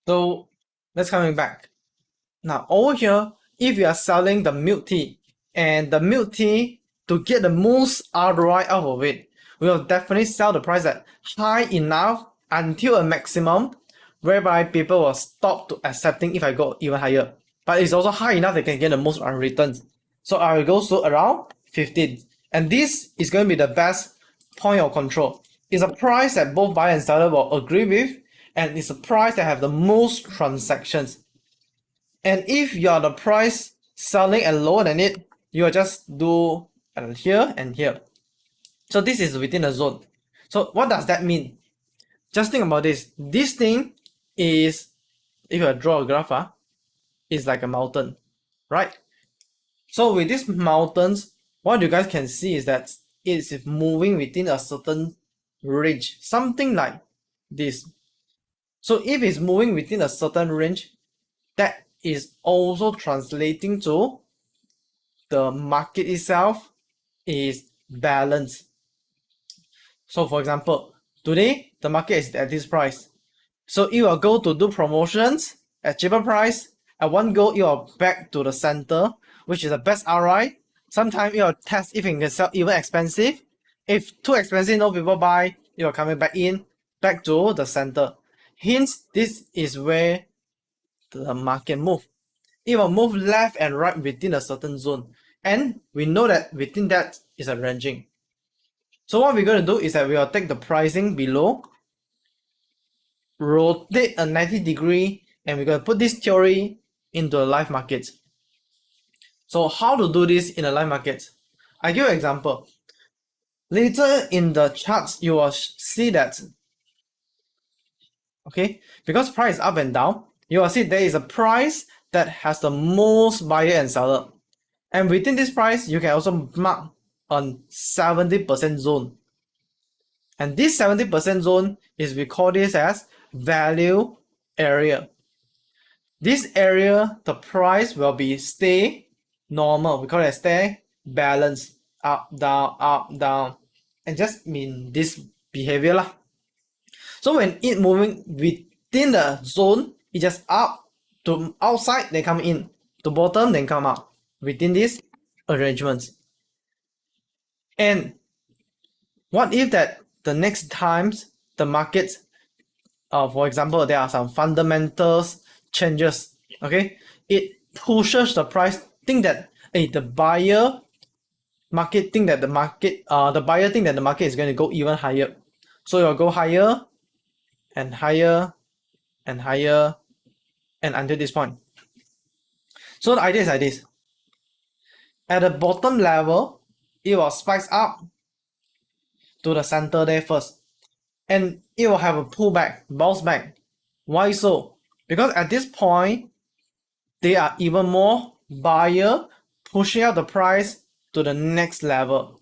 So let's coming back. Now over here, if you are selling the milk tea and the milk tea to get the most ROI out of it, we will definitely sell the price at high enough until a maximum whereby people will stop to accepting if I go even higher. But it's also high enough they can get the most returns. So I will go to around 15. And this is going to be the best point of control. It's a price that both buyer and seller will agree with, and it's a price that have the most transactions. And if you are the price selling and lower than it, you will just do here and here. So this is within a zone. So what does that mean? Just think about this. This thing is, if I draw a graph, is like a mountain, right? So with these mountains, what you guys can see is that it's moving within a certain range, something like this. So if it's moving within a certain range, that is also translating to the market itself is balanced. So for example, today the market is at this price. So it will go to do promotions at cheaper price. At one go, it will back to the center, which is the best ROI. Sometimes it will test if it can sell even expensive. If too expensive, no people buy, it will coming back in, back to the center. Hence, this is where the market move. It will move left and right within a certain zone. And we know that within that is a ranging. So what we're going to do is that we will take the pricing below, rotate a 90-degree, and we're going to put this theory into a live market. So how to do this in a live market? I give you an example. Later in the charts, you will see that, okay, because price is up and down, you will see there is a price that has the most buyer and seller. And within this price, you can also mark on 70% zone. And this 70% zone is, we call this as value area. This area, the price will be stay normal. We call it stay balance, up, down, and just mean this behavior lah. So when it moving within the zone, it just up to outside, then come in, to bottom, then come out within these arrangements. And what if that the next times the markets, for example, there are some fundamentals changes, okay, it pushes the price, think that the buyer market think that the market, the buyer think that the market is going to go even higher, so you'll go higher and higher and higher and until this point. So the idea is like this. At the bottom level, it will spike up to the center there first, and it will have a pullback, bounce back. Why so? Because at this point, there are even more buyer pushing out the price to the next level.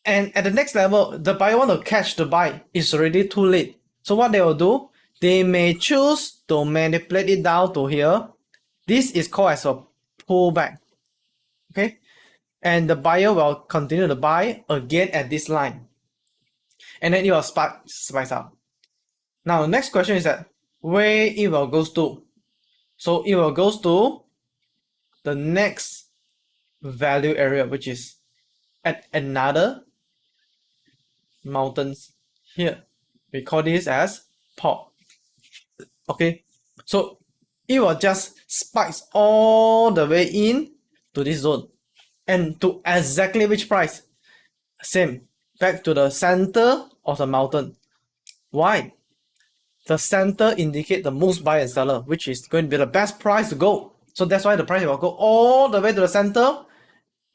And at the next level, the buyer want to catch the buy. It's already too late. So what they will do, they may choose to manipulate it down to here. This is called as a pullback. Okay? And the buyer will continue to buy again at this line. And then it will spikes up. Now, the next question is that where it will goes to. So it will goes to the next value area, which is at another mountains here. We call this as pop. Okay, so it will just spikes all the way in to this zone, and to exactly which price? Same, back to the center of the mountain. Why? The center indicate the most buyer and seller, which is going to be the best price to go. So that's why the price will go all the way to the center,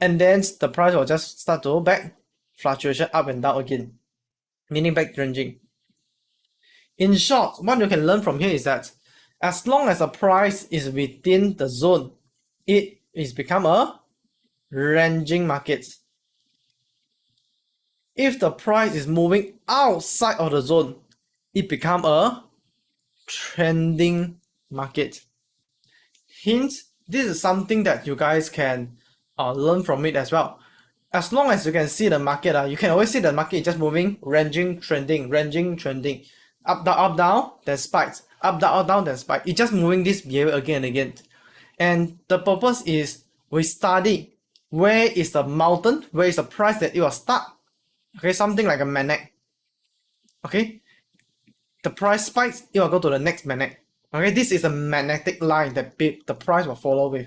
and then the price will just start to back fluctuation up and down again, meaning back ranging. In short, what you can learn from here is that as long as the price is within the zone, it is become a ranging market. If the price is moving outside of the zone, it become a trending market. Hence, this is something that you guys can learn from it as well. As long as you can see the market, you can always see the market just moving, ranging, trending, ranging, trending. up, down, then spikes. Up, down, then spike. It's just moving this behavior again and again. And the purpose is we study where is the mountain, where is the price that it will start. Okay, something like a magnet. Okay, the price spikes, it will go to the next magnet. Okay, this is a magnetic line that the price will follow with.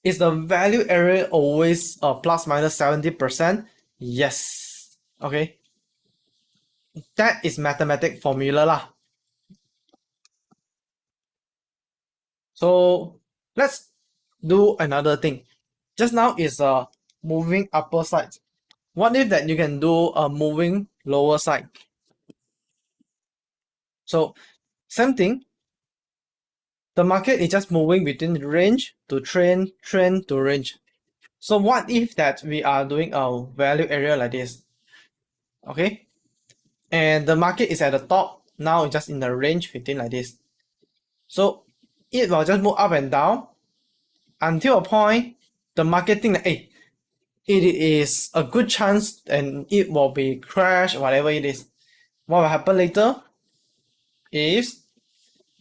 Is the value area always plus minus 70%? Yes. Okay. That is mathematic formula lah. So let's do another thing. Just now is a moving upper side. What if that you can do a moving lower side? So same thing. The market is just moving between range to trend, trend to range. So what if that we are doing a value area like this? Okay. And the market is at the top. Now it's just in the range between like this. So it will just move up and down until a point the market think that, hey, it is a good chance and it will be crash, whatever it is. What will happen later is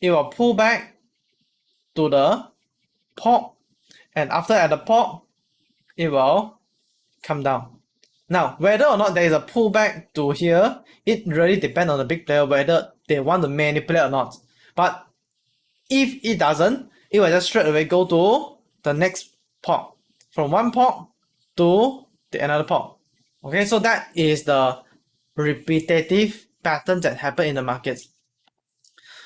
it will pull back to the pop, and after at the pop, it will come down. Now, whether or not there is a pullback to here, it really depends on the big player whether they want to manipulate or not. But if it doesn't, it will just straight away go to the next pop, from one pop to the another pop. Okay, so that is the repetitive pattern that happen in the markets.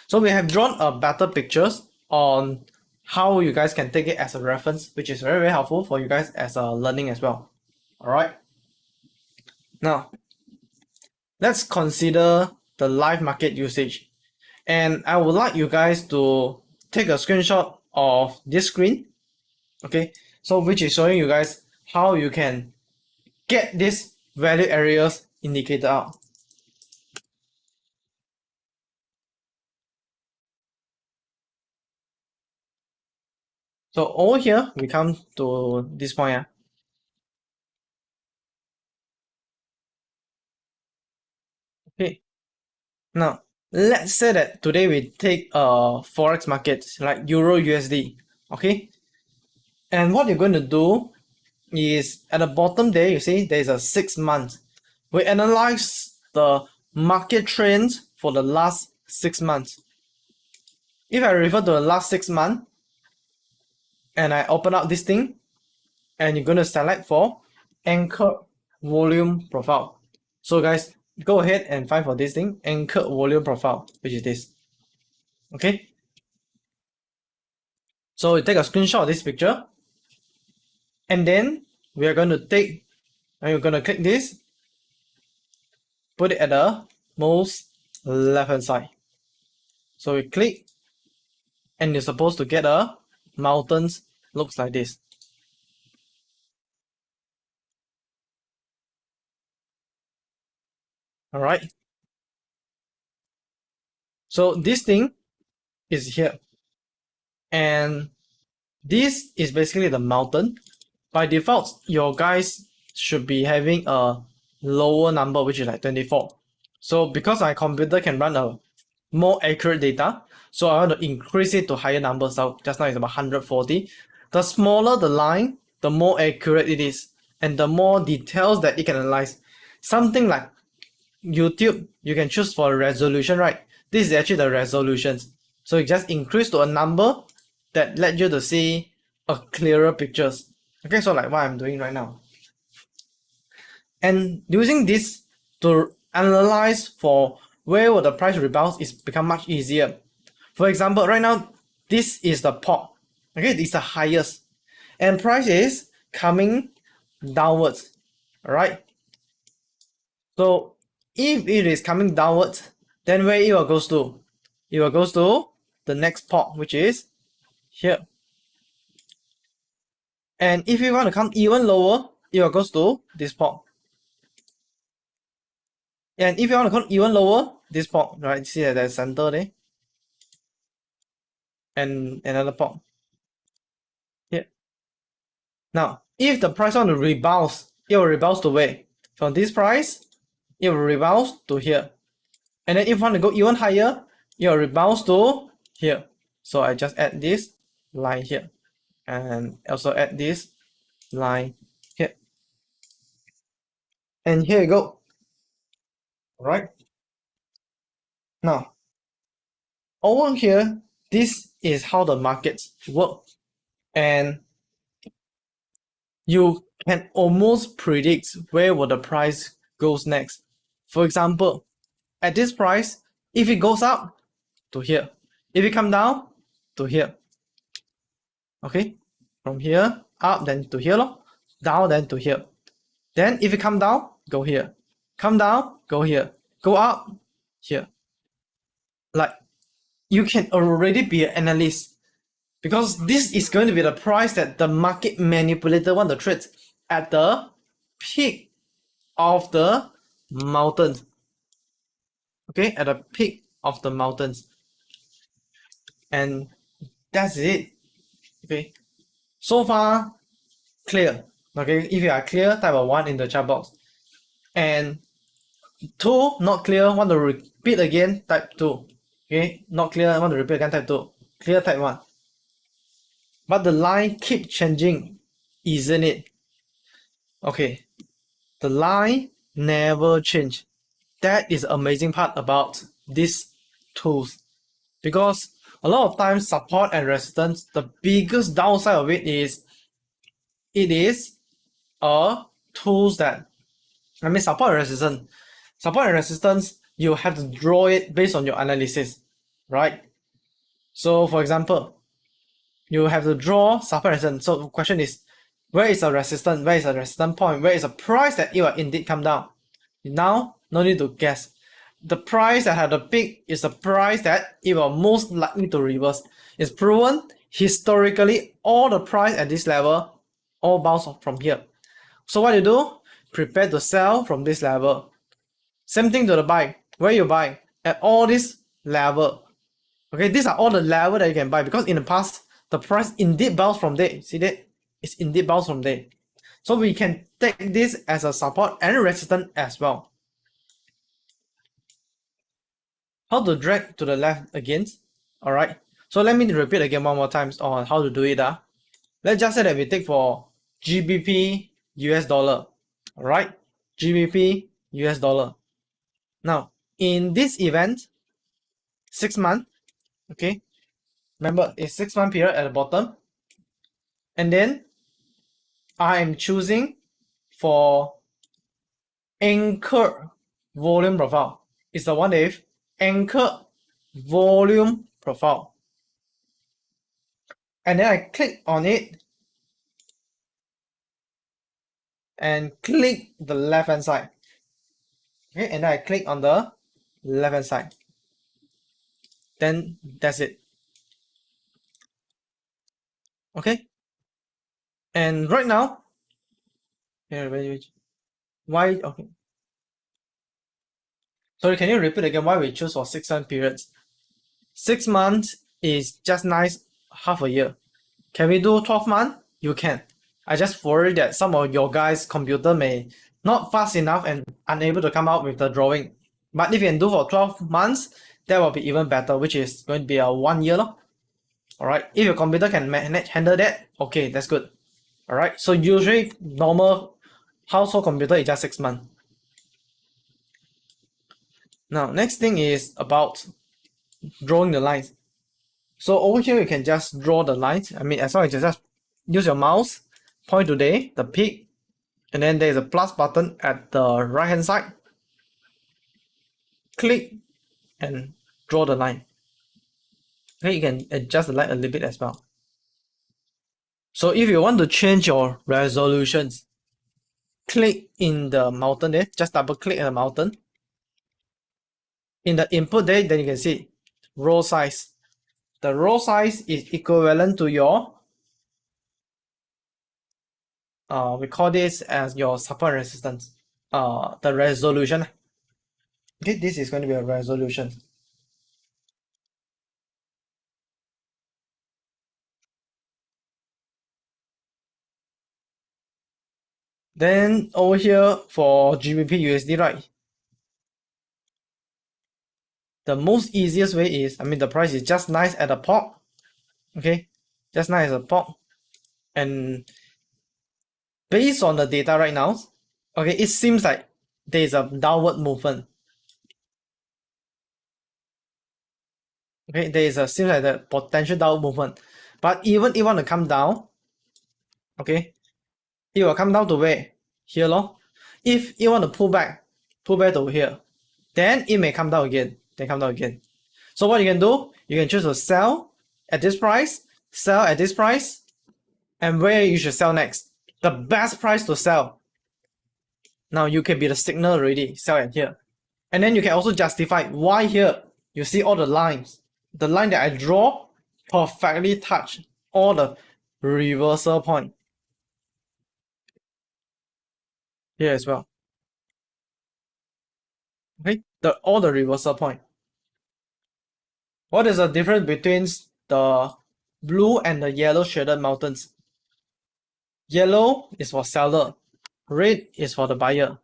So we have drawn a better pictures on how you guys can take it as a reference, which is very, very helpful for you guys as a learning as well. All right. Now, let's consider the live market usage. And I would like you guys to take a screenshot of this screen. Okay, so which is showing you guys how you can get this value areas indicator out. So over here, we come to this point. Okay, now let's say that today we take a forex market like Euro USD. Okay, and what you're going to do is at the bottom there, you see there's a 6 months. We analyze the market trends for the last 6 months. If I refer to the last 6 months and I open up this thing, and you're going to select for anchored volume profile. So guys, go ahead and find for this thing, anchored volume profile, which is this. Okay, so you take a screenshot of this picture, and then we are going to take, and you're going to click this, put it at the most left hand side. So we click, and you're supposed to get a mountains looks like this. All right, so this thing is here, and this is basically the mountain. By default, your guys should be having a lower number, which is like 24. So because my computer can run a more accurate data, so I want to increase it to higher numbers. So just now it's about 140. The smaller the line, the more accurate it is, and the more details that it can analyze. Something like YouTube, you can choose for a resolution, right? This is actually the resolutions. So you just increase to a number that let you to see a clearer pictures. Okay, so like what I'm doing right now. And using this to analyze for where will the price rebound is become much easier. For example, right now, this is the pop. Okay, it's the highest. And price is coming downwards. Alright. So if it is coming downwards, then where it will goes to? It will goes to the next pop, which is here. And if you want to come even lower, it will goes to this pop. And if you want to come even lower, this pop, right? See that there's center there. And another pop. Here. Now, if the price want to rebound, it will rebound to where? From this price, it will rebound to here. And then if you want to go even higher, it rebounds to here. So I just add this line here, and also add this line here. And here you go. Alright. Now, over here, this is how the markets work. And you can almost predict where will the price goes next. For example, at this price, if it goes up to here, if it come down to here, okay, from here up then to here, down then to here. Then if it come down, go here, come down, go here, go up here. Like, you can already be an analyst, because this is going to be the price that the market manipulator want to trade at the peak of the mountains. Okay, at the peak of the mountains. And that's it. Okay, so far clear. Okay, if you are clear, type a 1 in the chat box. And 2, not clear, want to repeat again, type 2. Okay, not clear, want to repeat again, type 2. Clear, type 1. But the line keep changing, isn't it? Okay, the line never change. That is the amazing part about these tools, because a lot of times support and resistance, the biggest downside of it is a tools that, I mean, support and resistance, you have to draw it based on your analysis, right? So for example, you have to draw support and resistance. So the question is, where is a resistance? Where is a resistance point? Where is a price that it will indeed come down? Now, no need to guess. The price that had the peak is the price that it will most likely to reverse. It's proven historically all the price at this level all bounce from here. So what you do? Prepare to sell from this level. Same thing to the buy. Where you buy? At all this level. Okay, these are all the level that you can buy, because in the past the price indeed bounced from there. See that? It's indeed bounced from there. So we can take this as a support and resistance as well. How to drag to the left again? Alright. So let me repeat again one more time on how to do it. Let's just say that we take for GBP US dollar. Alright. GBP US dollar. Now, in this event, 6 months, okay, remember it's 6 month period at the bottom, and then I am choosing for anchor volume profile. It's the one with anchor volume profile, and then I click on it and click the left hand side. Okay, and then I click on the left hand side. Then that's it. Okay, and right now, why? Okay, sorry, can you repeat again why we choose for 6 month periods? 6 months is just nice half a year. Can we do 12 months? You can. I just worry that some of your guys' computer may not fast enough and unable to come out with the drawing. But if you can do for 12 months, that will be even better, which is going to be a 1 year. Alright, if your computer can handle that, okay, that's good. Alright, so usually normal household computer is just 6 months. Now, next thing is about drawing the lines. So over here, you can just draw the lines. I mean, as long as you just use your mouse, point to the peak, and then there's a plus button at the right hand side. Click and draw the line. Okay, you can adjust the line a little bit as well. So if you want to change your resolutions, click in the mountain there, just double click in the mountain. In the input there, then you can see row size. The row size is equivalent to your, we call this as your support resistance, the resolution. Okay, this is going to be a resolution. Then over here for GBP USD, right? the most easiest way is, the price is just nice at the pop. Okay, just nice as a pop. And based on the data right now, okay, it seems like there is a downward movement. Okay, seems like the potential downward movement. But even if you want to come down, okay, it will come down to where? Here, lor. If you want to pull back to here, then it may come down again. So what you can do, you can choose to sell at this price, sell at this price, and where you should sell next. The best price to sell. Now you can be the signal already, sell at here. And then you can also justify why here. You see all the lines. The line that I draw perfectly touch all the reversal point. Here as well. Okay, all the reversal point. What is the difference between the blue and the yellow shaded mountains? Yellow is for seller, red is for the buyer.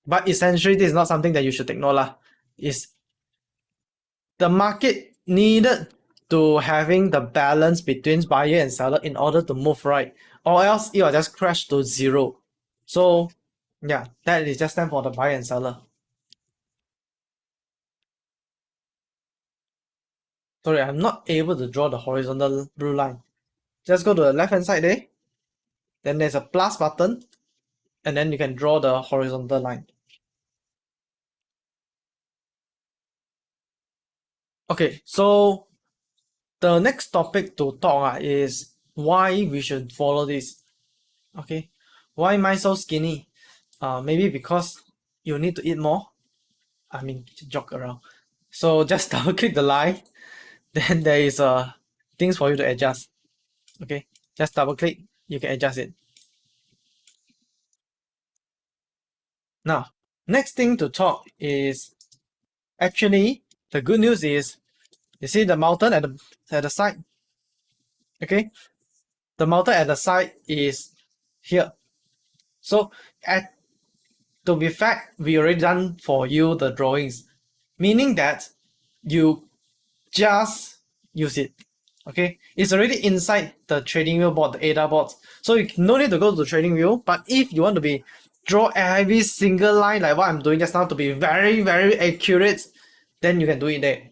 But essentially, this is not something that you should ignore lah. It's the market needed to having the balance between buyer and seller in order to move right, or else it will just crash to zero. So yeah, that is just stand for the buyer and seller. Sorry, I'm not able to draw the horizontal blue line. Just go to the left hand side there. Then there's a plus button. And then you can draw the horizontal line. Okay, so the next topic to talk is why we should follow this. Okay, why am I so skinny? Maybe because you need to eat more. Jog around. So just double click the line. Then there is things for you to adjust. Okay, just double click, you can adjust it. Now, next thing to talk is actually the good news is you see the mountain at the side. Okay, the mountain at the side is here. So to be fact, we already done for you the drawings, meaning that you just use it. Okay, it's already inside the trading view board, the ADA board. So you no need to go to the trading view. But if you want to draw every single line like what I'm doing just now to be very, very accurate, then you can do it there.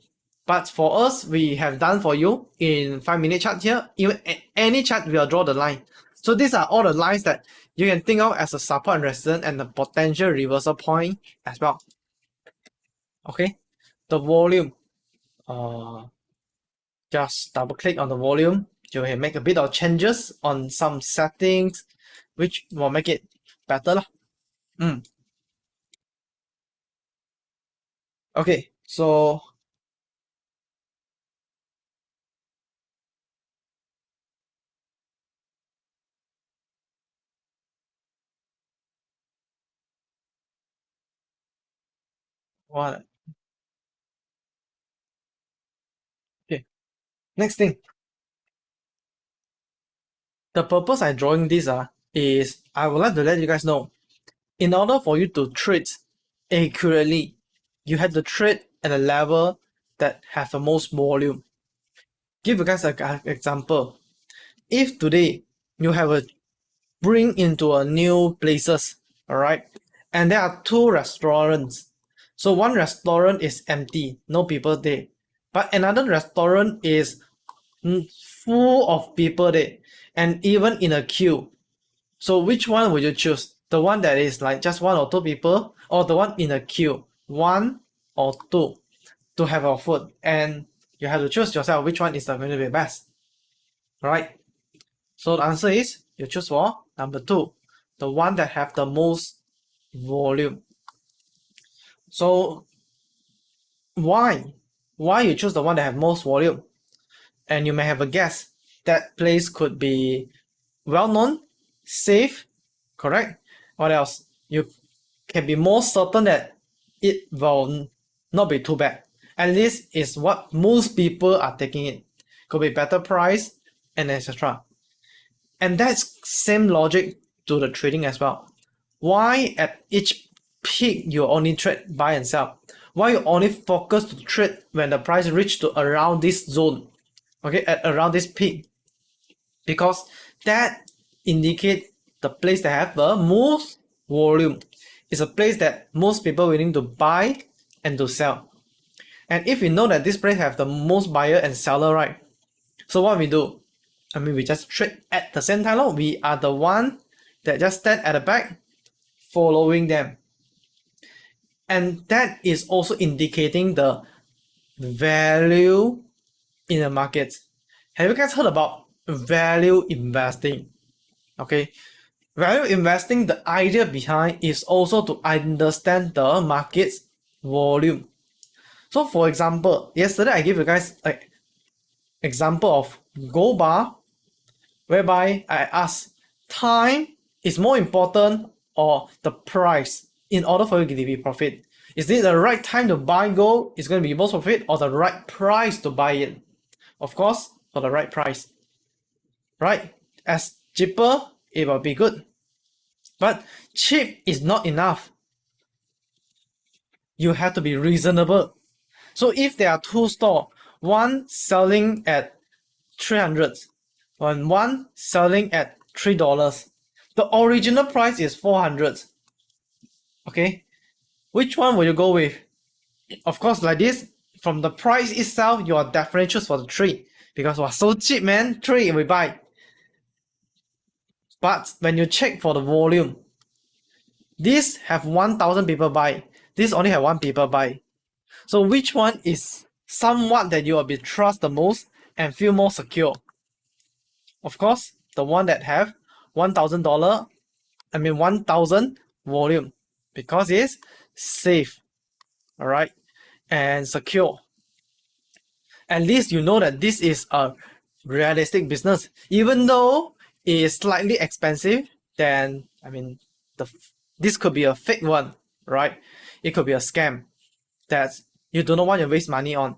But for us, we have done for you in 5-minute chart here. Even any chart, we'll draw the line. So these are all the lines that you can think of as a support and resistance and the potential reversal point as well. Okay, the volume. Just double click on the volume. You can make a bit of changes on some settings, which will make it better. Okay, so what? Okay, next thing. The purpose I'm drawing this is I would like to let you guys know, in order for you to trade accurately, you have to trade at a level that has the most volume. Give you guys an example. If today you have a bring into a new places, all right, and there are 2 restaurants. So one restaurant is empty, no people there, but another restaurant is full of people there, and even in a queue. So which one would you choose? The one that is like just 1 or 2 people, or the one in a queue, 1 or 2, to have our food? And you have to choose yourself which one is going to be best. All right. So the answer is you choose for number 2, the one that have the most volume. So why you choose the one that have most volume? And you may have a guess. That place could be well known, safe, correct? What else? You can be more certain that it will not be too bad. At least it's what most people are taking it. Could be better price and etc. And that's same logic to the trading as well. Why at each peak you only trade buy and sell? why you only focus to trade when the price reach to around this zone, okay, at around this peak, because that indicate the place that have the most volume. It's a place that most people willing to buy and to sell. And if we know that this place have the most buyer and seller, right? So what we do? I mean, we just trade at the same time. We are the one that just stand at the back, following them. And that is also indicating the value in the market. Have you guys heard about value investing? Okay, value investing, the idea behind is also to understand the market's volume. So for example, yesterday I gave you guys an example of gold bar, whereby I asked, time is more important or the price in order for you to be profit? Is it the right time to buy gold is going to be most profit, or the right price to buy it? Of course, for the right price, right? As cheaper, it will be good. But cheap is not enough. You have to be reasonable. So if there are two stores, one selling at 300 and one selling at $3, the original price is 400. Okay, which one will you go with? Of course, like this, from the price itself, you are definitely choose for the 3, because wow, so cheap, man. 3 we buy. But when you check for the volume, this have 1,000 people buy, this only have 1 people buy. So which one is somewhat that you will be trust the most and feel more secure? Of course, the one that have $1,000 volume, because it's safe, all right, and secure. At least you know that this is a realistic business, even though it is slightly expensive. Then I mean, this could be a fake one, right? It could be a scam that you do not want to waste money on.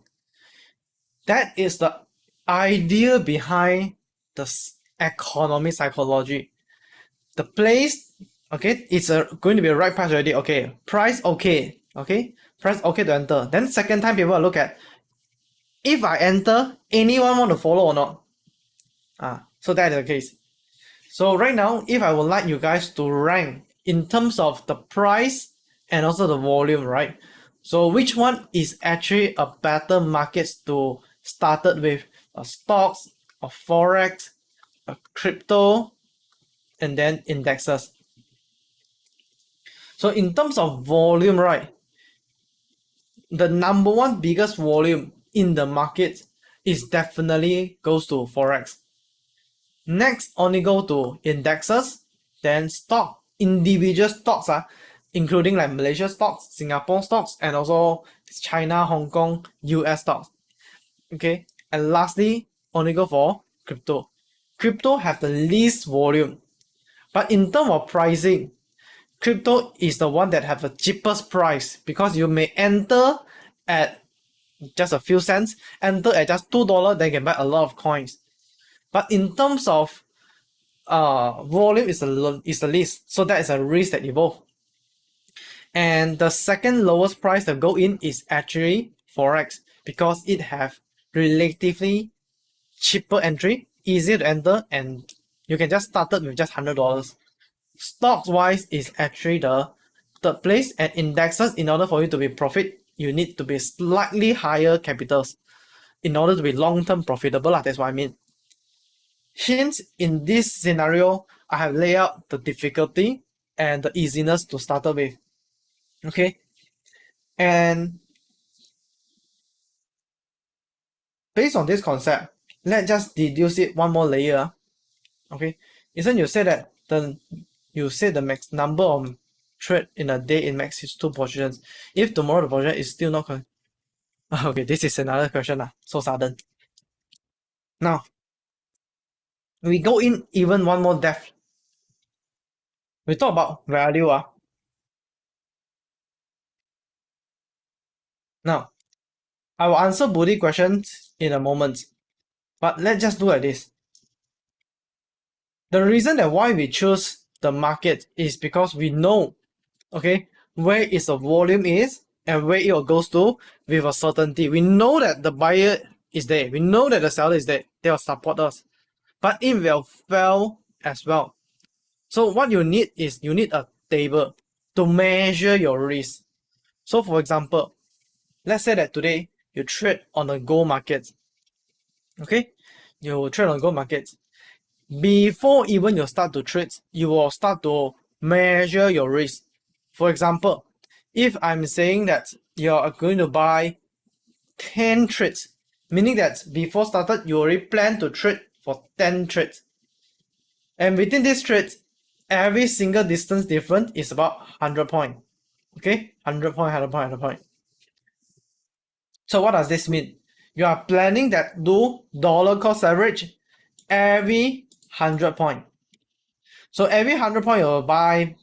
That is the idea behind the economic psychology. The place, okay, it's going to be a right price already. Okay, price okay, price okay to enter. Then second time people will look at, if I enter, anyone want to follow or not? So that is the case. So right now, if I would like you guys to rank in terms of the price and also the volume, right? So which one is actually a better market to start with? Stocks, or forex, crypto, and then indexes. So in terms of volume, right, the number one biggest volume in the market is definitely goes to forex. Next, only go to indexes, then stock, individual stocks, including like Malaysia stocks, Singapore stocks, and also China, Hong Kong, US stocks. Okay, and lastly, only go for crypto. Crypto have the least volume, but in terms of pricing, crypto is the one that have the cheapest price, because you may enter at just a few cents, enter at just $2, then you can buy a lot of coins. But in terms of volume is the least, so that is a risk that involved. And the second lowest price to go in is actually forex, because it have relatively cheaper entry, easier to enter, and you can just start it with just $100. Stocks wise is actually the third place, and indexes, in order for you to be profit, you need to be slightly higher capitals in order to be long-term profitable. That's what I mean. Hence, in this scenario, I have laid out the difficulty and the easiness to start with. Okay, and based on this concept, let's just deduce it one more layer. Okay, isn't you said that the max number of trade in a day in max is 2 positions. If tomorrow the position is still not okay, this is another question. So sudden. Now, we go in even one more depth. We talk about value. Now, I will answer Budi questions in a moment, but let's just do like this. The reason that why we choose the market is because we know, okay, where is the volume is, and where it will goes to with a certainty. We know that the buyer is there. We know that the seller is there. They will support us. But it will fail as well. So what you need is you need a table to measure your risk. So for example, let's say that today you trade on the gold market. Okay? You trade on gold market. Before even you start to trade, you will start to measure your risk. For example, if I'm saying that you're going to buy 10 trades, meaning that before started, you already plan to trade for 10 trades. And within this trades, every single distance difference is about 100 point. Okay, 100 point, 100 point, 100 point. So what does this mean? You are planning that do dollar cost average every 100 point. So every 100 point you'll buy,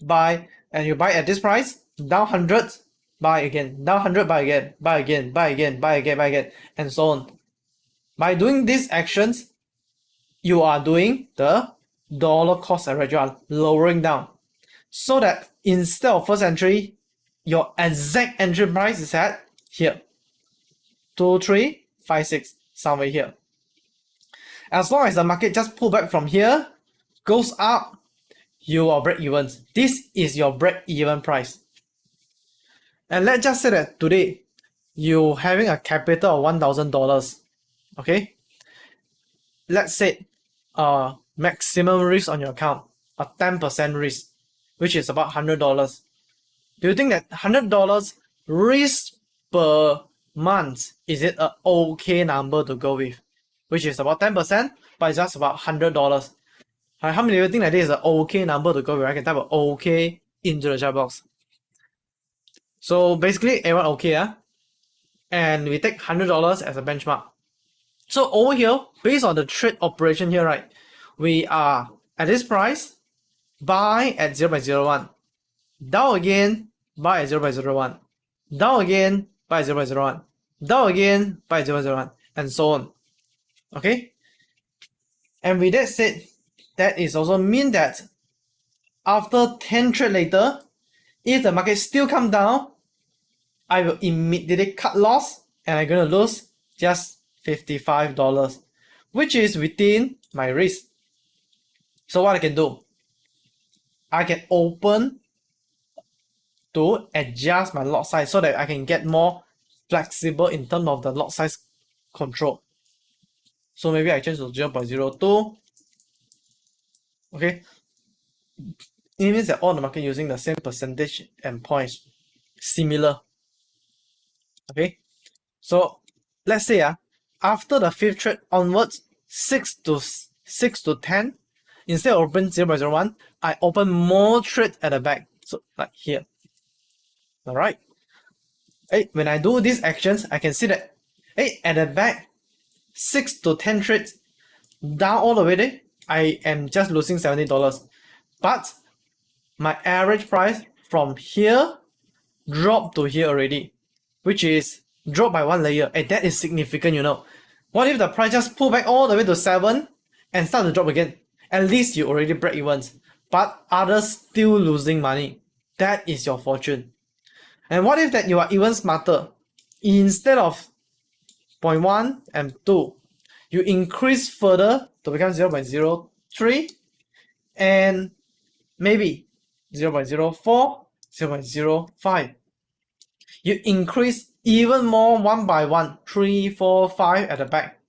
and you buy at this price, down 100, buy again, down 100, buy again, buy again, buy again, buy again, buy again, and so on. By doing these actions, you are doing the dollar cost average, you are lowering down. So that instead of first entry, your exact entry price is at here. 2356, somewhere here. As long as the market just pull back from here, goes up, you are break even. This is your break even price. And let's just say that today you having a capital of $1,000. Okay, let's say maximum risk on your account, a 10% risk, which is about $100. Do you think that $100 risk per month is it an okay number to go with? Which is about 10%, but it's just about $100. How many of you think that this is an okay number to go with? I can type an okay into the chat box. So basically, everyone okay, and we take $100 as a benchmark. So over here, based on the trade operation here, right, we are at this price, buy at 0.01, down again, buy at 0.01, down again, buy at 0.01, down again, buy at 0.01, and so on. Okay? And with that said, that is also mean that after 10 trade later, if the market still come down, I will immediately cut loss and I'm going to lose just $55, which is within my risk. So what I can do, I can open to adjust my lot size so that I can get more flexible in terms of the lot size control. So maybe I change to 0.02. Okay, it means that all the market using the same percentage and points similar. Okay, so let's say after the 5th trade onwards, 6 to 10, instead of open 0.01, I open more trades at the back, so like here. All right. Hey, when I do these actions, I can see that at the back, 6 to 10 trades down all the way there, I am just losing $70. But my average price from here dropped to here already, which is dropped by one layer, and that is significant, you know. What if the price just pull back all the way to 7 and start to drop again? At least you already break even, but others still losing money. That is your fortune. And what if that you are even smarter? Instead of 0.1 and 2, you increase further to become 0.03 and maybe 0.04, 0.05. You increase even more one by one, 3, 4, 5 at the back.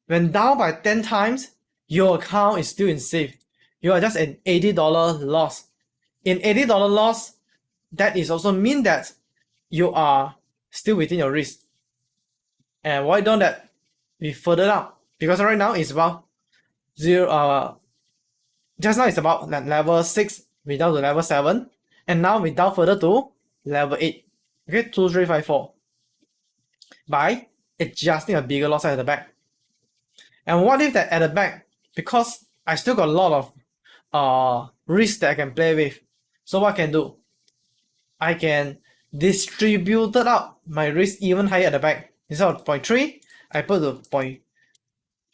When down by 10 times, your account is still in safe. You are just an $80 loss. In $80 loss, that is also mean that you are still within your risk. And why don't that we further down? Because right now it's about just now it's about level 6, we down to level 7, and now we down further to level 8. Okay, 2, 3, 5, 4. By adjusting a bigger lot size at the back. And what if that at the back, because I still got a lot of risk that I can play with, so what I can do? I can distribute out my risk even higher at the back. Instead of 0.3, I put the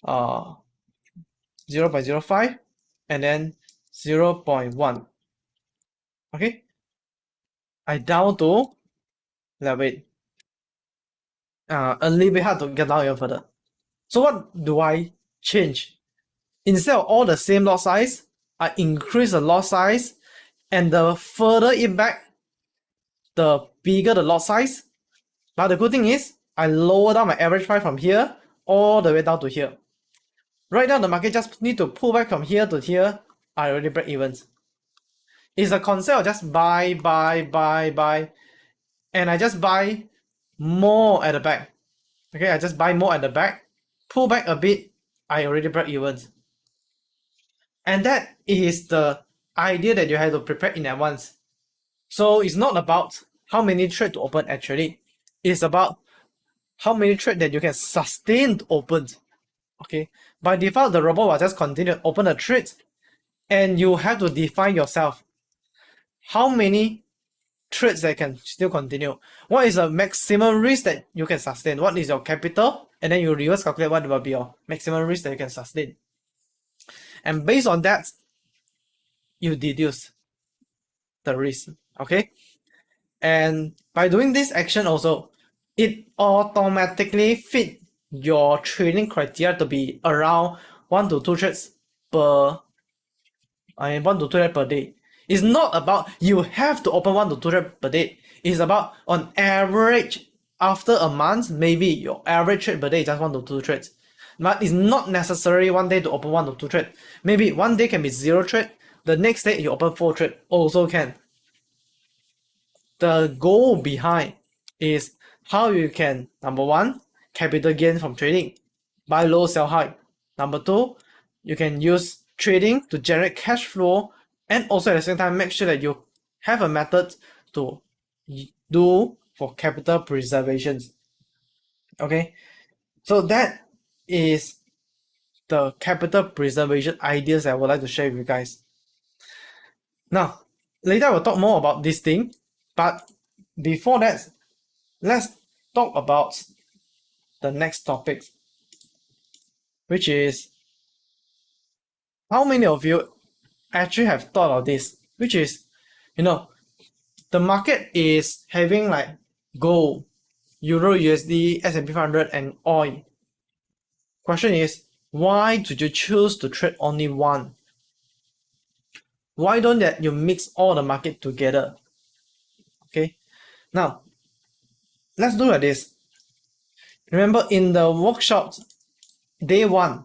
0.05 and then 0.1. Okay, I down to wait. A little bit hard to get down even further. So what do I change? Instead of all the same lot size, I increase the lot size, and the further it back, the bigger the lot size. But the good thing is, I lower down my average price from here all the way down to here. Right now, the market just need to pull back from here to here. I already break even. It's a concept of just buy, and I just buy more at the back. Okay, I just buy more at the back, pull back a bit, I already break even. And that is the idea that you have to prepare in advance. So it's not about how many trades to open actually. It's about how many trades that you can sustain to open. Okay, by default, the robot will just continue to open the trades, and you have to define yourself how many trades that can still continue. What is the maximum risk that you can sustain? What is your capital? And then you reverse calculate what will be your maximum risk that you can sustain. And based on that, you deduce the risk. Okay. And by doing this action also, it automatically fit your trading criteria to be around 1 to 2 trades per 1 to 2 trades per day. It's not about you have to open 1 to 2 trades per day. It's about on average, after a month, maybe your average trade per day is just 1 to 2 trades. But it's not necessary one day to open 1 to 2 trades. Maybe one day can be 0 trade. The next day you open 4 trades also can. The goal behind is how you can, number one, capital gain from trading, buy low, sell high. Number two, you can use trading to generate cash flow, and also at the same time make sure that you have a method to do for capital preservation. Okay, so that is the capital preservation ideas I would like to share with you guys. Now, later I will talk more about this thing, but before that, let's talk about the next topic, which is how many of you actually have thought of this, which is, the market is having like gold, Euro USD, S&P 500 and oil. Question is, why did you choose to trade only one? Why don't you mix all the market together? Okay, now let's look at this. Remember in the workshop, day one,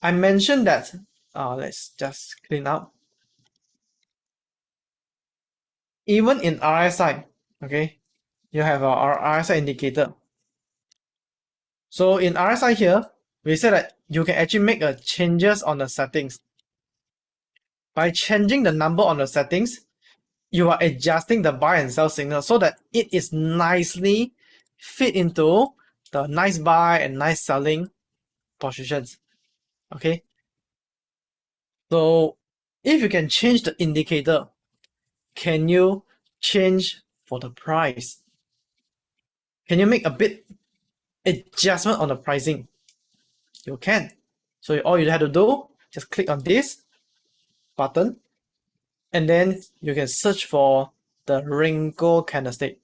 I mentioned that, let's just clean up. Even in RSI, okay, you have our RSI indicator. So in RSI here, we said that you can actually make changes on the settings. By changing the number on the settings, you are adjusting the buy and sell signal so that it is nicely fit into the nice buy and nice selling positions. Okay. So if you can change the indicator, can you change for the price? Can you make a bit adjustment on the pricing? You can. So all you have to do, just click on this button, and then you can search for the Renko candlestick.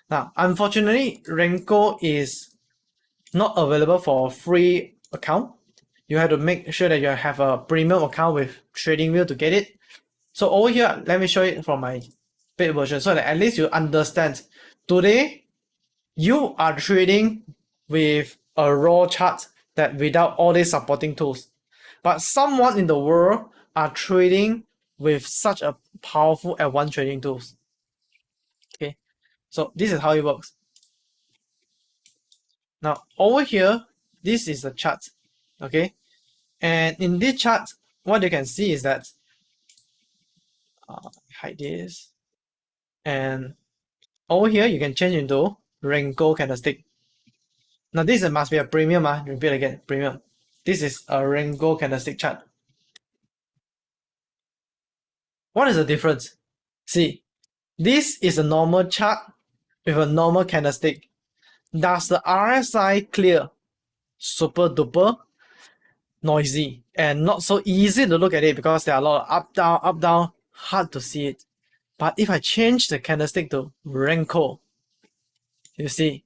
Now, unfortunately, Renko is not available for a free account. You have to make sure that you have a premium account with TradingView to get it. So over here, let me show it from my paid version so that at least you understand. Today, you are trading with a raw chart that without all these supporting tools. But someone in the world are trading with such a powerful advanced trading tools. Okay, so this is how it works. Now over here, this is the chart. Okay, and in this chart, what you can see is that hide this, and over here you can change into Renko candlestick. Now this must be a premium. Repeat again, premium. This is a Renko candlestick chart. What is the difference? See, this is a normal chart with a normal candlestick. Does the RSI clear? Super duper noisy and not so easy to look at it because there are a lot of up, down, hard to see it. But if I change the candlestick to Renko, You see,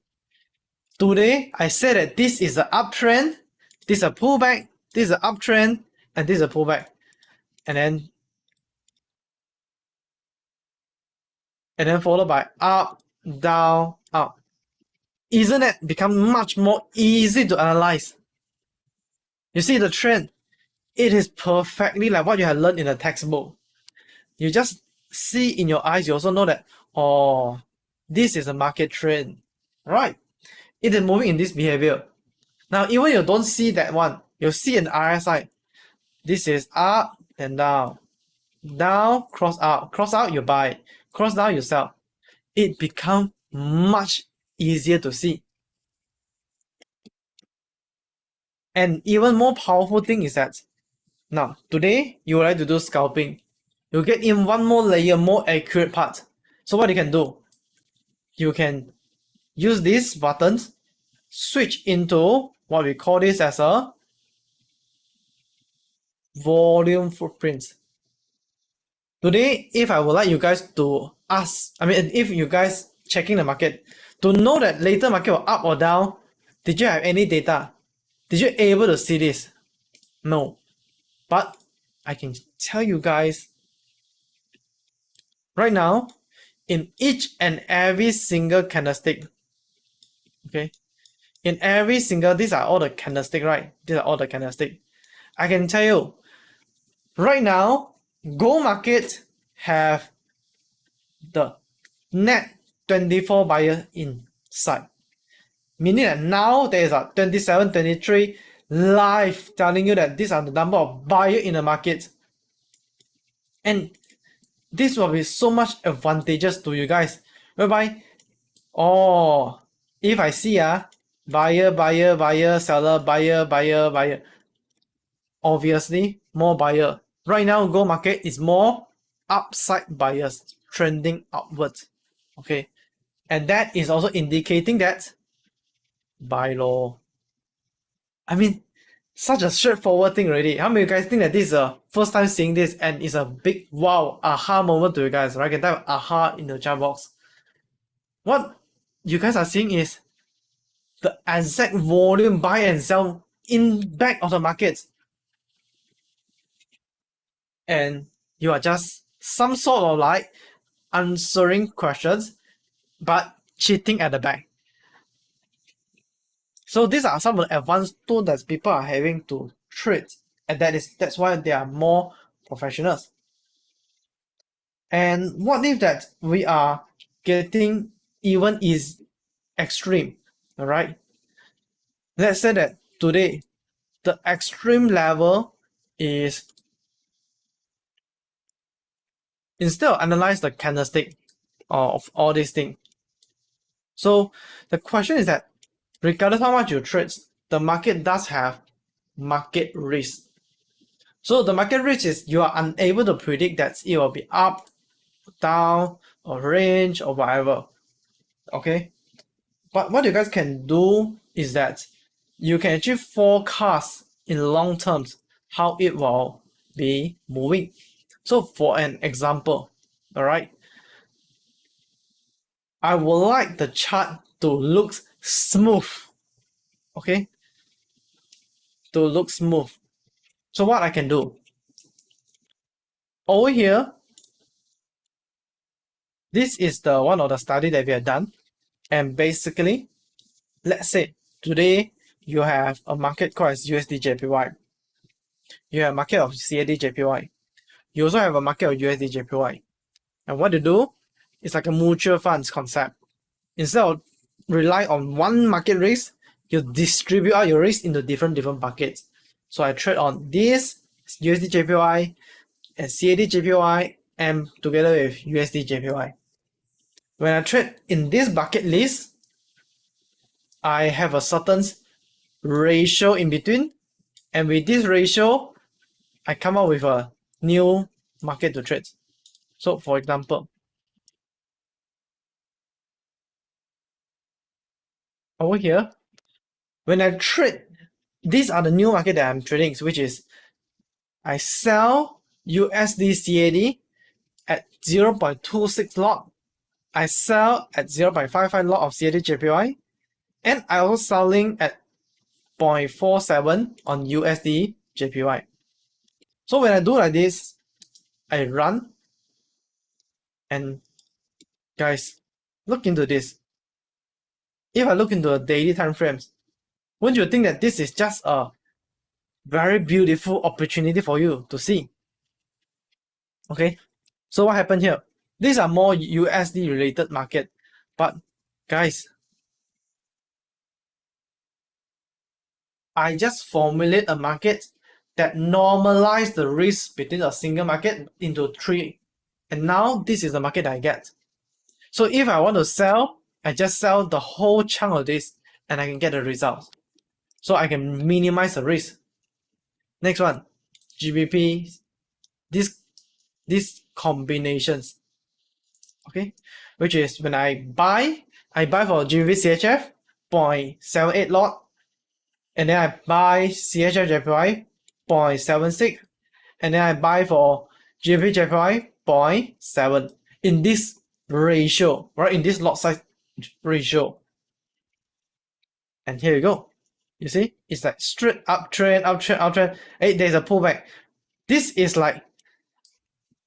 today I said that this is an uptrend, this is a pullback, this is an uptrend, and this is a pullback. And then followed by up, down, up. Isn't it become much more easy to analyze? You see the trend, it is perfectly like what you have learned in the textbook. You just see in your eyes, you also know that, oh, this is a market trend, right? It is moving in this behavior. Now, even you don't see that one, you see an RSI. This is up and down. Down, cross out, you buy. Cross down, you sell. It becomes much easier to see. And even more powerful thing is that, now, today, you would like to do scalping. You get in one more layer, more accurate part. So what you can do, you can use these buttons, switch into what we call this as a volume footprint. Today, if I would like you guys to if you guys checking the market, to know that later market will up or down, did you have any data? Did you able to see this? No. But I can tell you guys, right now, in each and every single candlestick, okay, in every single, these are all the candlestick, right? These are all the candlestick. I can tell you, right now, gold market have the net 24 buyer inside. Meaning that now there is a 27, 23 live telling you that these are the number of buyers in the market. And this will be so much advantageous to you guys. Whereby, oh, if I see buyer, seller, buyer, obviously more buyer. Right now, gold market is more upside buyers trending upwards. Okay, and that is also indicating that buy low. I mean, such a straightforward thing already. How many of you guys think that this is a first time seeing this and it's a big wow aha moment to you guys, right? You can type aha in the chat box. What you guys are seeing is the exact volume buy and sell in back of the market. And you are just some sort of like answering questions, but cheating at the back. So these are some of the advanced tools that people are having to trade, and that's why they are more professionals. And what if that we are getting even is extreme, all right? Let's say that today the extreme level is, instead of analyze the candlestick of all these things. So the question is that regardless how much you trade, the market does have market risk. So the market risk is you are unable to predict that it will be up, down, or range, or whatever. Okay? But what you guys can do is that you can actually forecast in long terms how it will be moving. So for an example, all right, I would like the chart to look smooth, okay, to look smooth. So what I can do, over here, this is the one of the study that we have done. And basically, let's say today you have a market called as USD JPY. You have a market of CAD JPY. You also have a market of USD JPY. And what you do is like a mutual funds concept. Instead of rely on one market risk, you distribute out your risk into different buckets. So I trade on this USD JPY and CAD JPY and together with USD JPY. When I trade in this bucket list, I have a certain ratio in between, and with this ratio, I come up with a new market to trade. So for example, over here, when I trade, these are the new market that I'm trading, which is I sell USD CAD at 0.26 lot I sell at 0.55 lot of CAD JPY, and I also selling at 0.47 on USD JPY. So when I do like this, I run, and guys, look into this. If I look into the daily time frames, wouldn't you think that this is just a very beautiful opportunity for you to see? Okay, so what happened here? These are more USD related market, but guys, I just formulate a market that normalize the risk between a single market into three, and now this is the market I get. So if I want to sell, I just sell the whole chunk of this, and I can get the results. So I can minimize the risk. Next one, GBP, these combinations, okay, which is when I buy for GBP CHF 0.78 lot, and then I buy CHF JPY 0.76, and then I buy for GBP JPY 0.7 in this ratio, right? In this lot size ratio. And here you go. You see, it's like straight uptrend, uptrend, uptrend. Hey, there's a pullback. This is like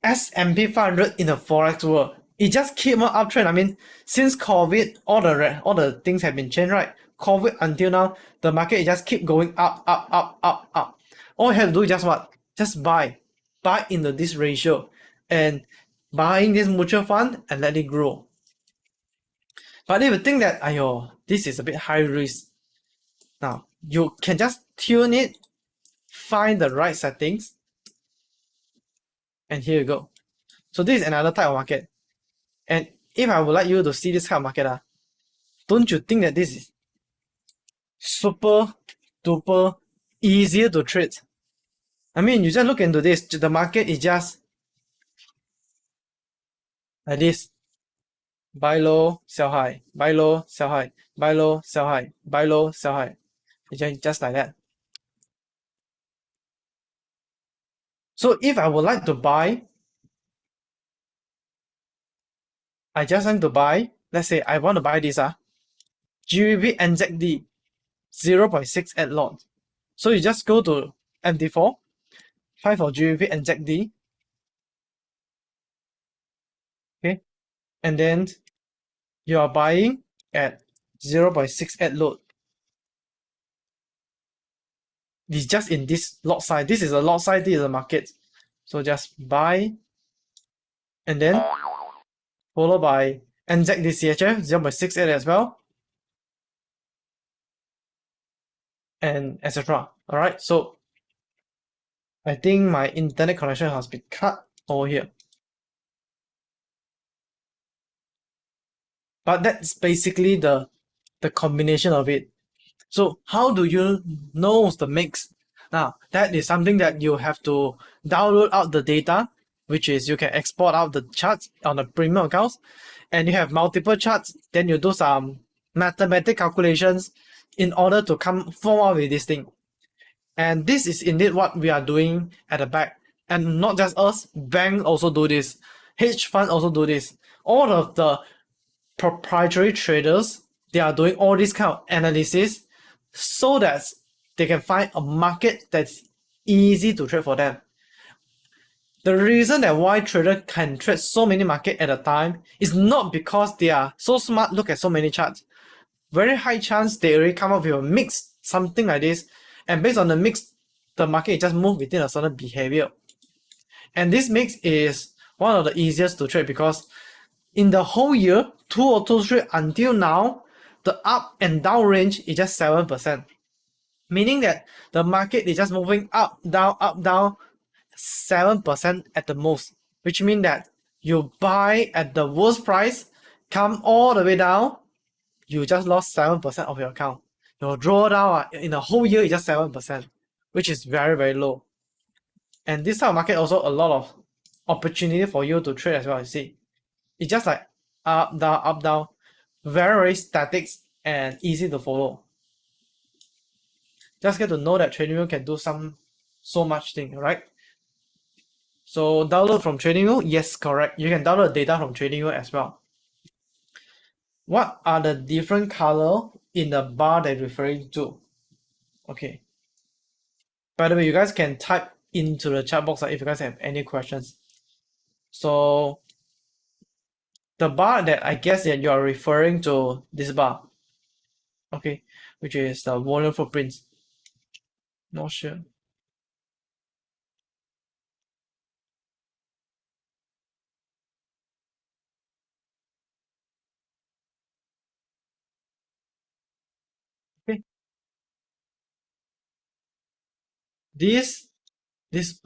S&P 500 in the forex world. It just keep on uptrend. I mean, since COVID, all the things have been changed, right? COVID until now, the market just keep going up, up, up, up, up. All you have to do is just what? Just buy into this ratio, and buying this mutual fund and let it grow. But if you think that, ayo, this is a bit high risk, now you can just tune it, find the right settings, and here you go. So this is another type of market. And if I would like you to see this kind of market, don't you think that this is super duper easier to trade? I mean, you just look into this, the market is just like this. Buy low, sell high, buy low, sell high, buy low, sell high, buy low, sell high. It's just like that. So if I would like to buy, I just want to buy, let's say I want to buy this GBP NZD 0.6 at lot. So you just go to MT4, find for GBP NZD, okay, and then you are buying at 0.6 at load. It's just in this lot size. This is a lot size, this is a market. So just buy, and then followed by NZD CHF 0.68 as well, and etc. Alright, so I think my internet connection has been cut over here. But that's basically the combination of it. So how do you know the mix? Now, that is something that you have to download out the data, which is you can export out the charts on the premium accounts, and you have multiple charts, then you do some mathematical calculations in order to form out with this thing. And this is indeed what we are doing at the back. And not just us, banks also do this, hedge funds also do this. All of the proprietary traders, they are doing all this kind of analysis so that they can find a market that's easy to trade for them. The reason that why traders can trade so many markets at a time is not because they are so smart, look at so many charts. Very high chance they already come up with a mix, something like this, and based on the mix, the market just move within a certain behavior. And this mix is one of the easiest to trade because in the whole year, 2023 until now, the up and down range is just 7%. Meaning that the market is just moving up, down, 7% at the most. Which means that you buy at the worst price, come all the way down, you just lost 7% of your account. Your drawdown in the whole year is just 7%, which is very, very low. And this type of market also a lot of opportunity for you to trade as well, you see. It's just like up, down, very, very static and easy to follow. Just get to know that TradingView can do so much thing, right? So download from TradingView, yes, correct. You can download data from TradingView as well. what are the different color in the bar that you're referring to? Okay. By the way, you guys can type into the chat box if you guys have any questions. So the bar that I guess that you are referring to, this bar, okay, which is the volume footprints. Not sure. Okay. This this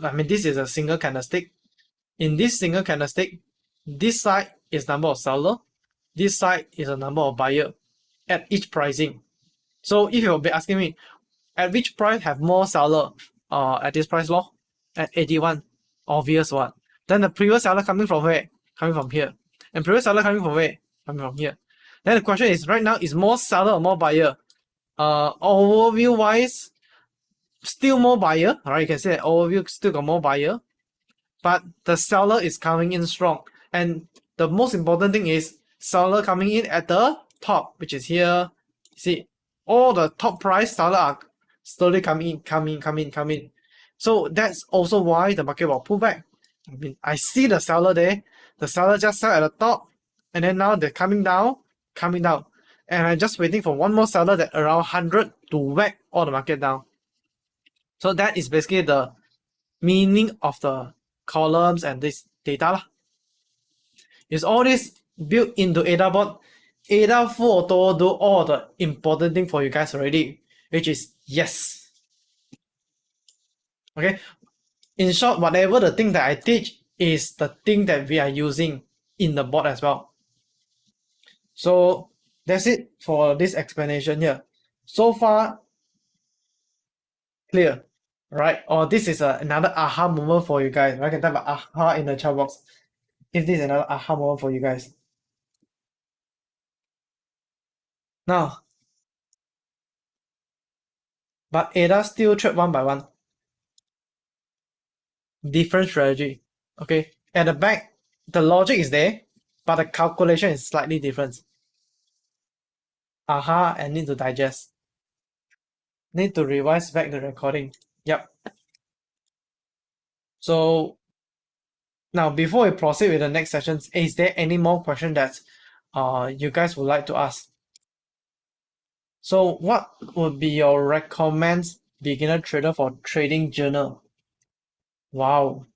is a single candlestick. In this single candlestick, this side is number of seller, this side is a number of buyer at each pricing. So if you'll be asking me, at which price have more seller at this price law? At 81. Obvious one. Then the previous seller coming from where? Coming from here. And previous seller coming from where? Coming from here. Then the question is right now is more seller or more buyer? Overview wise, still more buyer. Alright, you can say that overview still got more buyer. But the seller is coming in strong. And the most important thing is seller coming in at the top, which is here. See, all the top price seller are slowly coming in. So that's also why the market will pull back. I mean, I see the seller there. The seller just sell at the top, and then now they're coming down. And I'm just waiting for one more seller that around 100 to whack all the market down. So that is basically the meaning of the columns and this data. Is all this built into ADA bot. ADA full auto do all the important thing for you guys already, which is yes. Okay. In short, whatever the thing that I teach is the thing that we are using in the bot as well. So that's it for this explanation here. So far, clear, right? Or this is another aha moment for you guys. I can type aha in the chat box if this is another aha moment for you guys. Now, but ADA still trade one by one. Different strategy. Okay. At the back, the logic is there, but the calculation is slightly different. Aha, and need to digest. Need to revise back the recording. Yep. So now before we proceed with the next sessions, is there any more question that you guys would like to ask? So what would be your recommends beginner trader for trading journal? Wow.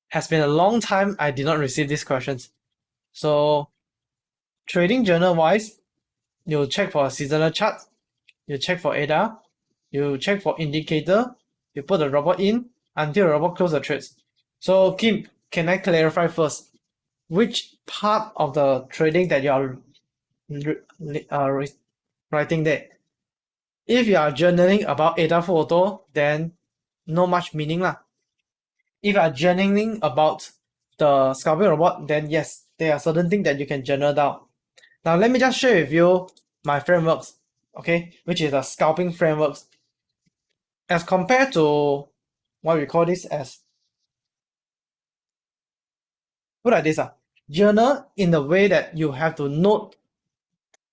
Has been a long time I did not receive these questions. So trading journal wise, you check for a seasonal chart, you check for ADA, you check for indicator, you put the robot in until the robot close the trades. So Kim, can I clarify first? Which part of the trading that you are writing there? If you are journaling about ADA photo, then no much meaning lah. If you are journaling about the scalping robot, then yes, there are certain things that you can journal down. Now let me just share with you my frameworks, okay, which is the scalping frameworks. As compared to what we call this as, put like this, journal in the way that you have to note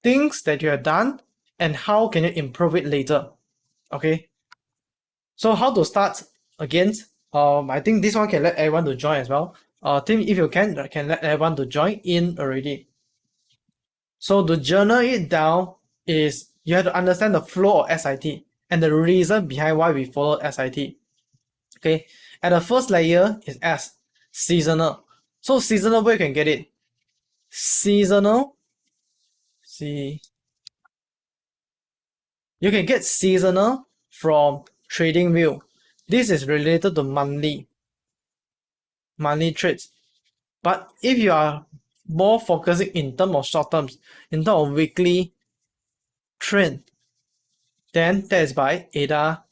things that you have done and how can you improve it later, okay? So how to start again? I think this one can let everyone to join as well. Team, if you can let everyone to join in already. So to journal it down is you have to understand the flow of SIT and the reason behind why we follow SIT. Okay, and the first layer is S, seasonal. So seasonal, where you can get it? Seasonal, see, you can get seasonal from TradingView. This is related to monthly trades. But if you are more focusing in terms of short terms, in terms of weekly trend, then that is by ADA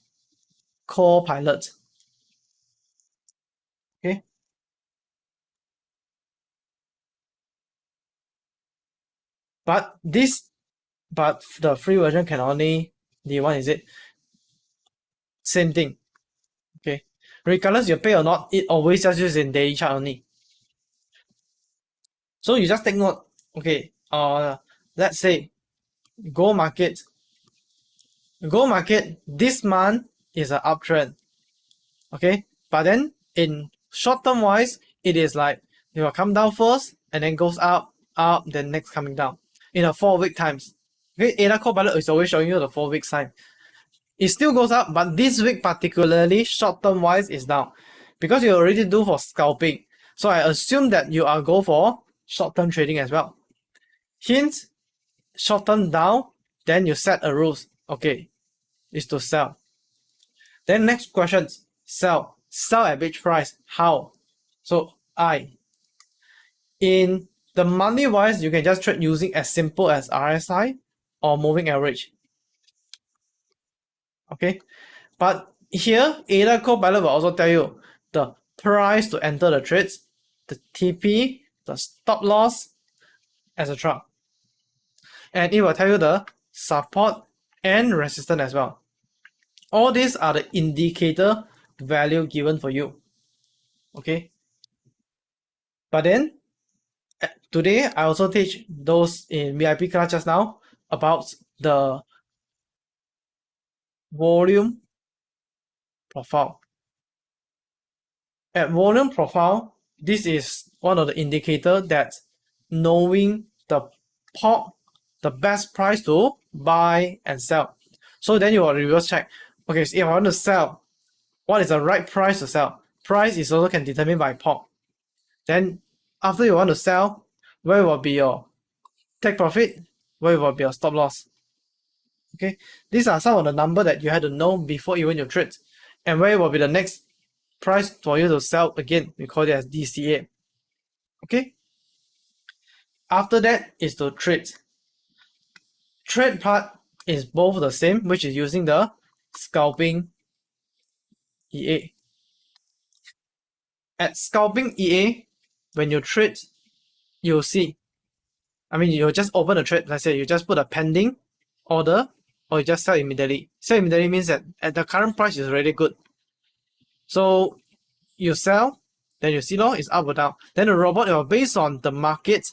Copilot. Okay. But the free version can only, the one is it? Same thing. Okay. Regardless you pay or not, it always just uses in daily chart only. So you just take note, okay, let's say gold market, this month is an uptrend, okay, but then in short term wise, it is like it will come down first and then goes up, then next coming down in a 4-week times. Okay, ADA Copilot is always showing you the 4-week time. It still goes up, but this week particularly short term wise is down because you already do for scalping. So I assume that you are go for short term trading as well. Hint, short term down, then you set a rules. Okay, is to sell. Then next question, sell at which price? How? So in the monthly wise, you can just trade using as simple as RSI or moving average. Okay, but here ADA Copilot will also tell you the price to enter the trades, the TP, the stop loss, etc. And it will tell you the support and resistance as well. All these are the indicator value given for you. Okay. But then today I also teach those in VIP class just now about the volume profile. At volume profile, this is one of the indicator that knowing the best price to buy and sell. So then you will reverse check. Okay, so if I want to sell, what is the right price to sell? Price is also can determine by POC. Then after you want to sell, where will be your take profit? Where will be your stop loss? Okay, these are some of the number that you had to know before even you trade. And where will be the next price for you to sell again? We call it as DCA. Okay. After that is to trade. Trade part is both the same, which is using the scalping EA. At scalping EA, when you trade, you'll see. I mean, you just open a trade. Let's say you just put a pending order, or you just sell immediately. Sell immediately means that at the current price is really good. So you sell, then you see it's up or down. Then the robot will based on the market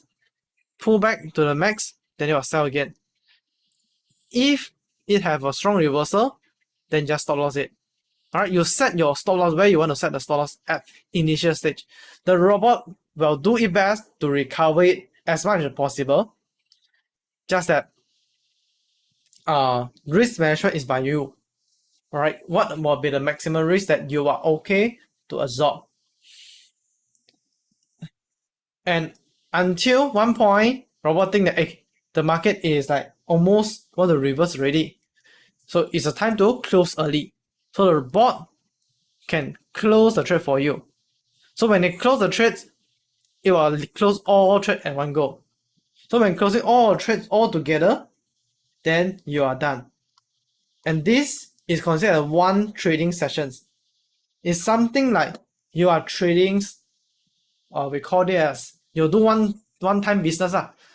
pull back to the max, then you will sell again. If it have a strong reversal, then just stop loss it. Alright, you set your stop loss where you want to set the stop loss at initial stage. The robot will do its best to recover it as much as possible. Just that risk management is by you. Alright, what will be the maximum risk that you are okay to absorb? And until one point, robot think that the market is like almost want to reverse already. So it's a time to close early. So the bot can close the trade for you. So when they close the trades, it will close all trades at one go. So when closing all trades all together, then you are done. And this is considered one trading sessions. It's something like you are trading, we call it as you do one time business.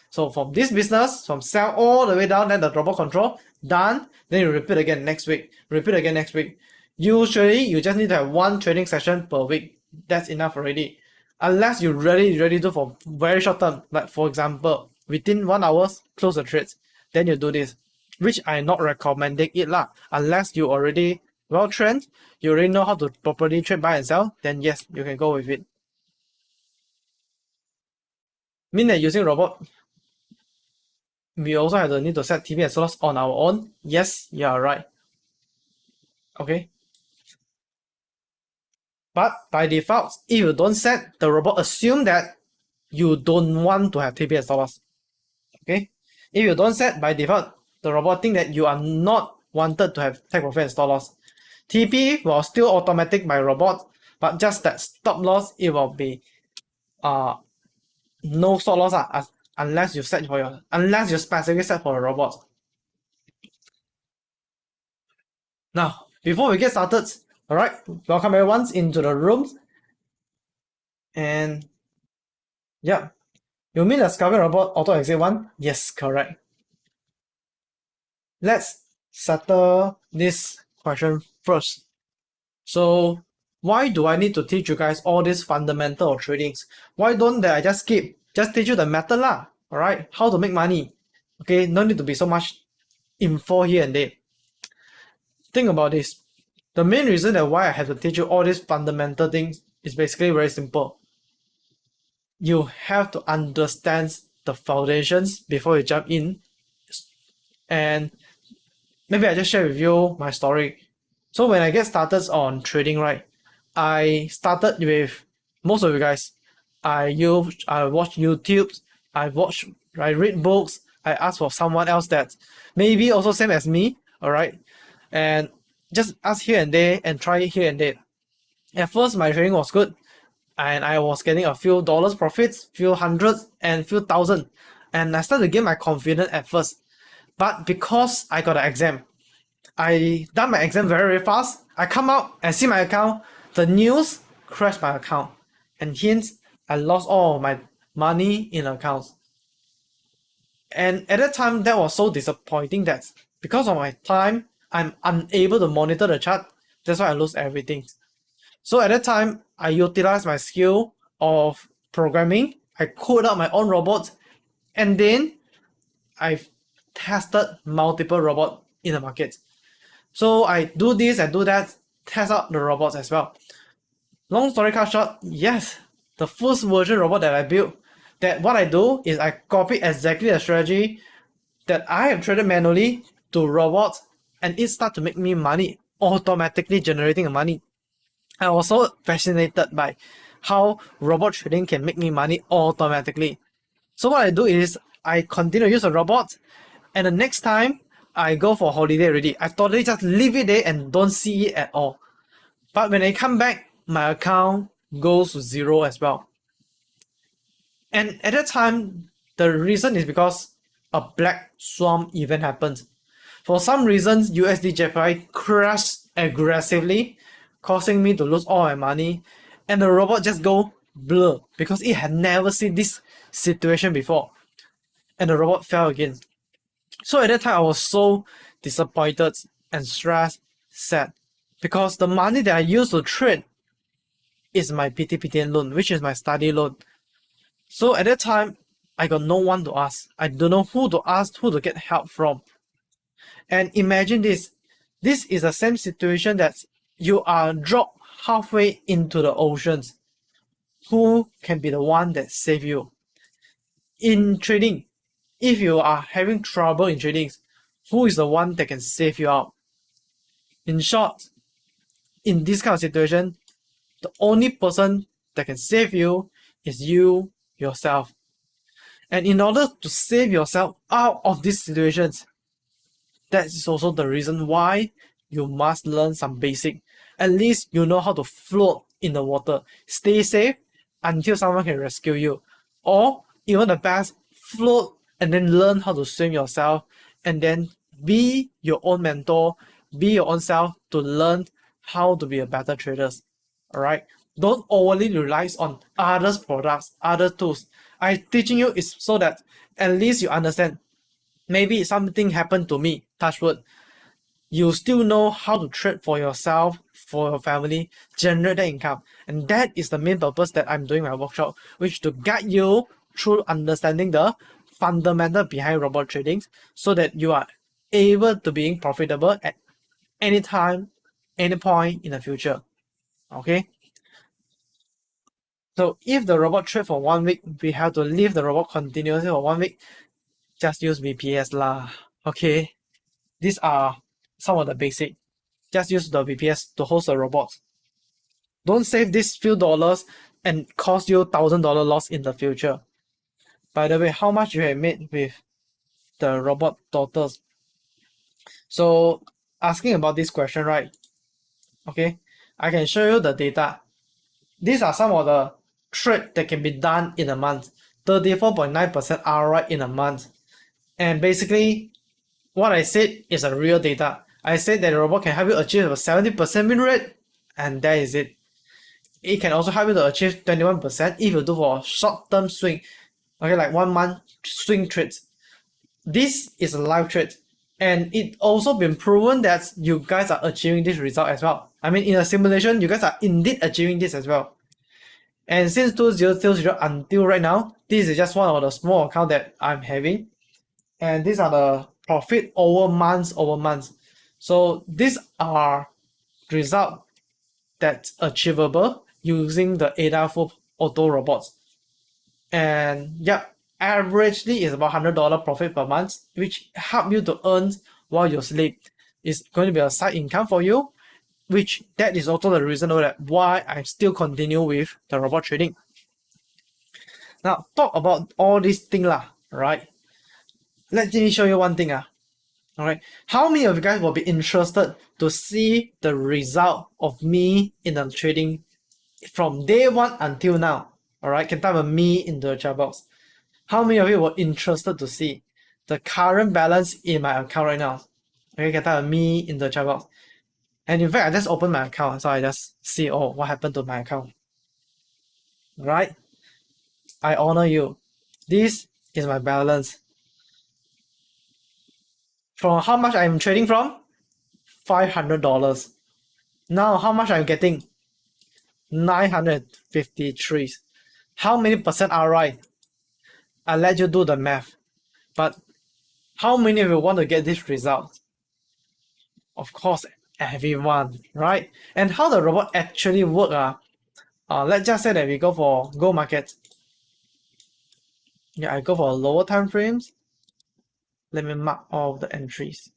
So from this business, from sell all the way down, then the robot control, done, then you repeat again next week, repeat again next week. Usually, you just need to have one trading session per week. That's enough already. Unless you really do for very short term, like for example, within 1 hour, close the trades, then you do this, which I'm not recommending it lah. Unless you already well trained, you already know how to properly trade buy and sell, then yes, you can go with it. Mean that using robot, we also have the need to set TP and stop loss on our own. Yes, you are right. Okay. But by default, if you don't set, the robot assume that you don't want to have TP and stop loss. Okay. If you don't set, by default, the robot think that you are not wanted to have take profit and stop loss. TP will still automatic by robot, but just that stop loss, it will be no stop loss unless you set for unless you specifically set for a robot. Now, before we get started, alright, welcome everyone into the rooms. And yeah, you mean the scalping robot auto exit one? Yes, correct. Let's settle this question first. So why do I need to teach you guys all these fundamental tradings? Why don't I just skip just teach you the method lah, alright? How to make money. Okay, no need to be so much info here and there. Think about this. The main reason that why I have to teach you all these fundamental things is basically very simple. You have to understand the foundations before you jump in. And maybe I just share with you my story. So when I get started on trading, right, I started with most of you guys. I watch YouTube, I read books, I ask for someone else that maybe also same as me, alright? And just ask here and there and try it here and there. At first my trading was good and I was getting a few dollars profits, few hundreds and few thousand. And I started to gain my confidence at first. But because I got an exam, I done my exam very, very fast. I come out and see my account, the news crashed my account. And hence, I lost all my money in accounts. And at that time, that was so disappointing that because of my time, I'm unable to monitor the chart. That's why I lose everything. So at that time, I utilized my skill of programming. I code out my own robots. And then I've tested multiple robots in the market. So I do this and do that, test out the robots as well. Long story cut short, yes, the first version robot that I built, that what I do is I copy exactly the strategy that I have traded manually to robots, and it starts to make me money, automatically generating money. I was so fascinated by how robot trading can make me money automatically. So what I do is I continue to use the robot, and the next time I go for holiday already, I totally just leave it there and don't see it at all. But when I come back, my account goes to zero as well. And at that time, the reason is because a black swan event happened. For some reasons, USD JPY crashed aggressively, causing me to lose all my money, and the robot just go blur because it had never seen this situation before, and the robot fell again. So at that time, I was so disappointed and stressed, sad, because the money that I used to trade is my PTPTN loan, which is my study loan. So at that time, I got no one to ask. I don't know who to ask, who to get help from. And imagine this. This is the same situation that you are dropped halfway into the oceans. Who can be the one that save you? In trading, if you are having trouble in trading, who is the one that can save you out? In short, in this kind of situation, the only person that can save you is you yourself. And in order to save yourself out of these situations, that is also the reason why you must learn some basic. At least you know how to float in the water. Stay safe until someone can rescue you. Or even the best, float and then learn how to swim yourself, and then be your own mentor, be your own self to learn how to be a better trader. Alright? Don't overly rely on others' products, other tools. I teaching you is so that at least you understand. Maybe something happened to me, touch wood. You still know how to trade for yourself, for your family, generate the income. And that is the main purpose that I'm doing my workshop, which to guide you through understanding the fundamental behind robot trading so that you are able to being profitable at any time, any point in the future. Okay? So if the robot trade for 1 week, we have to leave the robot continuously for 1 week. Just use VPS lah. Okay? These are some of the basic. Just use the VPS to host a robot. Don't save these few dollars and cost you $1,000 loss in the future. By the way, how much you have made with the robot totals? So asking about this question, right? Okay, I can show you the data. These are some of the trade that can be done in a month. 34.9% ROI in a month. And basically, what I said is a real data. I said that the robot can help you achieve a 70% win rate, and that is it. It can also help you to achieve 21% if you do for a short-term swing. Okay, like 1 month swing trades. This is a live trade. And it also been proven that you guys are achieving this result as well. I mean, in a simulation, you guys are indeed achieving this as well. And since 2000 until right now, this is just one of the small account that I'm having, and these are the profit over months. So these are result that's achievable using the ADA full auto robots. And yeah, averagely is about $100 profit per month, which help you to earn while you sleep. It's going to be a side income for you, which that is also the reason why I still continue with the robot trading. Now talk about all these things lah, right? Let me show you one thing ah. Alright, how many of you guys will be interested to see the result of me in the trading from day one until now? Alright, can type a me in the chat box. How many of you were interested to see the current balance in my account right now? Okay, can type a me in the chat box. And in fact, I just opened my account, so I just see, oh, what happened to my account. Right? I honor you. This is my balance. From how much I'm trading from? $500. Now, how much I'm getting? 953. How many percent ROI? I'll let you do the math. But how many of you want to get this result? Of course, everyone, right? And how the robot actually work? Let's just say that we go for Go Market. Yeah, I go for lower time frames. Let me mark all the entries.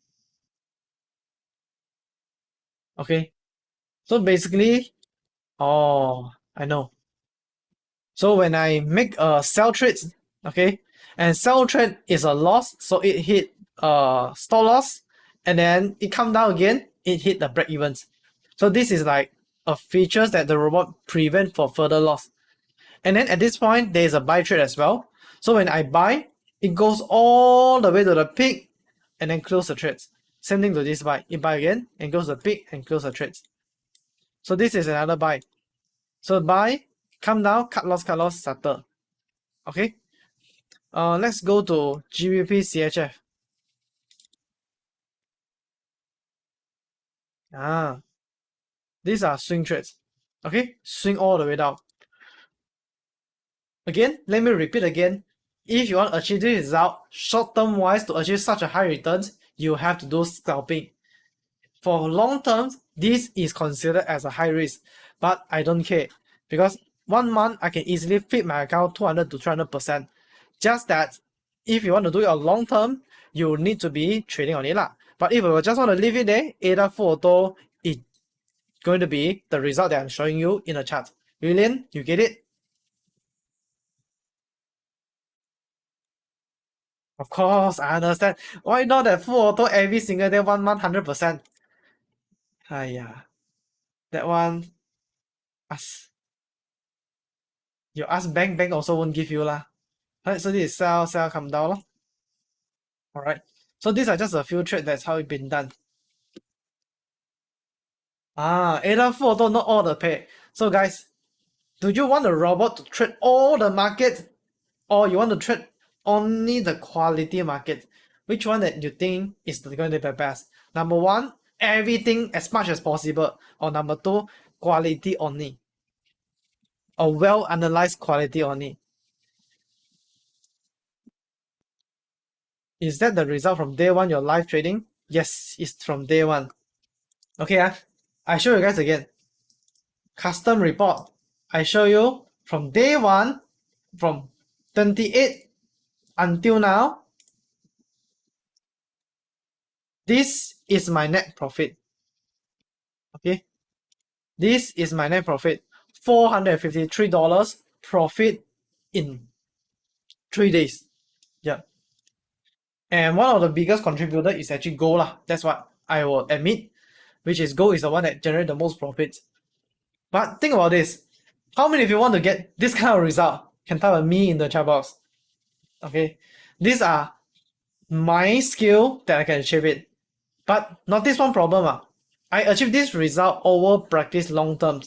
Okay. So basically, oh, I know. So when I make a sell trade, okay, and sell trade is a loss, so it hit stop loss, and then it come down again, it hit the break evens. So this is like a features that the robot prevent for further loss. And then at this point, there is a buy trade as well. So when I buy, it goes all the way to the peak and then close the trades. Same thing to this buy. It buy again and goes to the peak and close the trades. So this is another buy. So buy, come down, cut loss, settle. Okay. Let's go to GBP CHF. These are swing trades. Okay, swing all the way down. Again, let me repeat again. If you want to achieve this result, short-term wise, to achieve such a high returns, you have to do scalping. For long term, this is considered as a high risk, but I don't care because 1 month I can easily fit my account 200 to 300%. Just that if you want to do it on long term, you need to be trading on it lah. But if you just want to leave it there, ADA full auto is going to be the result that I'm showing you in the chart. William, you get it? Of course, I understand. Why not that full auto every single day, 1 month, 100%? Hiya. That one, you ask bank also won't give you lah. Alright, so this is sell, come down lah. Alright, so these are just a few trades, that's how it's been done. ADA full auto, not all the pay. So guys, do you want a robot to trade all the markets, or you want to trade only the quality market? Which one that you think is going to be best? Number one, everything as much as possible, or number two, quality only, a well analyzed quality only. Is that the result from day one, your live trading? Yes, it's from day one. Okay, I show you guys again. Custom report. I show you from day one, from 28 until now. This is my net profit. Okay, this is my net profit. $453 profit in 3 days. Yeah. And one of the biggest contributor is actually gold lah. That's what I will admit, which is gold is the one that generates the most profits. But think about this. How many of you want to get this kind of result? Can type a me in the chat box. Okay. These are my skill that I can achieve it. But notice one problem. I achieve this result over practice long term.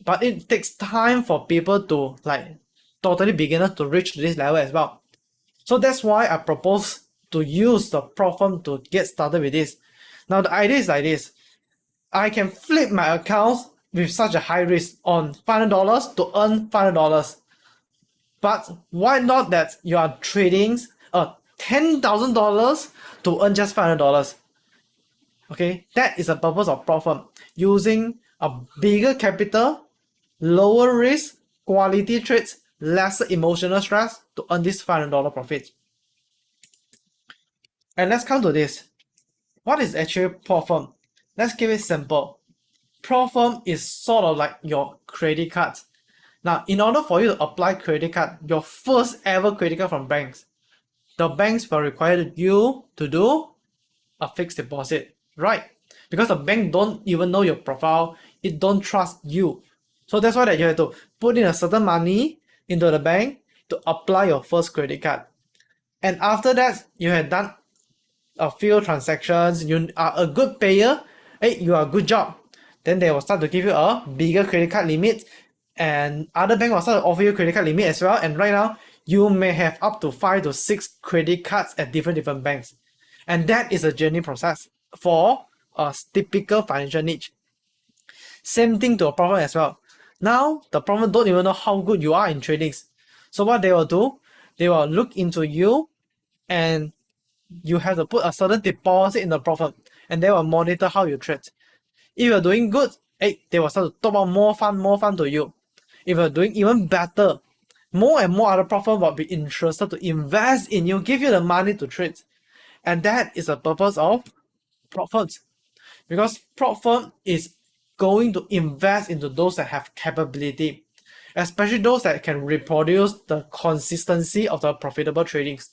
But it takes time for people to like totally beginners to reach this level as well. So that's why I propose to use the prop firm to get started with this. Now the idea is like this. I can flip my accounts with such a high risk on $500 to earn $500. But why not that you are trading $10,000 to earn just $500? Okay, that is the purpose of prop firm. Using a bigger capital, lower risk, quality trades, lesser emotional stress to earn this $500 profit. And let's come to this. What is actually prop firm? Let's keep it simple. Prop firm is sort of like your credit card. Now, in order for you to apply credit card, your first ever credit card from banks, the banks will require you to do a fixed deposit, right? Because the bank don't even know your profile, it don't trust you. So that's why that you have to put in a certain money into the bank to apply your first credit card. And after that, you have done a few transactions, you are a good payer, hey, you are a good job. Then they will start to give you a bigger credit card limit, and other banks will start to offer you credit card limit as well. And right now, you may have up to 5 to 6 credit cards at different banks. And that is a journey process for a typical financial niche. Same thing to a prop firm as well. Now, the prop firm don't even know how good you are in trading. So what they will do, they will look into you, and you have to put a certain deposit in the prop firm, and they will monitor how you trade. If you're doing good, hey, they will start to top up more fund to you. If you're doing even better, more and more other prop firms will be interested to invest in you, give you the money to trade. And that is the purpose of prop firms. Because prop firm is going to invest into those that have capability, especially those that can reproduce the consistency of the profitable tradings.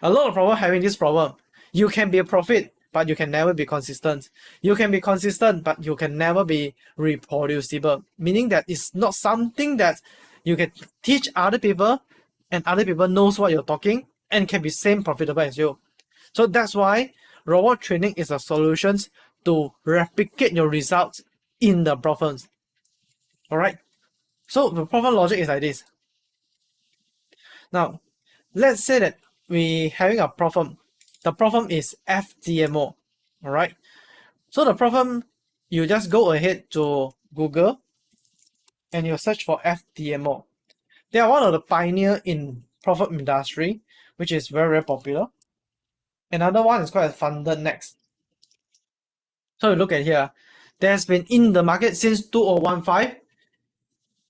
A lot of people having this problem. You can be a profit, but you can never be consistent. You can be consistent, but you can never be reproducible. Meaning that it's not something that you can teach other people, and other people knows what you're talking and can be same profitable as you. So that's why robot trading is a solution to replicate your results in the prop firms. Alright, so the prop firm logic is like this. Now, let's say that we having a prop firm. The prop firm is FTMO. Alright, so the prop firm, you just go ahead to Google and you search for FTMO. They are one of the pioneer in prop firm industry, which is very popular. Another one is called Funded Next. So you look at here, there's been in the market since 2015,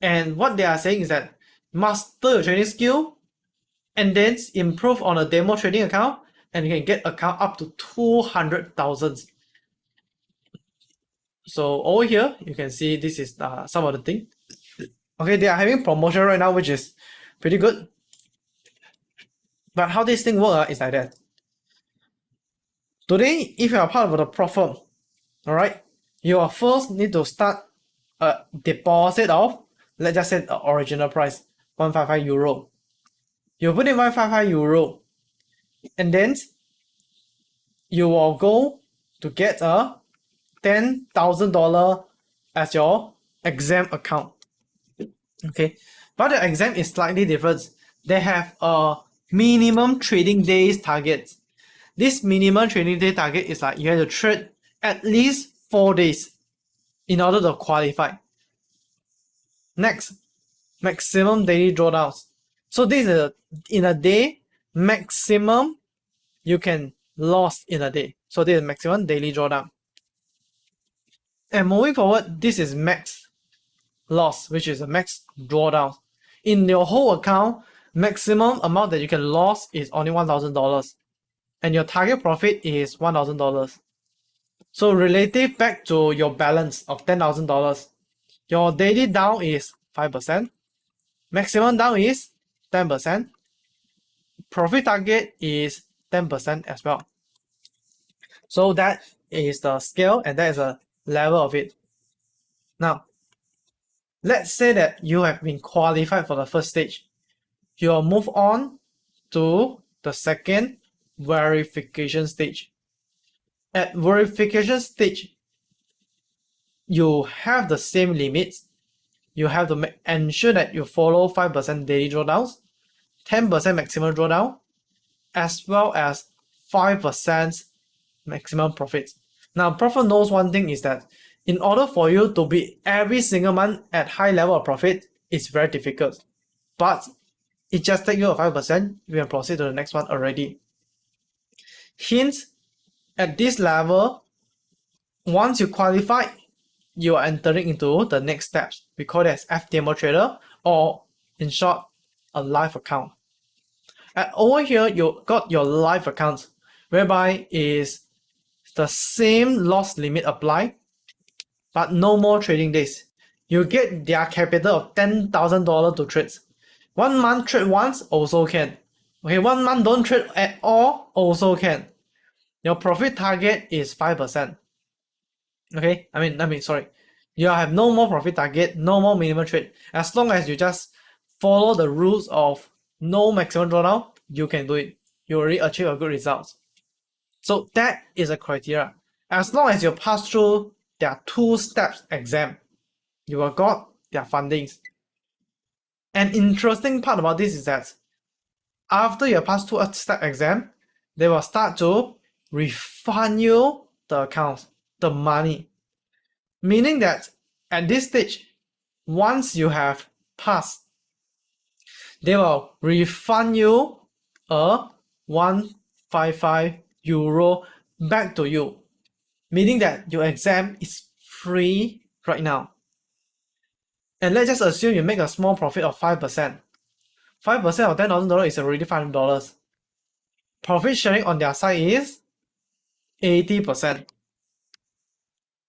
and what they are saying is that master your trading skill and then improve on a demo trading account, and you can get account up to 200,000. So over here, you can see this is some of the thing. Okay, they are having promotion right now, which is pretty good. But how this thing work is like that. Today, if you are part of the prop firm, alright, you will first need to start a deposit of, let's just say the original price, 155 euro. You put in 155 euro, and then you will go to get a $10,000 as your exam account. Okay, but the exam is slightly different. They have a minimum trading days target. This minimum trading day target is like you have to trade at least 4 days in order to qualify. Next, maximum daily drawdowns. So this is in a day, maximum you can lose in a day. So this is maximum daily drawdown. And moving forward, this is max loss, which is a max drawdown. In your whole account, maximum amount that you can lose is only $1,000. And your target profit is $1,000. So relative back to your balance of $10,000, your daily down is 5%, maximum down is 10%, profit target is 10% as well. So that is the scale, and that is a level of it. Now, let's say that you have been qualified for the first stage. You'll move on to the second verification stage. At verification stage, you have the same limits. You have to ensure that you follow 5% daily drawdowns, 10% maximum drawdown, as well as 5% maximum profits. Now, profit knows one thing is that in order for you to be every single month at high level of profit, it's very difficult. But it just takes you a 5%, we can proceed to the next one already. Hence, at this level, once you qualify, you are entering into the next steps. We call it as FTMO trader, or in short, a live account. And over here, you got your live account, whereby is the same loss limit apply, but no more trading days. You get their capital of $10,000 to trade. 1 month trade once also can. Okay, 1 month don't trade at all also can. Your profit target is 5%. Okay, I mean, sorry. You have no more profit target, no more minimum trade. As long as you just follow the rules of no maximum drawdown, you can do it. You already achieve a good result. So that is a criteria. As long as you pass through their 2 steps exam, you will got their fundings. An interesting part about this is that after you pass 2-step exam, they will start to refund you the accounts, the money. Meaning that at this stage, once you have passed, they will refund you a 155 euro back to you. Meaning that your exam is free right now. And let's just assume you make a small profit of 5%. 5% of $10,000 is already $500. Profit sharing on their side is 80%.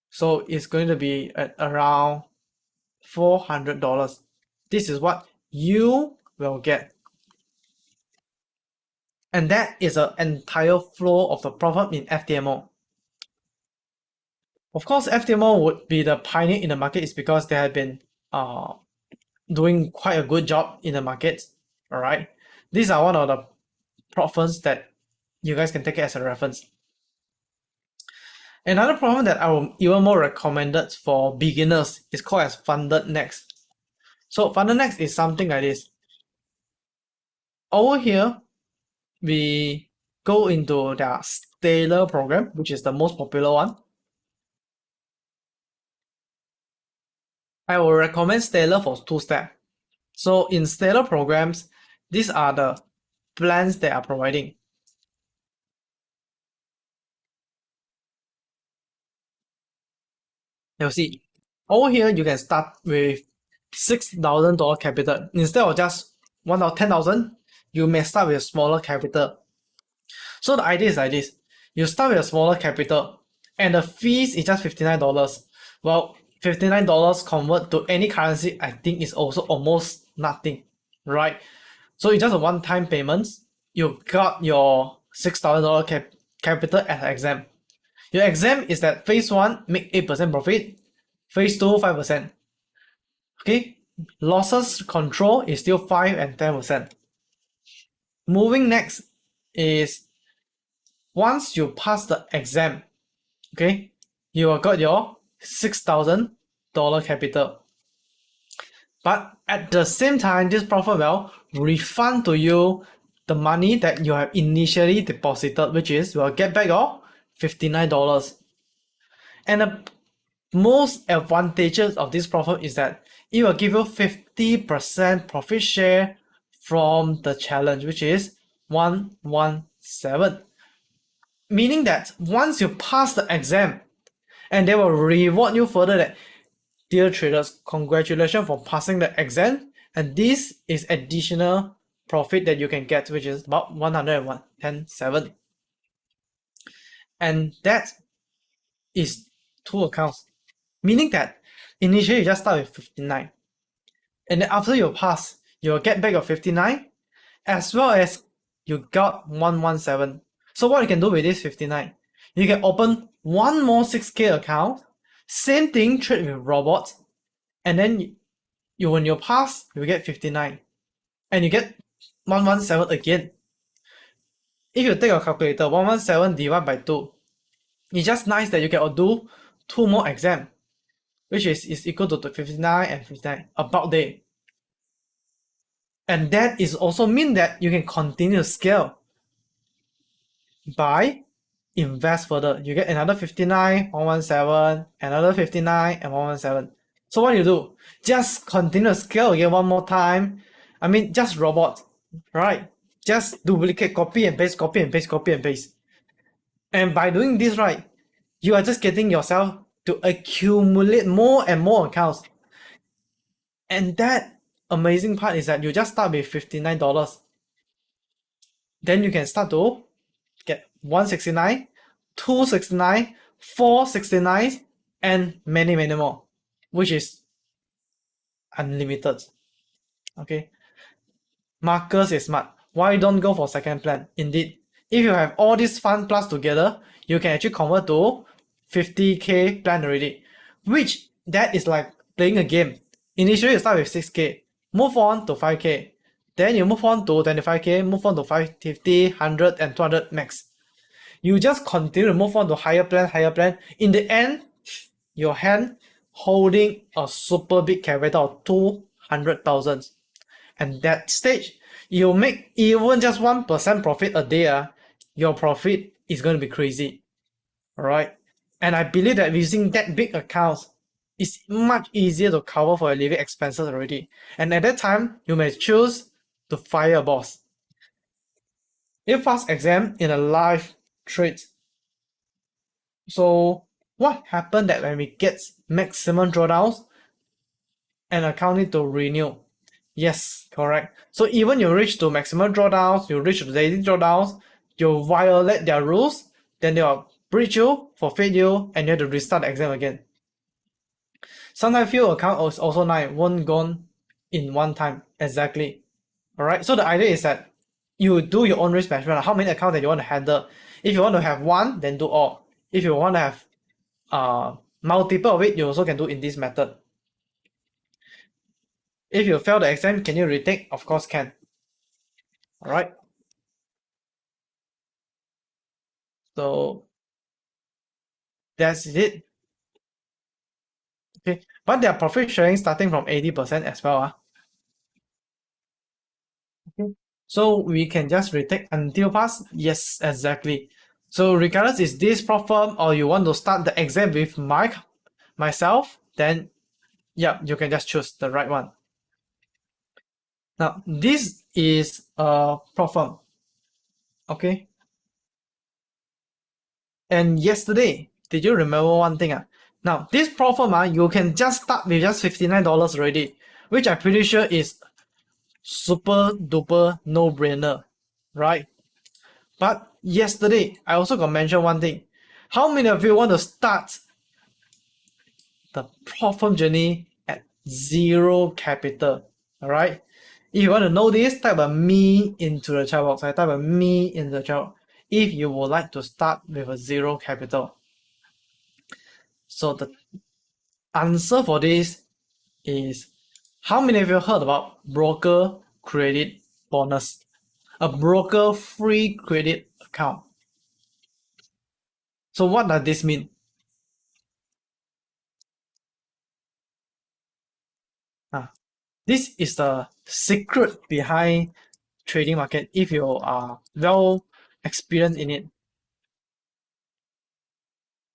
So it's going to be at around $400. This is what you will get. And that is an entire flow of the profit in FTMO. Of course, FTMO would be the pioneer in the market is because they have been doing quite a good job in the market. Alright. These are one of the prop firms that you guys can take it as a reference. Another problem that I will even more recommended for beginners is called as Funded Next. So Funded Next is something like this. Over here, we go into their Stellar program, which is the most popular one. I will recommend Stellar for 2 steps. So in Stellar programs, these are the plans they are providing. You'll see, over here you can start with $6,000 capital. Instead of just $10,000, you may start with a smaller capital. So the idea is like this. You start with a smaller capital and the fees is just $59. Well, $59 convert to any currency, I think is also almost nothing, right? So it's just a one-time payment. You got your $6,000 capital as an exam. Your exam is that phase 1 make 8% profit, phase 2 5%. Okay, losses control is still 5 and 10%. Moving next is once you pass the exam, okay, you will got your $6,000 capital. But at the same time, this profit will refund to you the money that you have initially deposited, which is you will get back your $59. And the most advantages of this profit is that it will give you 50% profit share from the challenge, which is 117. Meaning that once you pass the exam, and they will reward you further that, dear traders, congratulations for passing the exam, and this is additional profit that you can get, which is about 117. And that is 2 accounts. Meaning that initially you just start with 59. And then after you pass, you will get back your 59 as well as you got 117. So what you can do with this 59? You can open one more 6K account, same thing, trade with robots, and then you when you pass, you get 59. And you get 117 again. If you take a calculator, 117 divided by 2, it's just nice that you can do 2 more exams, which is equal to 59 and 59, about there. And that is also mean that you can continue to scale by invest further. You get another 59, 117, another 59 and 117. So what you do? Just continue to scale again one more time. I mean, just robot. right? Just duplicate, copy and paste, copy and paste, copy and paste. And by doing this, right, you are just getting yourself to accumulate more and more accounts. And that amazing part is that you just start with $59. Then you can start to get 169, 269, 469, and many, many more, which is unlimited. Okay. Marcus is smart. Why don't go for second plan? Indeed, if you have all these fund plus together, you can actually convert to 50k plan already, which that is like playing a game. Initially, you start with 6k, move on to 5k, then you move on to 25k, move on to 550, 100, and 200 max. You just continue to move on to higher plan, higher plan. In the end, your hand holding a super big capital of 200,000. And that stage, you make even just 1% profit a day, your profit is going to be crazy. Alright? And I believe that using that big accounts, it's much easier to cover for your living expenses already. And at that time, you may choose to fire a boss. If pass exam in a live trade, so what happened that when we get maximum drawdowns, an account need to renew? Yes, correct. So even you reach to maximum drawdowns, you reach to daily drawdowns, you violate their rules, then they will breach you, forfeit you, and you have to restart the exam again. Sometimes few accounts also won't gone in one time exactly. Alright, so the idea is that you do your own risk management. How many accounts that you want to handle? If you want to have one, then do all. If you want to have multiple of it, you also can do in this method. If you fail the exam, can you retake? Of course can. Alright. So that's it. Okay, but their profit sharing starting from 80% as well. Okay. So we can just retake until pass? Yes, exactly. So regardless is this prop firm or you want to start the exam with myself, then yeah, you can just choose the right one. Now this is a prop firm. Okay. And yesterday, did you remember one thing? Now this prop firm, you can just start with just $59 already, which I'm pretty sure is super duper no-brainer, right? But yesterday, I also got mentioned one thing. How many of you want to start the prop firm journey at zero capital? Alright? If you want to know this, type a me into the chat box. I type a me in the chat box if you would like to start with a zero capital. So the answer for this is, how many of you heard about broker credit bonus? A broker free credit account. So what does this mean? This is the secret behind trading market if you are well experienced in it.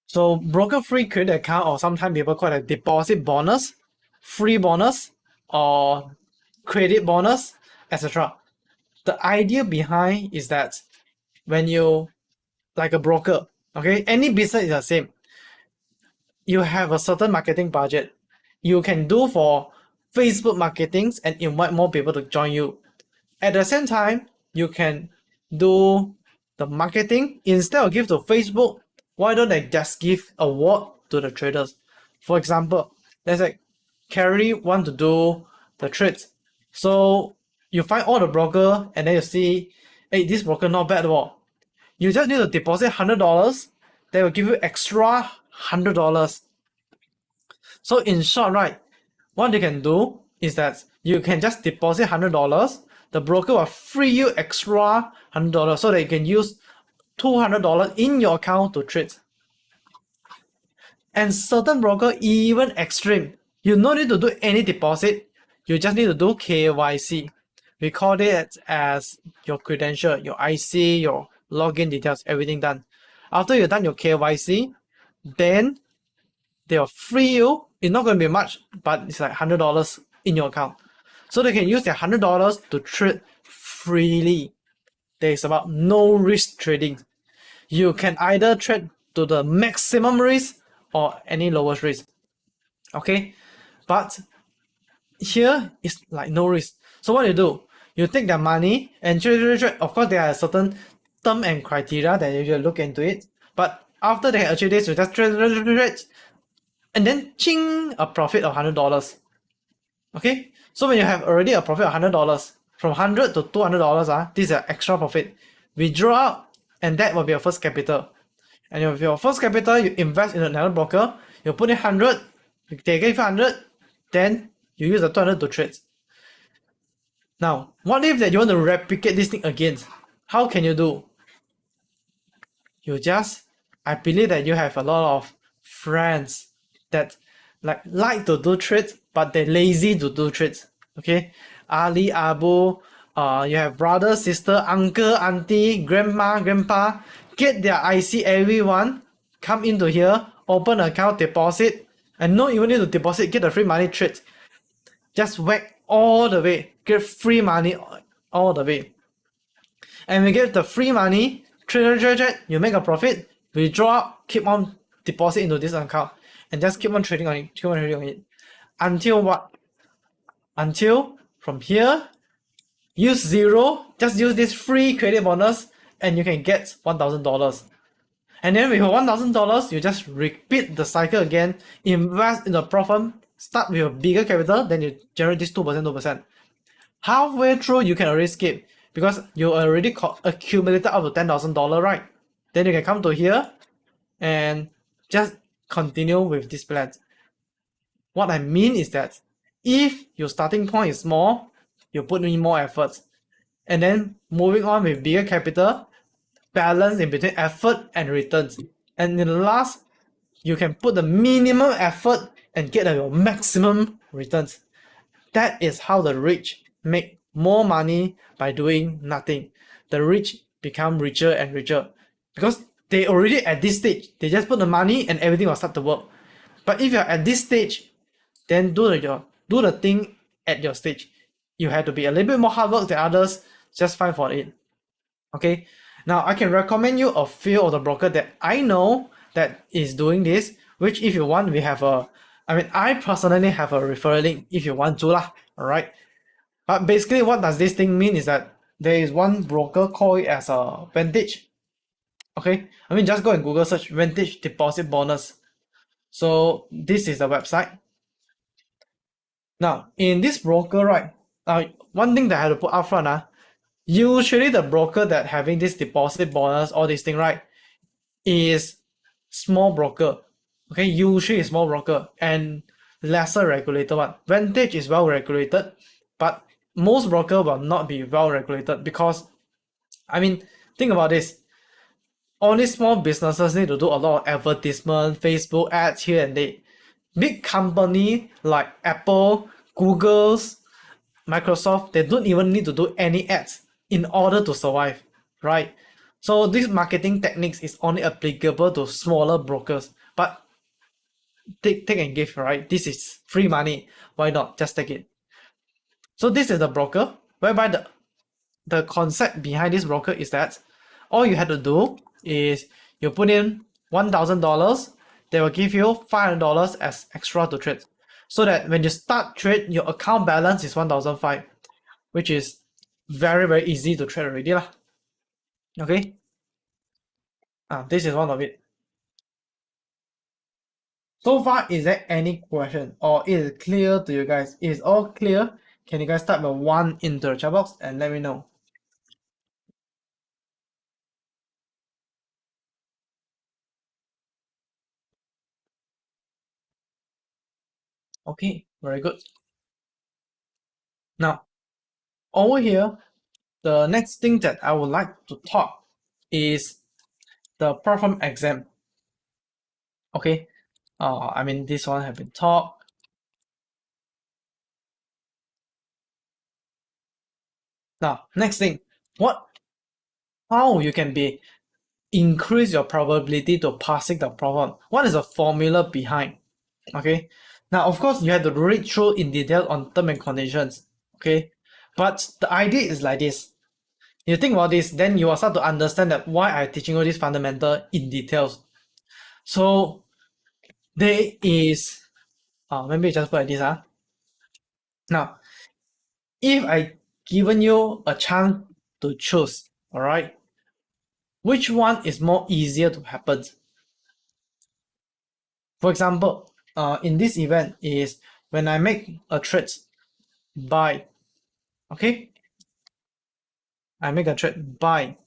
So broker free credit account, or sometimes people call it deposit bonus, free bonus, or credit bonus, etc. The idea behind is that when you, like a broker, okay, any business is the same. You have a certain marketing budget. You can do for Facebook marketings and invite more people to join you. At the same time, you can do the marketing. Instead of give to Facebook, why don't they just give award to the traders? For example, let's say Carrie want to do the trades. So you find all the broker and then you see, hey, this broker not bad at all. You just need to deposit $100. They will give you extra $100. So in short, right, what you can do is that you can just deposit $100. The broker will free you extra $100 so that you can use $200 in your account to trade. And certain broker even extreme. You no need to do any deposit. You just need to do KYC. We call it as your credential, your IC, your login details, everything done. After you've done your KYC, then they'll free you. It's not going to be much, but it's like $100 in your account. So they can use their $100 to trade freely. There is about no risk trading. You can either trade to the maximum risk or any lowest risk. Okay, but here is like no risk. So what you do? You take their money and trade. Of course, there are certain term and criteria that you should look into it. But after they achieve this, you just trade, and then ching, a profit of $100. Okay, so when you have already a profit of $100, from $100 to $200, this is an extra profit. Withdraw out, and that will be your first capital. And with your first capital, you invest in another broker, you put in 100, they give you 100, then you use the 200 to trade. Now, what if that you want to replicate this thing again? How can you do? I believe that you have a lot of friends that like to do trades, but they're lazy to do trades. Okay, Ali, Abu, you have brother, sister, uncle, auntie, grandma, grandpa. Get their IC, everyone come into here, open account, deposit, and not even need to deposit, get the free money trade. Just whack all the way, get free money all the way. And we get the free money, trade, you make a profit, withdraw, keep on deposit into this account, and just keep on trading on it, until what? Until from here, use zero, just use this free credit bonus, and you can get $1,000. And then with $1,000, you just repeat the cycle again, invest in the profit, start with a bigger capital, then you generate this 2%, 2%. Halfway through, you can already skip because you already accumulated up to $10,000, right? Then you can come to here and just continue with this plan. What I mean is that if your starting point is small, you put in more effort, and then moving on with bigger capital, balance in between effort and returns. And in the last, you can put the minimum effort and get your maximum returns. That is how the rich make more money by doing nothing. The rich become richer and richer because they already at this stage. They just put the money and everything will start to work. But if you're at this stage, then do the thing at your stage. You have to be a little bit more hard work than others. Just fight for it. Okay. Now I can recommend you a few of the broker that I know that is doing this. Which, if you want, we have I personally have a referral link if you want to lah. Alright. But basically, what does this thing mean is that there is one broker called it as a Vantage. Okay. Just go and Google search Vantage deposit bonus. So this is the website. Now, in this broker, right? One thing that I have to put up front, usually the broker that having this deposit bonus, all this thing, right, is small broker. Okay, usually small broker and lesser regulated one. Vantage is well regulated, but most broker will not be well regulated because, think about this. All these small businesses need to do a lot of advertisement, Facebook ads here and there. Big company like Apple, Google's, Microsoft, they don't even need to do any ads in order to survive, right? So this marketing techniques is only applicable to smaller brokers. But take and give, right? This is free money. Why not? Just take it. So this is the broker, whereby the concept behind this broker is that all you have to do is you put in $1,000, they will give you $500 as extra to trade. So that when you start trade, your account balance is $1,500, which is very, very easy to trade already lah. Okay. This is one of it. So far, is there any question or is it clear to you guys? Is all clear? Can you guys type a 1 into the chat box and let me know? Okay, very good. Now, over here, the next thing that I would like to talk is the platform exam. Okay, this one have been taught. Now, next thing, how you can increase your probability to passing the problem. What is the formula behind? Okay, now of course you have to read through in detail on term and conditions. Okay, but the idea is like this. You think about this, then you will start to understand that why I'm teaching you this fundamental in details. So there is, maybe just put like this. Now, if I given you a chance to choose, all right, which one is more easier to happen? For example, in this event is when I make a trade buy, okay? I make a trade buy,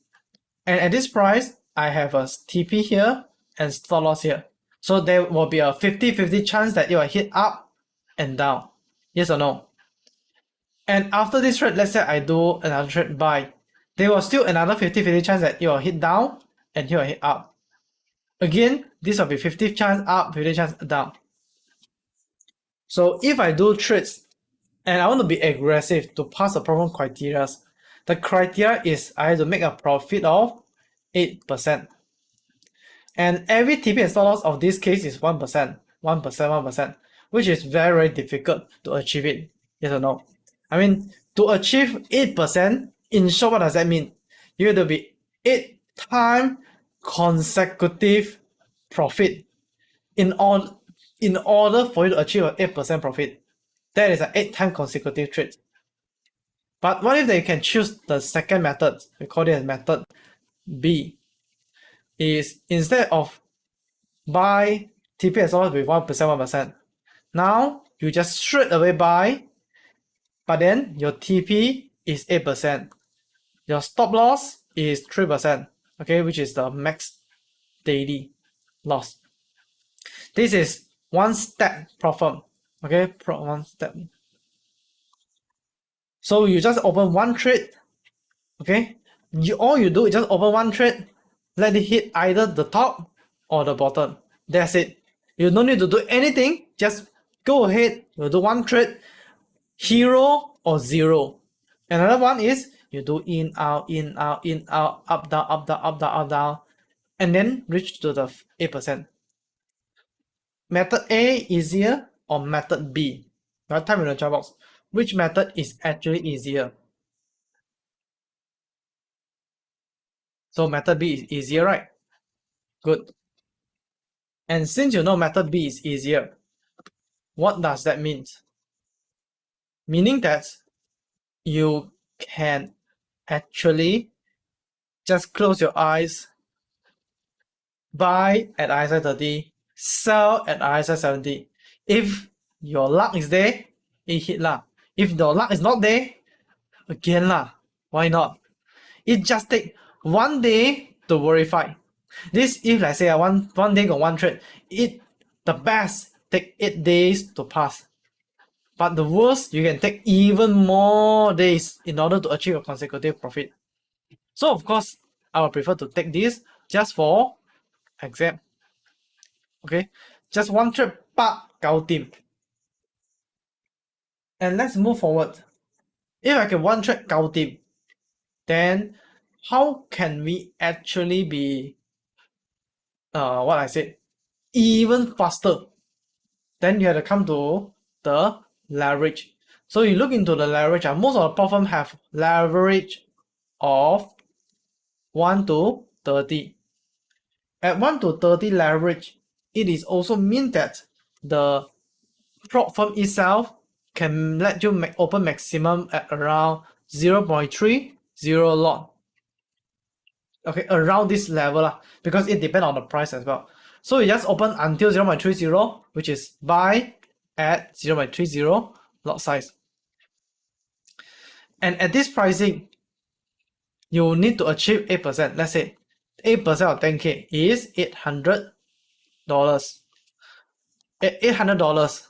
and at this price, I have a TP here and stop loss here. So there will be a 50-50 chance that it will hit up and down. Yes or no? And after this trade, let's say I do another trade buy, there was still another 50-50 chance that it will hit down and it will hit up. Again, this will be 50 chance up, 50 chance down. So if I do trades and I want to be aggressive to pass the problem criteria, the criteria is I have to make a profit of 8%. And every TP and stop loss of this case is 1%, 1%, 1%, which is very, very difficult to achieve it. Yes or no? I mean, to achieve 8%, in short, what does that mean? You have to be 8 times consecutive profit in order for you to achieve an 8% profit. That is an 8 times consecutive trade. But what if they can choose the second method? We call it as method B. Is instead of buy TP and stop loss with 1%, 1%. Now you just straight away buy, but then your TP is 8%. Your stop loss is 3%, okay, which is the max daily loss. This is one step problem, okay, one step. So you just open one trade, okay, all you do is just open one trade, let it hit either the top or the bottom. That's it. You don't need to do anything, just go ahead, you do one trade, hero or zero. Another one is you do in, out, in, out, in, out, up, down, up, down, up, down, up, down, and then reach to the 8%. Method A easier or method B? Now type in the chat box. Which method is actually easier? So method B is easier, right? Good. And since you know method B is easier, what does that mean? Meaning that you can actually just close your eyes, buy at ISI 30, sell at ISI 70. If your luck is there, it hit lah. If your luck is not there, again lah. Why not? It just take 1 day to verify. This if let's say one day got one trade, it the best take 8 days to pass. But the worst, you can take even more days in order to achieve a consecutive profit. So of course, I would prefer to take this just for exam. Okay, just one trade, gao dim. And let's move forward. If I can one trade gao dim, then how can we actually be what I said even faster? Then you have to come to the leverage. So you look into the leverage, most of the platform have leverage of 1 to 30. At 1 to 30 leverage, it is also mean that the prop firm itself can let you open maximum at around 0.30 lot. Okay, around this level because it depends on the price as well. So you just open until 0.30, which is buy at 0.30 lot size. And at this pricing, you need to achieve 8%. Let's say 8% of 10K is $800. $800.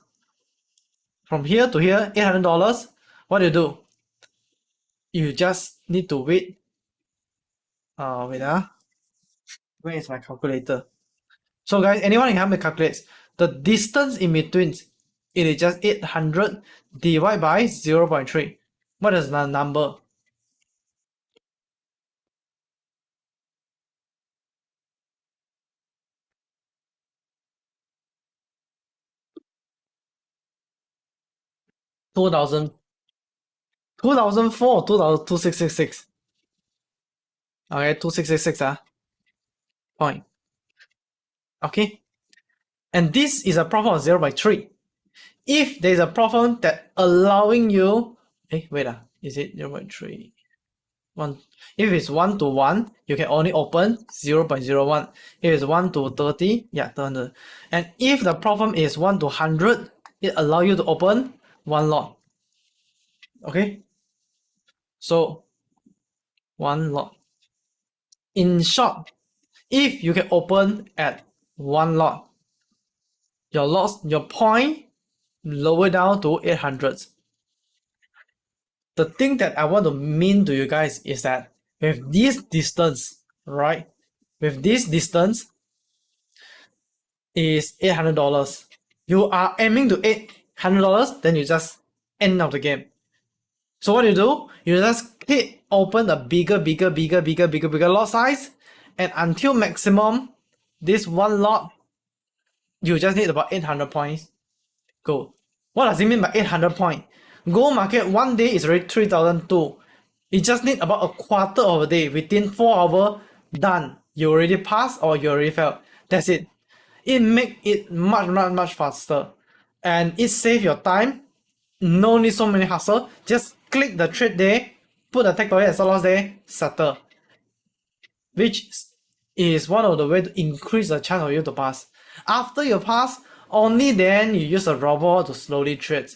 From here to here, $800. What do you do? You just need to wait. Wait. Where is my calculator? So guys, anyone can help me calculate the distance in between. It is just 800 divided by 0.3. What is the number? $2,004 or 2,666. Okay, 2666 point. Okay, and this is a problem of 0 by 3. If there's a problem that allowing you, is it 0 by 3? 1. If it's 1 to 1, you can only open 0.01. If it's 1 to 30, yeah, 200. And if the problem is 1 to 100, it allows you to open 1 lot. Okay? So, 1 lot. In short, if you can open at 1 lot, your point lower down to 800. The thing that I want to mean to you guys is that with this distance, right? With this distance is $800. You are aiming to $800, then you just end of the game. So what do? You just hit open a bigger lot size, and until maximum, this one lot, you just need about 800 points. Go. What does it mean by 800 points? Gold market one day is already 3,002. You just need about a quarter of a day. Within 4 hours, done. You already passed or you already failed. That's it. It make it much faster. And it save your time. No need so many hustle. Just click the trade there, put the take profit and stop loss there, settle. Which is one of the way to increase the chance of you to pass. After you pass, only then you use a robot to slowly trade.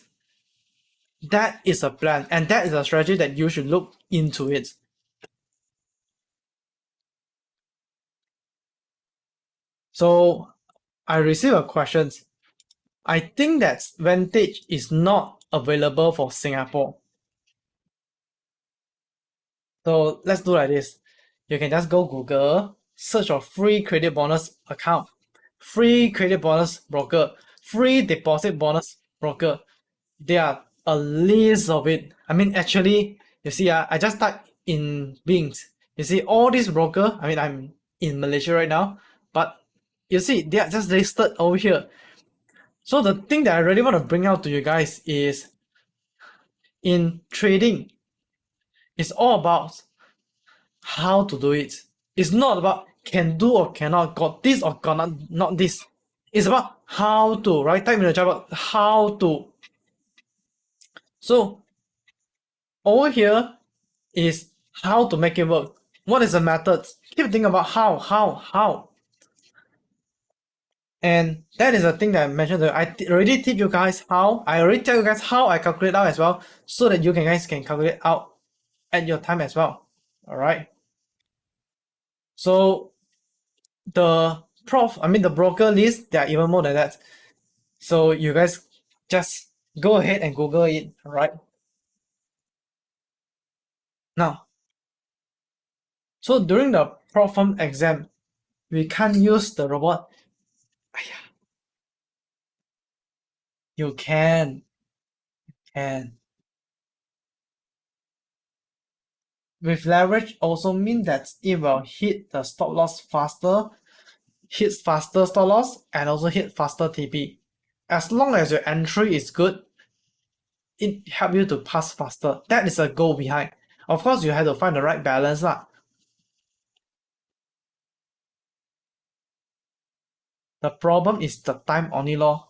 That is a plan, and that is a strategy that you should look into it. So I received a question. I think that Vantage is not available for Singapore. So let's do like this. You can just go Google, search for free credit bonus account, free credit bonus broker, free deposit bonus broker. There are a list of it. I mean, actually, you see, I just typed in Bings. You see, all these broker, I mean, I'm in Malaysia right now, but you see, they are just listed over here. So the thing that I really want to bring out to you guys is in trading, it's all about how to do it. It's not about can do or cannot, got this or got not this. It's about how to, right? Type in the chat box, how to. So over here is how to make it work. What is the method? Keep thinking about how. And that is the thing that I mentioned. I already teach you guys how. I already tell you guys how I calculate out as well, so that you guys can calculate out at your time as well. All right. So the broker list, there are even more than that. So you guys just go ahead and Google it. All right. Now, so during the prop firm exam, we can't use the robot. You can. With leverage also mean that it will hit the stop loss faster, hits faster stop loss, and also hit faster TP. As long as your entry is good, it helps you to pass faster. That is a goal behind. Of course, you have to find the right balance lah. The problem is the time only law.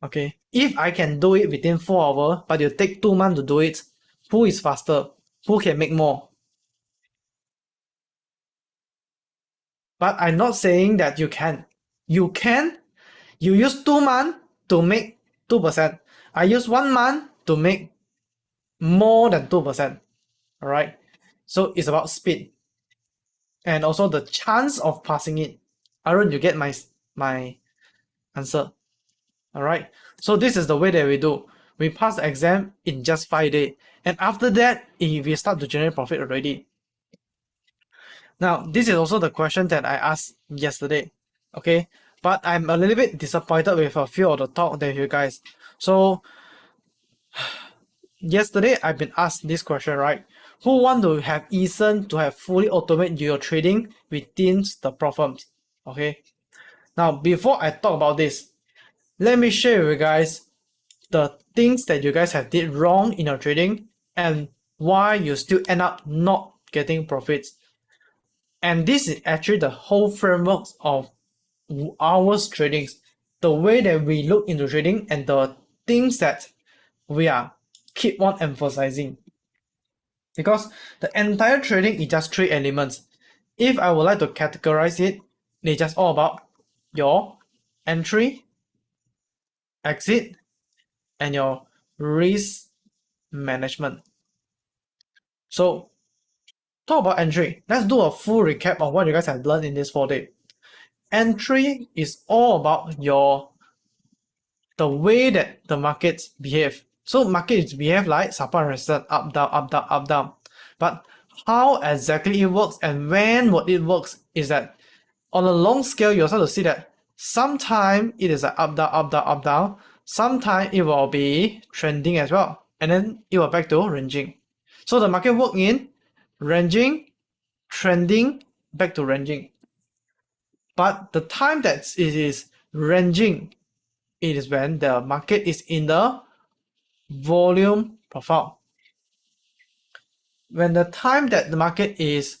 Okay, if I can do it within 4 hours, but you take 2 months to do it, who is faster? Who can make more? But I'm not saying that you can. You can. You use 2 months to make 2%. I use 1 month to make more than 2%. Alright? So it's about speed. And also the chance of passing it. Aaron, you get my answer. Alright? So this is the way that we do. We pass the exam in just 5 days. And after that, we start to generate profit already. Now, this is also the question that I asked yesterday. Okay? But I'm a little bit disappointed with a few of the talk that you guys. So yesterday I've been asked this question, right? Who want to have Eason to have fully automate your trading within the prop firms? Okay. Now before I talk about this, let me share with you guys the things that you guys have did wrong in your trading and why you still end up not getting profits. And this is actually the whole framework of our trading, the way that we look into trading and the things that we are keep on emphasizing. Because the entire trading is just three elements. If I would like to categorize it, it's just all about your entry, exit, and your risk management. So talk about entry. Let's do a full recap of what you guys have learned in this 4 day. Entry is all about the way that the markets behave. So markets behave like support and resistance, up, down, up, down, up, down. But how exactly it works and when what it works is that on a long scale, you also to see that sometimes it is a up, down, up, down, up, down. Sometimes it will be trending as well. And then it will back to ranging. So the market work in ranging, trending, back to ranging. But the time that it is ranging, it is when the market is in the volume profile. When the time that the market is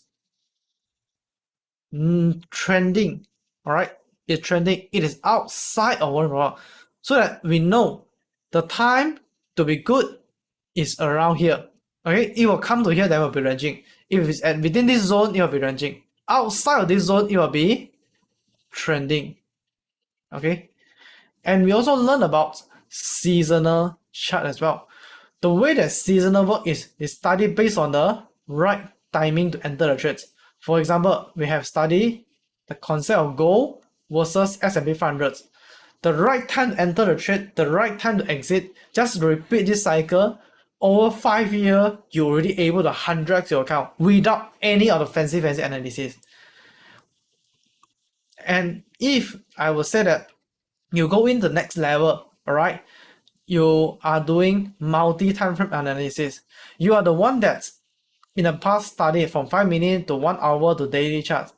trending, all right, it's trending, it is outside of volume profile, so that we know the time to be good is around here. Okay, it will come to here, then will be ranging. If it's at within this zone, it will be ranging. Outside of this zone, it will be trending. Okay, and we also learn about seasonal chart as well. The way that seasonal work is studied based on the right timing to enter the trades. For example, we have studied the concept of gold versus S&P 500. The right time to enter the trade, the right time to exit, just repeat this cycle. Over 5 years, you're already able to 100x your account without any of the fancy analysis. And if I would say that you go in the next level, all right, you are doing multi-time frame analysis. You are the one that's in the past studied from 5 minutes to 1 hour to daily charts.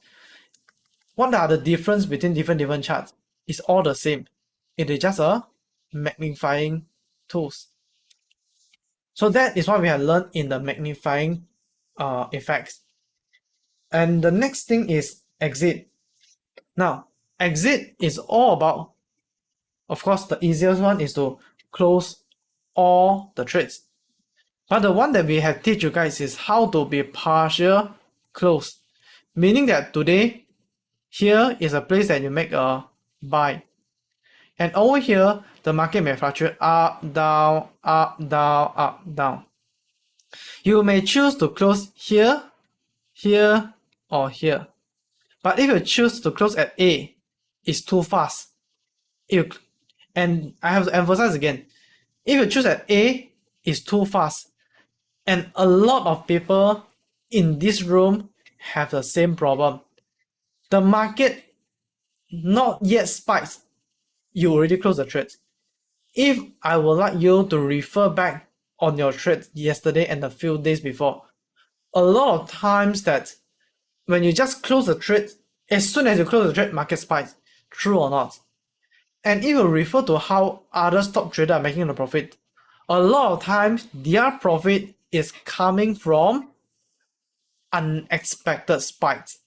What are the difference between different charts? It's all the same. It is just a magnifying tools. So that is what we have learned in the magnifying effects. And the next thing is exit. Now, exit is all about, of course, the easiest one is to close all the trades. But the one that we have teach you guys is how to be partial close. Meaning that today, here is a place that you make a buy. And over here, the market may fluctuate up, down, up, down, up, down. You may choose to close here, here, or here. But if you choose to close at A, it's too fast. And I have to emphasize again, if you choose at A, it's too fast. And a lot of people in this room have the same problem. The market not yet spikes, you already close the trade. If I would like you to refer back on your trade yesterday and a few days before, a lot of times that when you just close the trade, as soon as you close the trade, market spikes. True or not? And if you refer to how other stock traders are making the profit, a lot of times their profit is coming from unexpected spikes.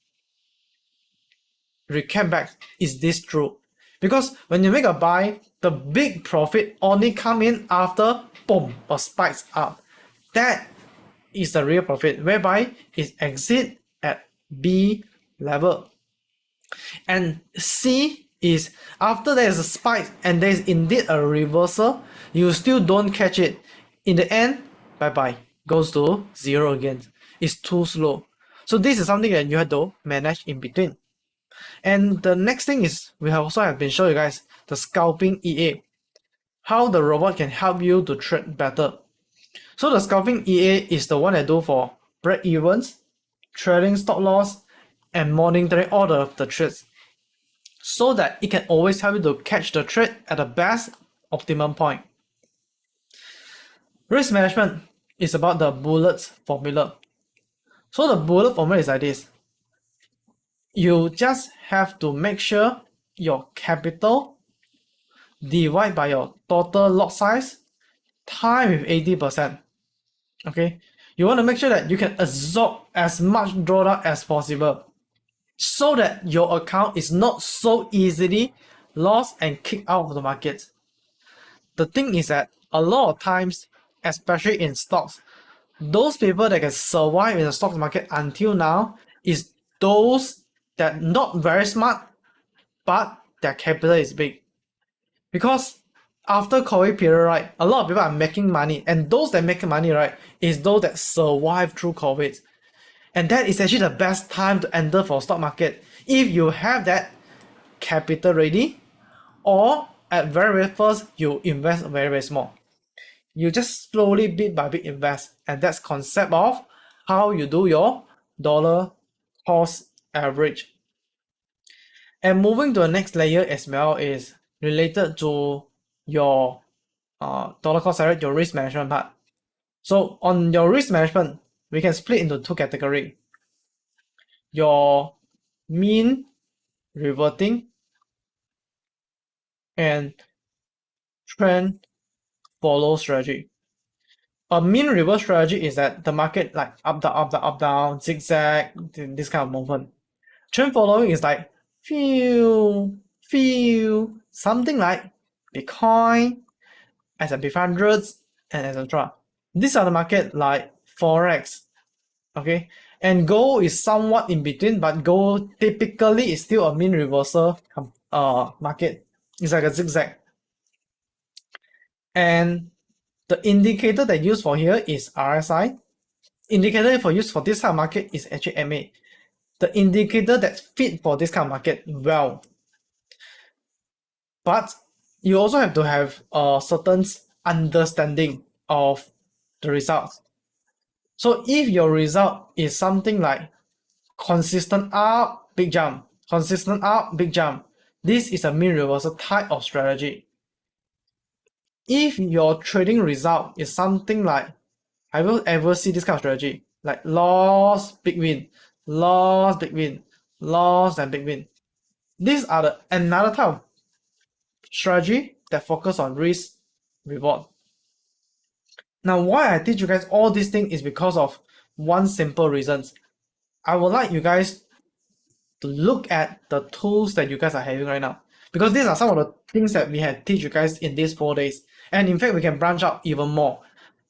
Recap back, is this true? Because when you make a buy, the big profit only come in after boom or spikes up. That is the real profit, whereby it exit at B level. And C is after there is a spike and there is indeed a reversal, you still don't catch it. In the end, bye-bye, goes to zero again. It's too slow. So this is something that you have to manage in between. And the next thing is, we have also been showing you guys the scalping EA, how the robot can help you to trade better. So the scalping EA is the one I do for break-evens, trading stop loss, and monitoring all the trades, so that it can always help you to catch the trade at the best optimum point. Risk management is about the bullets formula. So the bullet formula is like this. You just have to make sure your capital divided by your total lot size times with 80%. Okay, You want to make sure that you can absorb as much drawdown as possible so that your account is not so easily lost and kicked out of the market. The thing is that a lot of times, especially in stocks, those people that can survive in the stock market until now is those that not very smart, but their capital is big. Because after COVID period, right, a lot of people are making money, and those that make money, right, is those that survive through COVID. And that is actually the best time to enter for stock market if you have that capital ready, or at very first you invest very small. You just slowly bit by bit invest, and that's concept of how you do your dollar cost average. And moving to the next layer as well is related to your dollar cost average, your risk management part. So on your risk management, we can split into two categories. Your mean reverting and trend follow strategy. A mean reverse strategy is that the market like up down up down up down zigzag, this kind of movement. Trend following is like few something like Bitcoin, S&P 500, and etc. These are the market like Forex, okay? And gold is somewhat in between, but gold typically is still a mean reversal market. It's like a zigzag. And the indicator that used for here is RSI. Indicator for use for this kind of market is actually MA. The indicator that fit for this kind of market well. But you also have to have a certain understanding of the results. So if your result is something like consistent up, big jump, consistent up, big jump, this is a mean reversal type of strategy. If your trading result is something like, I will ever see this kind of strategy, like loss, big win, loss, big win, loss, and big win. These are the another type of strategy that focus on risk reward. Now, why I teach you guys all these things is because of one simple reason. I would like you guys to look at the tools that you guys are having right now, because these are some of the things that we have teach you guys in these 4 days, and in fact we can branch out even more.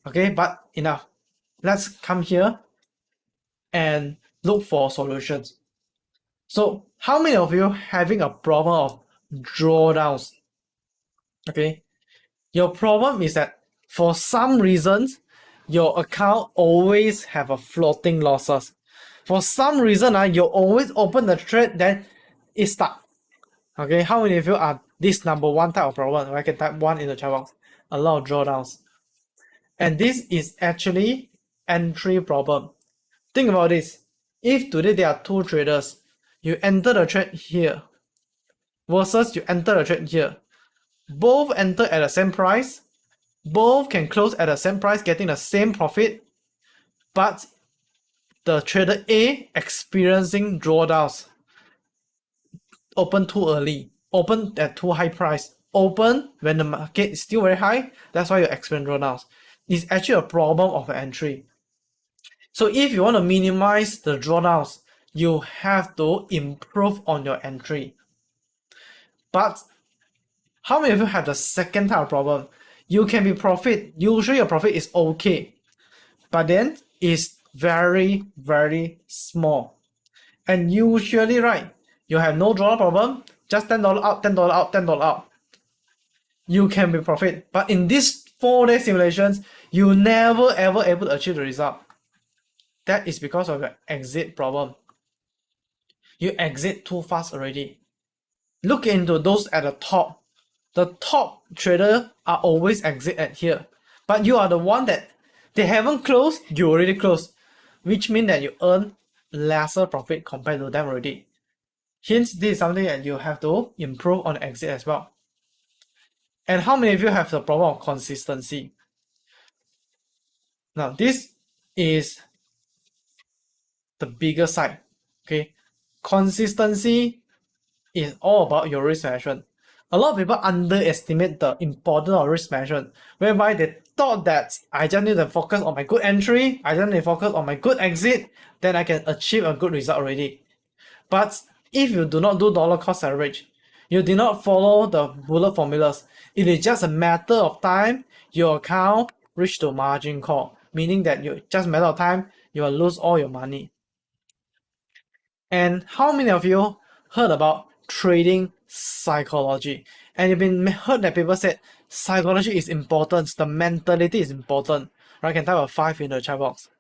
Okay, but enough. Let's come here and look for solutions. So how many of you having a problem of drawdowns? Okay, your problem is that for some reasons your account always have a floating losses. For some reason, you always open the trade, then it's stuck. Okay, how many of you are this number one type of problem? I can type one in the chat box. A lot of drawdowns. And this is actually entry problem. Think about this. If today there are two traders, you enter the trade here versus you enter the trade here. Both enter at the same price. Both can close at the same price, getting the same profit. But the trader A experiencing drawdowns. Open too early, open at too high price, open when the market is still very high. That's why you experience drawdowns. It's actually a problem of an entry. So if you want to minimize the drawdowns, you have to improve on your entry. But how many of you have the second type of problem? You can be profit. Usually your profit is okay, but then it's very small. And usually, right, you have no drawdown problem, just $10 out, $10 out, $10 out. You can be profit. But in these 4-day simulations, you never ever able to achieve the result. That is because of your exit problem. You exit too fast already. Look into those at the top. The top trader are always exit at here. But you are the one that they haven't closed, you already closed. Which means that you earn lesser profit compared to them already. Hence, this is something that you have to improve on the exit as well. And how many of you have the problem of consistency? Now, this is the bigger side. Okay, consistency is all about your risk management. A lot of people underestimate the importance of risk management, whereby they thought that I just need to focus on my good entry, I just need to focus on my good exit, then I can achieve a good result already. But if you do not do dollar cost average, you do not follow the bullet formulas, it is just a matter of time your account reach to margin call, meaning that you just matter of time you will lose all your money. And how many of you heard about trading psychology? And you've been heard that people said psychology is important, the mentality is important. Right? I can type a 5 in the chat box.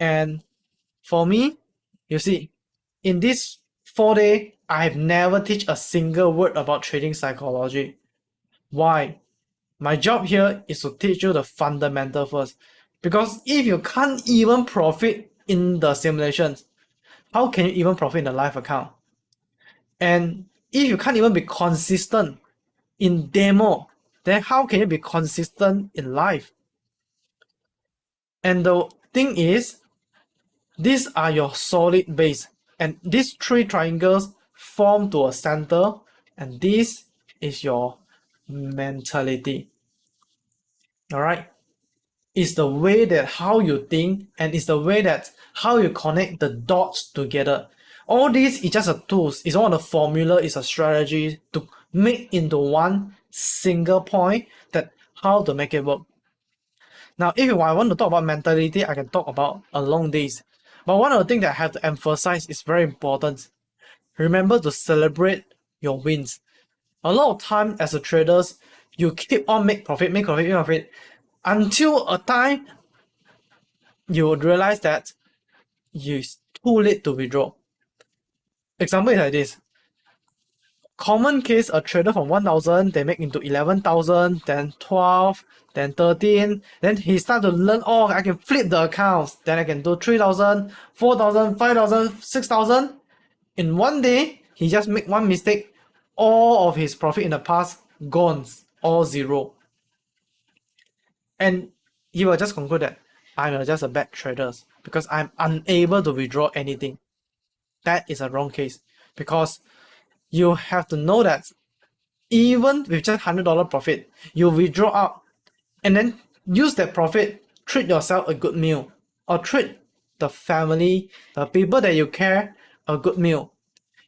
And for me, you see, in this 4 days, I have never teach a single word about trading psychology. Why? My job here is to teach you the fundamental first. Because if you can't even profit in the simulations, how can you even profit in the live account? And if you can't even be consistent in demo, then how can you be consistent in live? And the thing is, these are your solid base. And these three triangles form to a center, and this is your mentality. Alright? It's the way that how you think, and it's the way that how you connect the dots together. All this is just a tools. It's not a formula, it's a strategy to make into one single point that how to make it work. Now, if I want to talk about mentality, I can talk about a long days. But one of the things that I have to emphasize is very important. Remember to celebrate your wins. A lot of time as a traders, you keep on make profit, until a time you would realize that it's too late to withdraw. Example is like this. Common case, a trader from 1,000, they make into 11,000, then 12, then 13, then he start to learn, oh, I can flip the accounts, then I can do 3,000, 4,000, 5,000, 6,000. In one day, he just make one mistake, all of his profit in the past gone, all zero. And he will just conclude that I'm just a bad trader because I'm unable to withdraw anything. That is a wrong case, because you have to know that even with just $100 profit, you withdraw out and then use that profit, treat yourself a good meal, or treat the family, the people that you care, a good meal.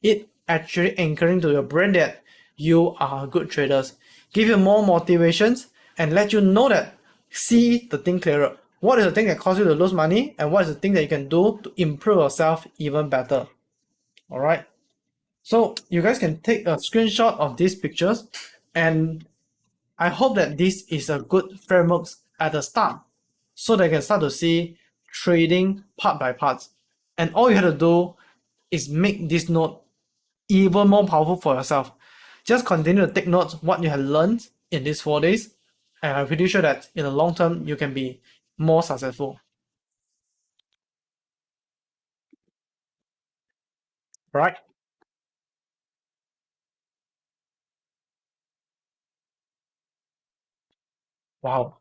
It actually anchoring to your brain that you are a good traders, give you more motivations, and let you know that see the thing clearer. What is the thing that causes you to lose money, and what is the thing that you can do to improve yourself even better? Alright, so you guys can take a screenshot of these pictures, and I hope that this is a good framework at the start, so that you can start to see trading part by part. And all you have to do is make this note even more powerful for yourself. Just continue to take notes what you have learned in these 4 days, and I'm pretty sure that in the long term you can be more successful. Right? Wow.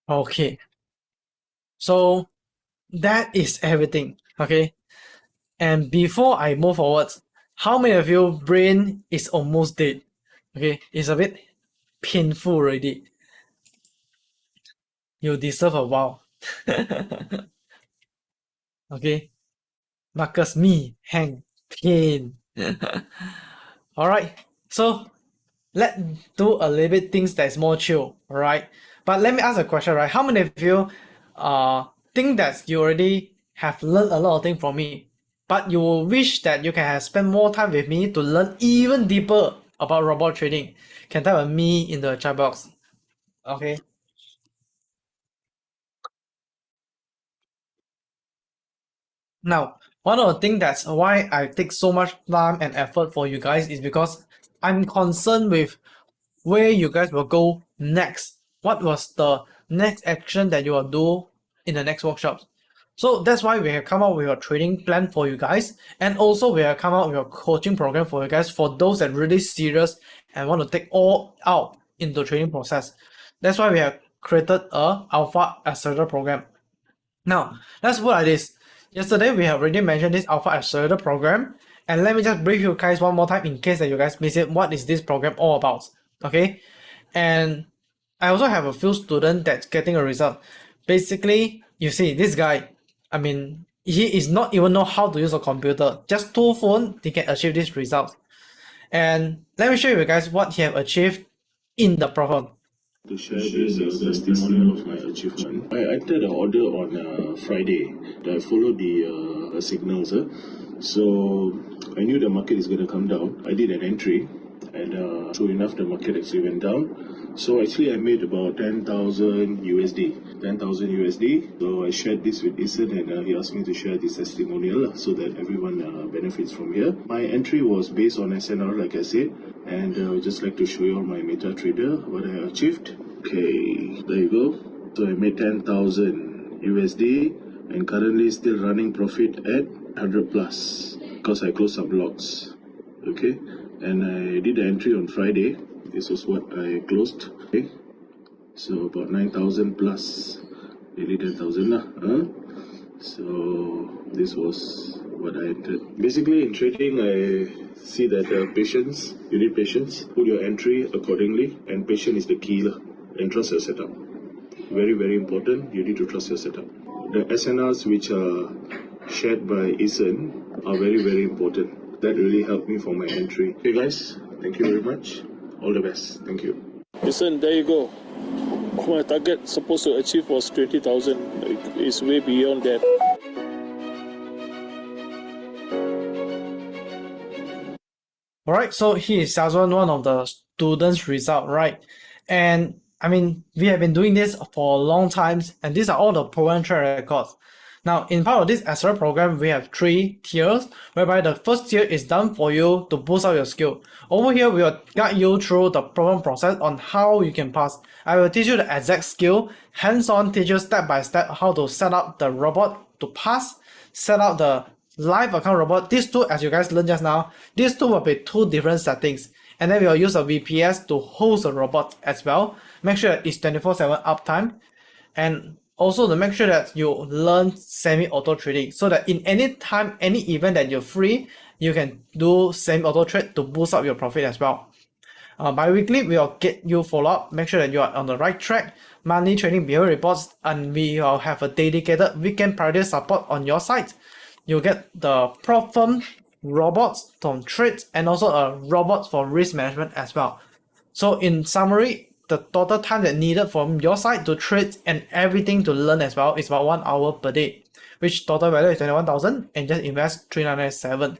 Okay. So that is everything. Okay. And before I move forward, how many of you brain is almost dead? Okay, it's a bit painful already. You deserve a wow. Okay. Marcus, me, hang, pain. Alright, so let's do a little bit things that's more chill, alright? But let me ask a question, right? How many of you think that you already have learned a lot of things from me, but you wish that you can have spent more time with me to learn even deeper about robot trading? Can type a me in the chat box. Okay. Now, one of the things that's why I take so much time and effort for you guys is because I'm concerned with where you guys will go next. What was the next action that you will do in the next workshop? So that's why we have come up with a training plan for you guys, and also we have come up with a coaching program for you guys for those that really serious and want to take all out in the training process. That's why we have created a Alpha Accelerator program. Now, let's put like this. Yesterday we have already mentioned this Alpha Accelerator program, and let me just brief you guys one more time in case that you guys miss it. What is this program all about? Okay, and I also have a few students that's getting a result. Basically, you see this guy, I mean, he is not even know how to use a computer. Just two phone, he can achieve this result. And let me show you guys what he have achieved in the problem. To share this testimonial of my achievement. I entered the order on Friday. I followed the signals. So I knew the market is going to come down. I did an entry, and true enough, the market actually went down. So actually, I made about 10,000 USD. 10,000 USD. So I shared this with Ethan, and he asked me to share this testimonial so that everyone benefits from here. My entry was based on SNR, like I said, and I would just like to show you all my MetaTrader, what I achieved. Okay, there you go. So I made 10,000 USD and currently still running profit at 100 plus because I closed some lots. Okay, and I did the entry on Friday. This was what I closed. Okay, so about 9,000 plus, nearly 10,000 lah. So this was what I entered. Basically, in trading, I see that patience. You need patience. Put your entry accordingly, and patience is the key lah. And trust your setup. Very, very important. You need to trust your setup. The SNRs which are shared by Ethan are very, very important. That really helped me for my entry. Okay, guys. Thank you very much. All the best. Thank you. Listen, there you go. My target supposed to achieve was 20,000. It's way beyond that. Alright, so here is one of the students' result, right? And I mean, we have been doing this for a long time, and these are all the proven track records. Now, in part of this Accelerate program, we have 3 tiers, whereby the first tier is done for you to boost up your skill. Over here, we will guide you through the problem process on how you can pass. I will teach you the exact skill, hands-on teach you step by step how to set up the robot to pass, set up the live account robot. These two, as you guys learned just now, these two will be 2 different settings. And then we will use a VPS to host the robot as well. Make sure it's 24/7 uptime. And also to make sure that you learn semi-auto trading so that in any time, any event that you're free, you can do semi-auto trade to boost up your profit as well. Bi-weekly, we will get you follow up, make sure that you are on the right track, monthly trading behavior reports, and we will have a dedicated weekend priority support on your site. You'll get the prop firm robots from trades and also a robot for risk management as well. So in summary, the total time that needed from your side to trade and everything to learn as well is about 1 hour per day, which total value is 21,000 and just invest 397.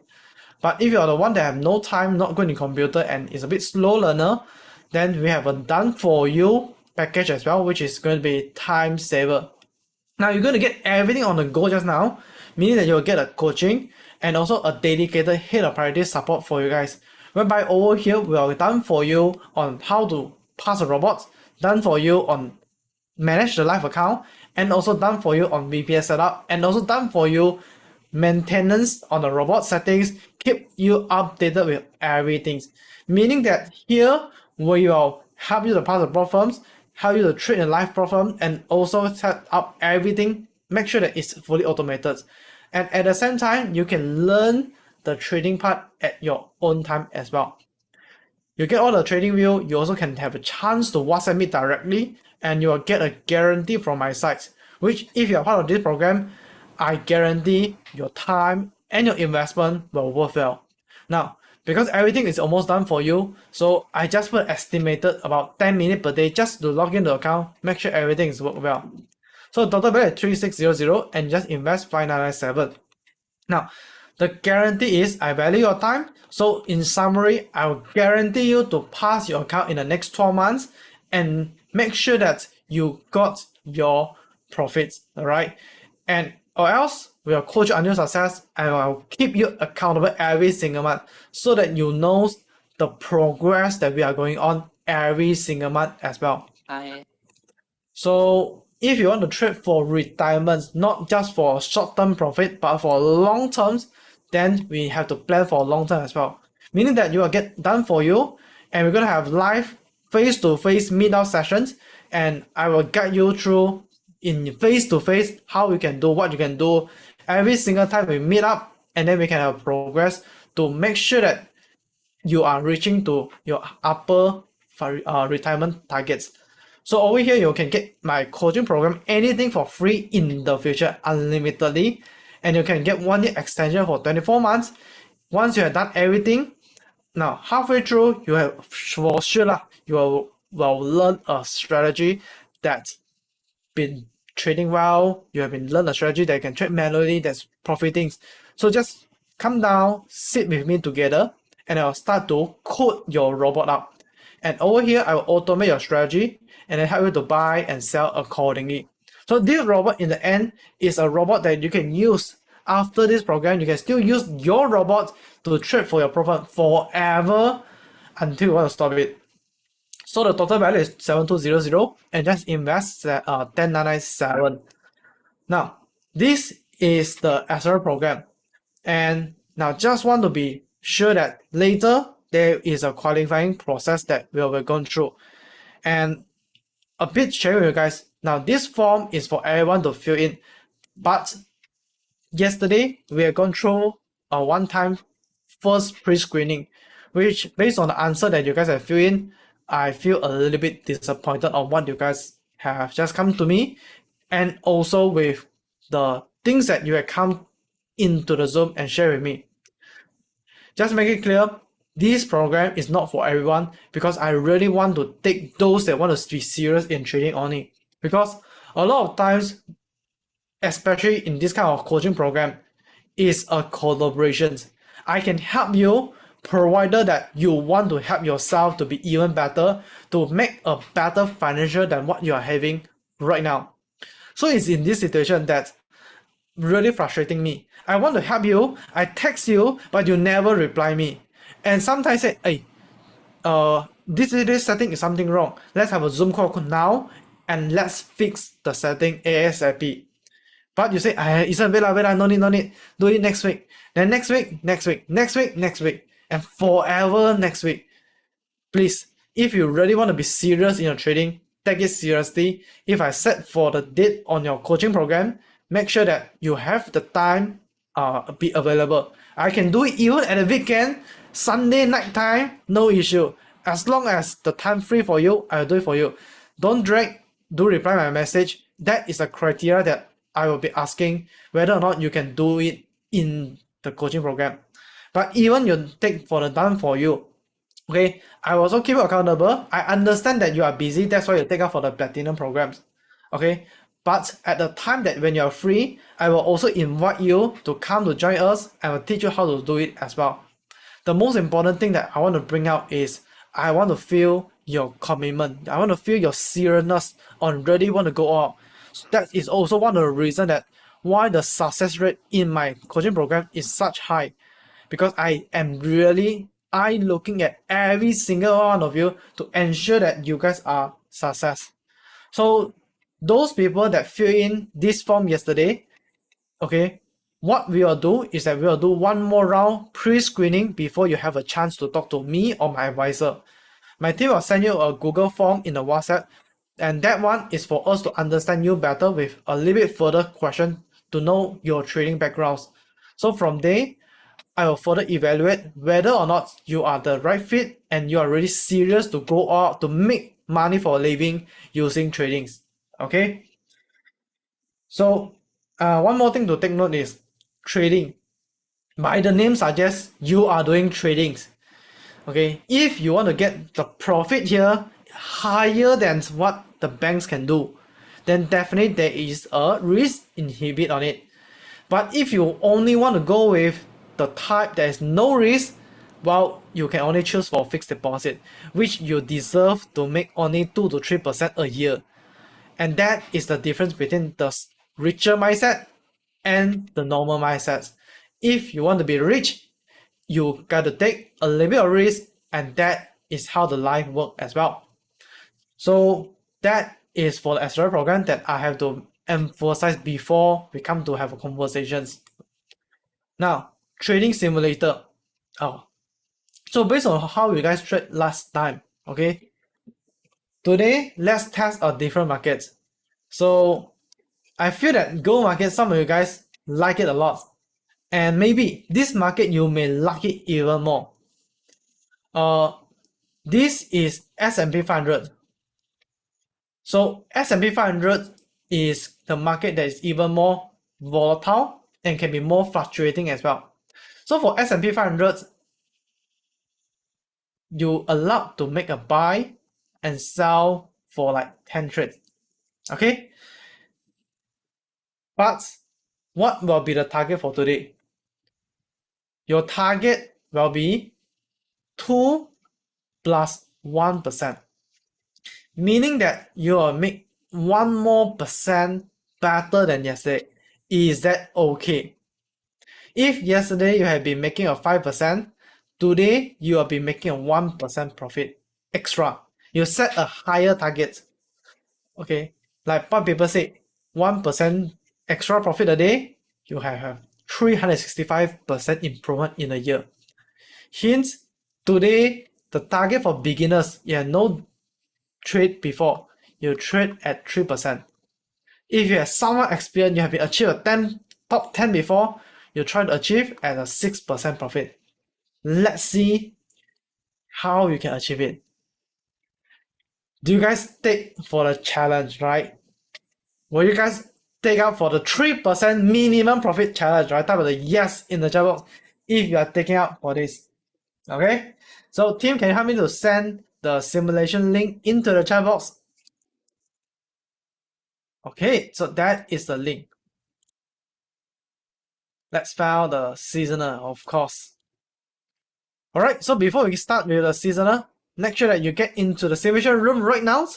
But if you are the one that have no time, not good in computer and is a bit slow learner, then we have a done for you package as well, which is going to be time saver. Now you're going to get everything on the go just now, meaning that you'll get a coaching and also a dedicated head of priority support for you guys. Whereby over here, we are done for you on how to pass the robots, done for you on manage the live account, and also done for you on VPS setup, and also done for you maintenance on the robot settings, keep you updated with everything. Meaning that here, we will help you to pass the problems, help you to trade in live problem, and also set up everything, make sure that it's fully automated. And at the same time, you can learn the trading part at your own time as well. You get all the trading view, you also can have a chance to WhatsApp me directly, and you will get a guarantee from my site, which if you are part of this program, I guarantee your time and your investment will work well. Now, because everything is almost done for you, so I just put estimated about 10 minutes per day just to log into the account, make sure everything is work well. So total value is 3600 and just invest 597. Now, the guarantee is I value your time. So in summary, I will guarantee you to pass your account in the next 12 months and make sure that you got your profits, all right? And or else we'll coach you until success and I'll keep you accountable every single month so that you know the progress that we are going on every single month as well. So if you want to trade for retirement, not just for short-term profit, but for long terms, then we have to plan for long term as well. Meaning that you will get done for you, and we're gonna have live face-to-face meetup sessions, and I will guide you through in face-to-face how you can do what you can do every single time we meet up, and then we can have progress to make sure that you are reaching to your upper retirement targets. So over here, you can get my coaching program, anything for free in the future, unlimitedly. And you can get 1 year extension for 24 months. Once you have done everything, now halfway through, you have for sure you will learn a strategy that's been trading well. You have been learn a strategy that you can trade manually that's profiting. So just come down, sit with me together, and I'll start to code your robot up. And over here, I will automate your strategy and then help you to buy and sell accordingly. So this robot in the end is a robot that you can use after this program. You can still use your robot to trade for your profit forever until you want to stop it. So the total value is 7200 and just invest 10997. Now, this is the SR program. And now just want to be sure that later there is a qualifying process that we will be going through. And a bit sharing with you guys. Now this form is for everyone to fill in, but yesterday we are going through a one-time first pre-screening, which based on the answer that you guys have filled in, I feel a little bit disappointed on what you guys have just come to me, and also with the things that you have come into the Zoom and share with me. Just make it clear, this program is not for everyone because I really want to take those that want to be serious in trading only. Because a lot of times, especially in this kind of coaching program, is a collaboration. I can help you provided that you want to help yourself to be even better, to make a better financial than what you are having right now. So it's in this situation that really frustrating me. I want to help you, I text you, but you never reply me. And sometimes say, hey, this setting is something wrong. Let's have a Zoom call now and let's fix the setting ASAP. But you say, Ethan, wait lah, no need, do it next week. Then next week, and forever next week. Please, if you really want to be serious in your trading, take it seriously. If I set for the date on your coaching program, make sure that you have the time be available. I can do it even at the weekend, Sunday night time, no issue. As long as the time free for you, I'll do it for you. Don't drag, do reply my message. That is a criteria that I will be asking whether or not you can do it in the coaching program. But even you take for the done for you, okay, I will also keep you accountable. I understand that you are busy, that's why you take up for the platinum programs, okay? But at the time that when you're free, I will also invite you to come to join us and will teach you how to do it as well. The most important thing that I want to bring out is I want to feel your commitment. I want to feel your seriousness on really want to go out. So that is also one of the reasons that why the success rate in my coaching program is such high, because I am really looking at every single one of you to ensure that you guys are success. So those people that fill in this form yesterday, okay, what we will do is that we will do one more round pre-screening before you have a chance to talk to me or my advisor. My team will send you a Google form in the WhatsApp, and that one is for us to understand you better with a little bit further question to know your trading backgrounds. So from there, I will further evaluate whether or not you are the right fit and you are really serious to go out to make money for a living using tradings. Okay. So one more thing to take note is trading. By the name suggests you are doing tradings. Okay, if you want to get the profit here higher than what the banks can do, then definitely there is a risk inhibit on it. But if you only want to go with the type that is no risk, well, you can only choose for fixed deposit, which you deserve to make only 2 to 3% a year. And that is the difference between the richer mindset and the normal mindset. If you want to be rich, you got to take a little bit of risk, and that is how the life works as well. So that is for the SRI program that I have to emphasize before we come to have conversations. Now, trading simulator. So based on how you guys trade last time, okay, today let's test a different market. So I feel that gold market, some of you guys like it a lot, and maybe this market you may like it even more. This is S&P 500. So S&P 500 is the market that is even more volatile and can be more fluctuating as well. So for S&P 500, you allowed to make a buy and sell for like 10 trades. Okay? But what will be the target for today? Your target will be 2 plus 1%. Meaning that you will make 1 more percent better than yesterday. Is that okay? If yesterday you have been making a 5%, today you will be making a 1% profit extra. You set a higher target. Okay, like what people say, 1% extra profit a day, you have 365% improvement in a year. Hence, today the target for beginners, you have no trade before, you trade at 3%. If you have somewhat experience, you have been achieved a top 10 before, you try to achieve at a 6% profit. Let's see how you can achieve it. Do you guys take for the challenge, right? Will you guys take up for the 3% minimum profit challenge, right? Type of the yes in the chat box if you are taking up for this. Okay? So team, can you help me to send the simulation link into the chat box? Okay, so that is the link. Let's file the seasonal, of course. Alright, so before we start with the seasonal, make sure that you get into the simulation room right now.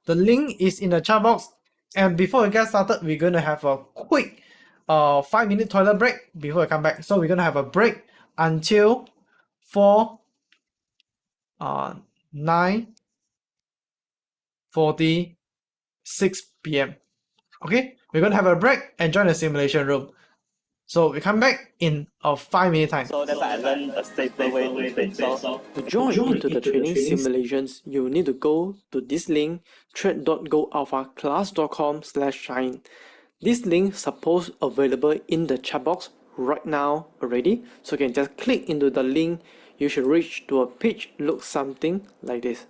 The link is in the chat box. And before we get started, we're going to have a quick 5-minute toilet break before we come back. So we're going to have a break until 9:46 p.m. Okay, we're going to have a break and join the simulation room. So we come back in a 5-minute time. So that I learned a safer way to trade. So to join into the training simulations, you need to go to this link, trade.goalphaclass.com/shine. This link supposed available in the chat box right now already. So you can just click into the link. You should reach to a page looks something like this.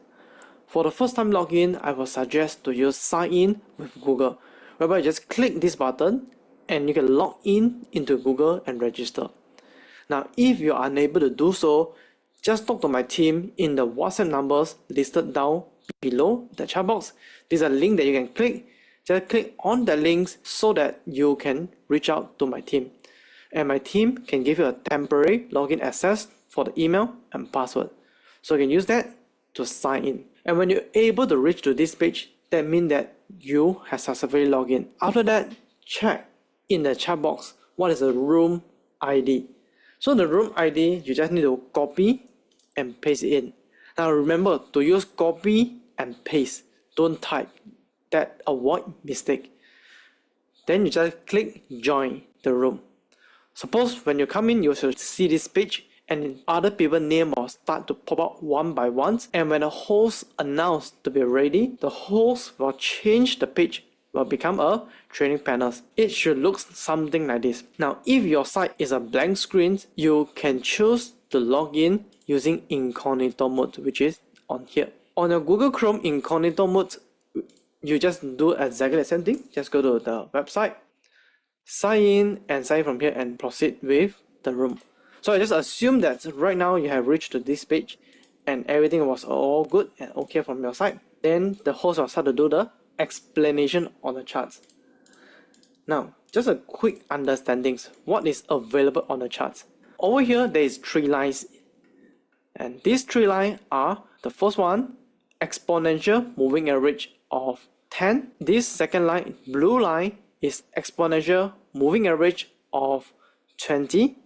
For the first time login, I will suggest to use sign in with Google, whereby you just click this button and you can log in into Google and register. Now, if you are unable to do so, just talk to my team in the WhatsApp numbers listed down below the chat box. There's a link that you can click. Just click on the links so that you can reach out to my team. And my team can give you a temporary login access for the email and password. So you can use that to sign in. And when you're able to reach to this page, that means that you have successfully logged in. After that, check in the chat box what is the room ID. So the room ID, you just need to copy and paste it in. Now remember to use copy and paste, don't type. That avoid mistake. Then you just click join the room. Suppose when you come in, you should see this page and other people's name will start to pop up one by one. And when the host announced to be ready, the host will change the page, will become a training panel. It should look something like this. Now, if your site is a blank screen, you can choose to log in using incognito mode, which is on here. On your Google Chrome incognito mode, you just do exactly the same thing. Just go to the website, sign in and sign from here and proceed with the room. So I just assume that right now you have reached to this page and everything was all good and okay from your side. Then the host will start to do the explanation on the charts. Now, just a quick understandings. What is available on the charts? Over here, there is 3 lines. And these 3 lines are the first one, exponential moving average of 10. This second line, blue line, is exponential moving average of 20.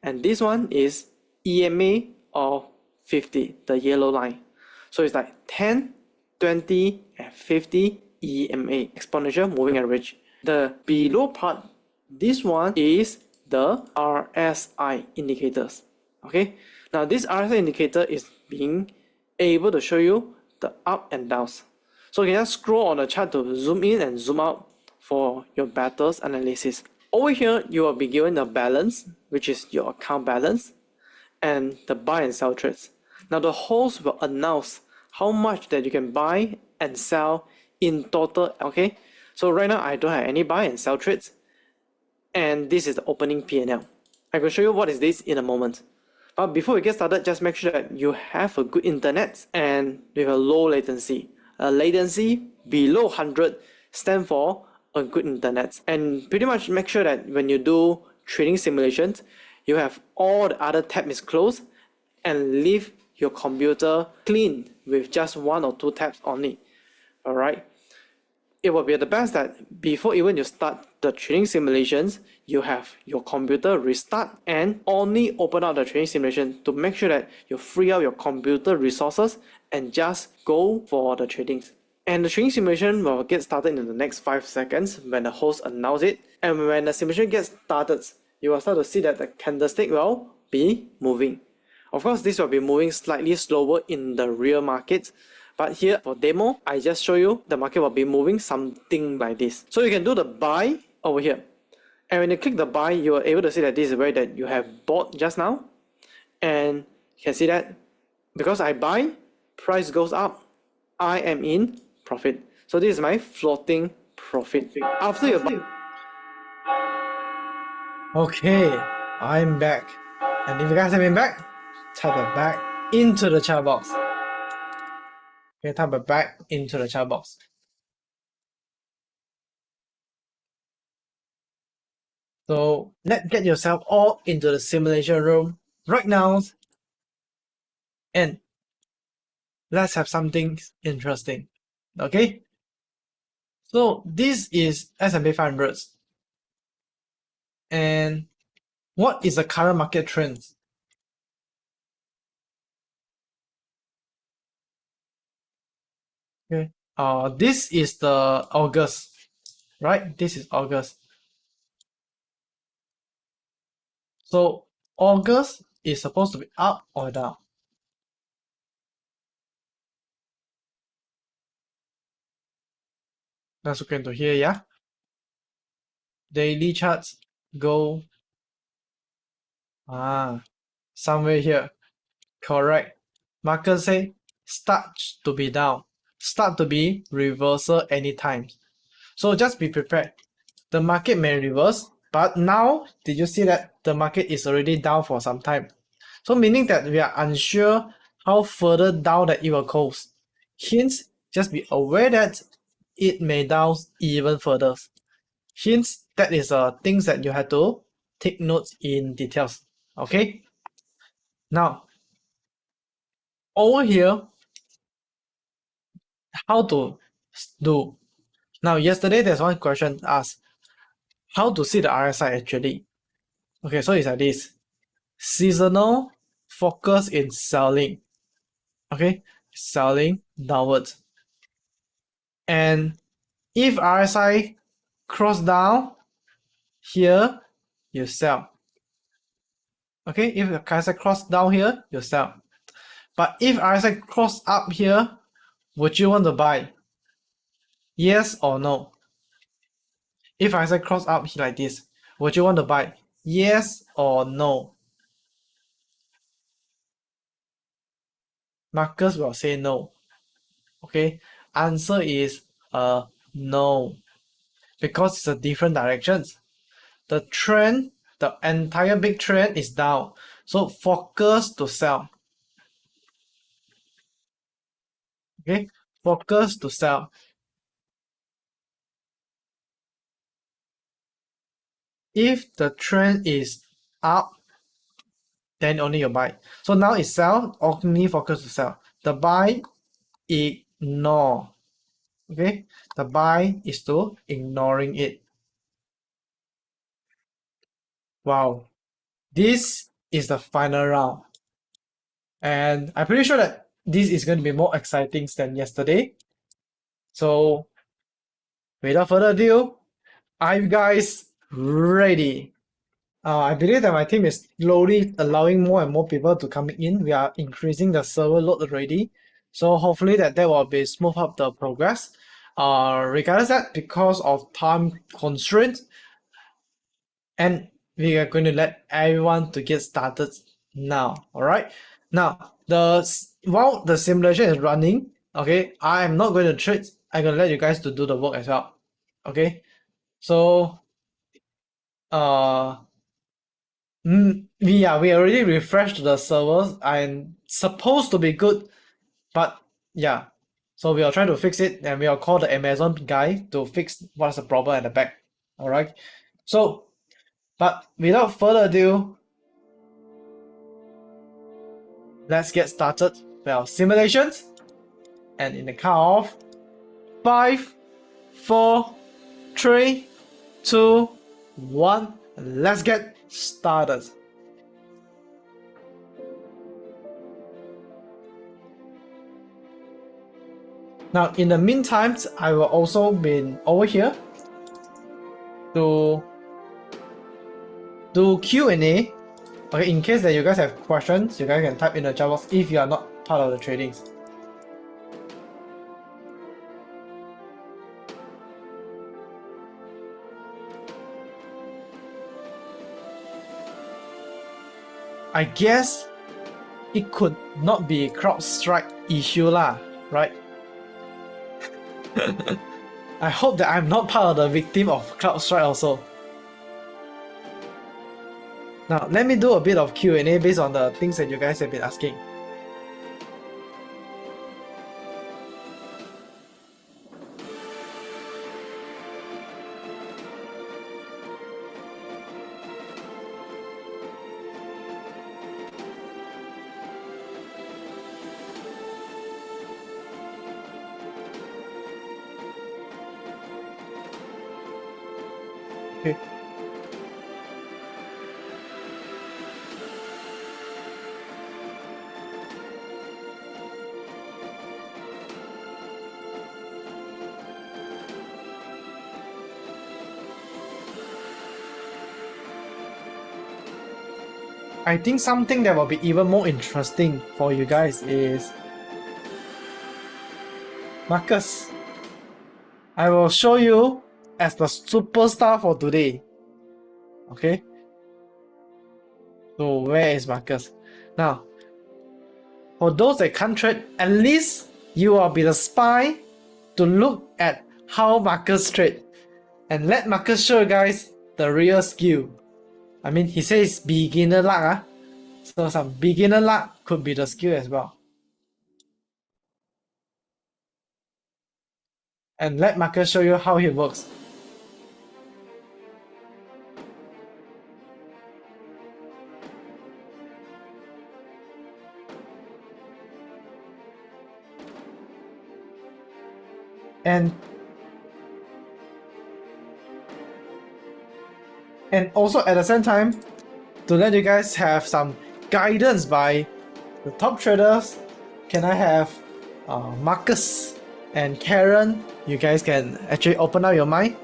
And this one is EMA of 50, the yellow line. So it's like 10, 20, and 50 EMA, exponential moving average. The below part, this one is the RSI indicators. Okay, now this RSI indicator is being able to show you the up and downs. So you can just scroll on the chart to zoom in and zoom out for your better analysis. Over here, you will be given the balance, which is your account balance, and the buy and sell trades. Now the host will announce how much that you can buy and sell in total. Okay, so right now I don't have any buy and sell trades, and this is the opening P&L. I will show you what is this in a moment. But before we get started, just make sure that you have a good internet and with a low latency. A latency below 100 stand for a good internet. And pretty much make sure that when you do trading simulations, you have all the other tabs closed and leave your computer clean with just 1 or 2 tabs only. Alright. It will be the best that before even you start the training simulations, you have your computer restart and only open up the training simulation to make sure that you free up your computer resources and just go for the tradings. And the training simulation will get started in the next 5 seconds when the host announces it. And when the simulation gets started, you will start to see that the candlestick will be moving. Of course, this will be moving slightly slower in the real market. But here for demo, I just show you the market will be moving something like this. So you can do the buy over here. And when you click the buy, you are able to see that this is where that you have bought just now. And you can see that because I buy, price goes up, I am in profit. So this is my floating profit. After you buy. Okay, I'm back. And if you guys have been back, type it back into the chat box. Okay, type it back into the chat box. So let's get yourself all into the simulation room right now. And let's have something interesting. Okay? So this is S&P 500. And what is the current market trend? Okay. This is the August, right? This is August. So August is supposed to be up or down. Let's look into here, yeah. Daily charts go somewhere here. Correct. Market say start to be down, start to be reversal anytime. So just be prepared. The market may reverse, but now did you see that the market is already down for some time? So meaning that we are unsure how further down that it will goes. Hence, just be aware that it may down even further. Hence, that is things that you have to take notes in details. Okay. Now, over here, how to do? Now, yesterday there's one question asked, how to see the RSI actually? Okay, so it's like this. Seasonal focus in selling. Okay, selling downwards. And if RSI cross down here, you sell. Okay, if the RSI cross down here, you sell. But if RSI cross up here, would you want to buy? Yes or no? If RSI cross up here like this, would you want to buy? Yes or no? Marcus will say no. Okay, answer is no, because it's a different directions. The trend, the entire big trend is down, so focus to sell. Okay, focus to sell. If the trend is up, then only you buy. So now it's sell, only focus to sell. The buy, ignore. Okay, the buy is to ignoring it. Wow, this is the final round, and I'm pretty sure that this is going to be more exciting than yesterday. So without further ado, are you guys ready? I believe that my team is slowly allowing more and more people to come in. We are increasing the server load already, so hopefully that will be smooth up the progress. Regardless that, because of time constraints, and we are going to let everyone to get started now. All right. Now while the simulation is running, okay, I am not going to trade I'm gonna let you guys to do the work as well. Okay, so we already refreshed the servers. I'm supposed to be good, but yeah. So we are trying to fix it, and we will call the Amazon guy to fix what's the problem at the back. All right. So, but without further ado, let's get started with our simulations. And in the count of 5, 4, 3, 2, 1, let's get started. Now, in the meantime, I will also be over here to do Q&A. Okay, in case that you guys have questions, you guys can type in the chat box if you are not part of the tradings. I guess it could not be a CrowdStrike issue lah, right? I hope that I'm not part of the victim of CrowdStrike also. Now, let me do a bit of Q&A based on the things that you guys have been asking. Okay. I think something that will be even more interesting for you guys is Marcus. I will show you as the superstar for today. Okay? So where is Marcus? Now, for those that can't trade, at least you will be the spy to look at how Marcus trade and let Marcus show you guys the real skill. I mean, he says beginner luck, so some beginner luck could be the skill as well. And let Marcus show you how he works. And also at the same time, to let you guys have some guidance by the top traders, can I have Marcus and Karen? You guys can actually open up your mic,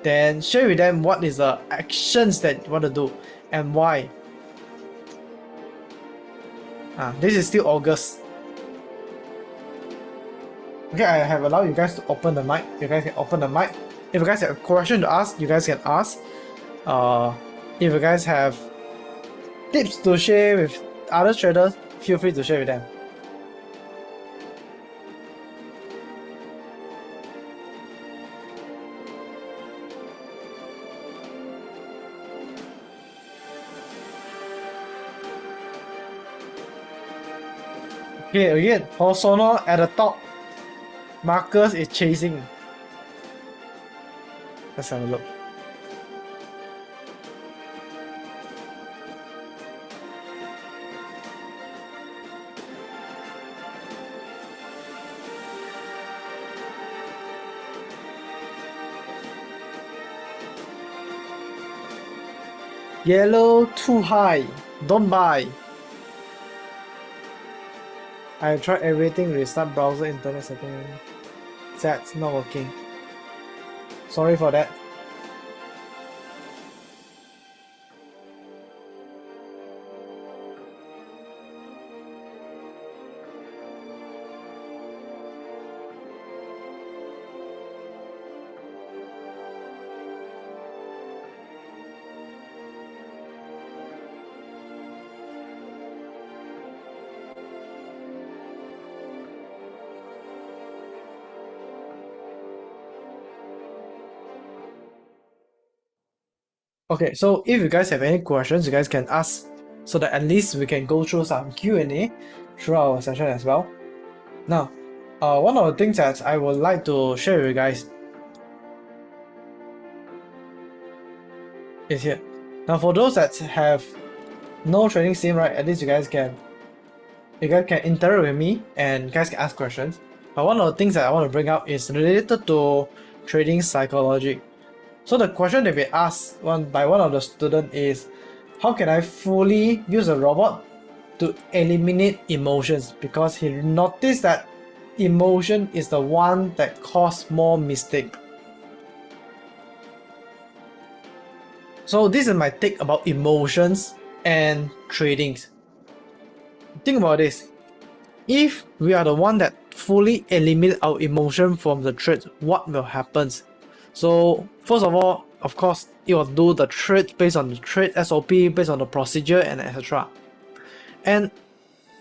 then share with them what is the actions that you want to do and why. This is still August. Okay, I have allowed you guys to open the mic. You guys can open the mic. If you guys have a question to ask, you guys can ask. If you guys have tips to share with other traders, feel free to share with them. Okay, again, Hosono at the top. Marcus is chasing. Let's have a look. Yellow too high. Don't buy. I tried everything, restart browser, internet setting. That's not working. Sorry for that. Okay, so if you guys have any questions, you guys can ask so that at least we can go through some Q&A through our session as well. Now, one of the things that I would like to share with you guys is here. Now, for those that have no trading sim, right, at least you guys can interact with me and you guys can ask questions. But one of the things that I want to bring up is related to trading psychology. So the question that we asked by one of the students is, how can I fully use a robot to eliminate emotions? Because he noticed that emotion is the one that causes more mistake. So this is my take about emotions and tradings. Think about this. If we are the one that fully eliminate our emotion from the trade, what will happen? So first of all, of course, it will do the trade based on the trade SOP, based on the procedure and etc. And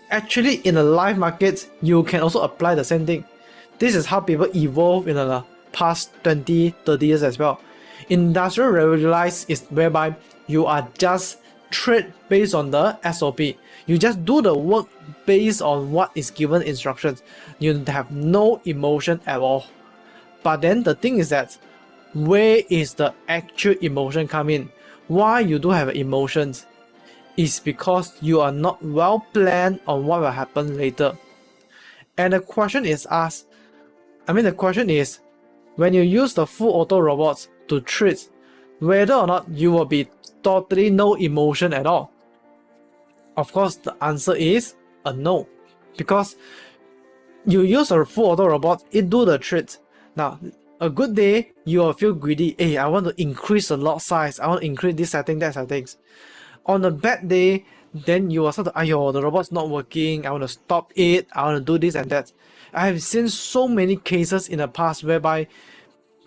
actually in the live market, you can also apply the same thing. This is how people evolve in the past 20, 30 years as well. Industrial revolution is whereby you are just trade based on the SOP. You just do the work based on what is given instructions. You have no emotion at all. But then the thing is that, where is the actual emotion come in? Why you do have emotions? Is because you are not well planned on what will happen later. And the question is asked, the question is, when you use the full auto robots to trade, whether or not you will be totally no emotion at all. Of course, the answer is a no, because you use a full auto robot, it do the trades. Now, a good day, you will feel greedy. Hey, I want to increase the lot size. I want to increase this setting, that settings. On a bad day, then you will start to, ayo, the robot's not working. I want to stop it. I want to do this and that. I have seen so many cases in the past whereby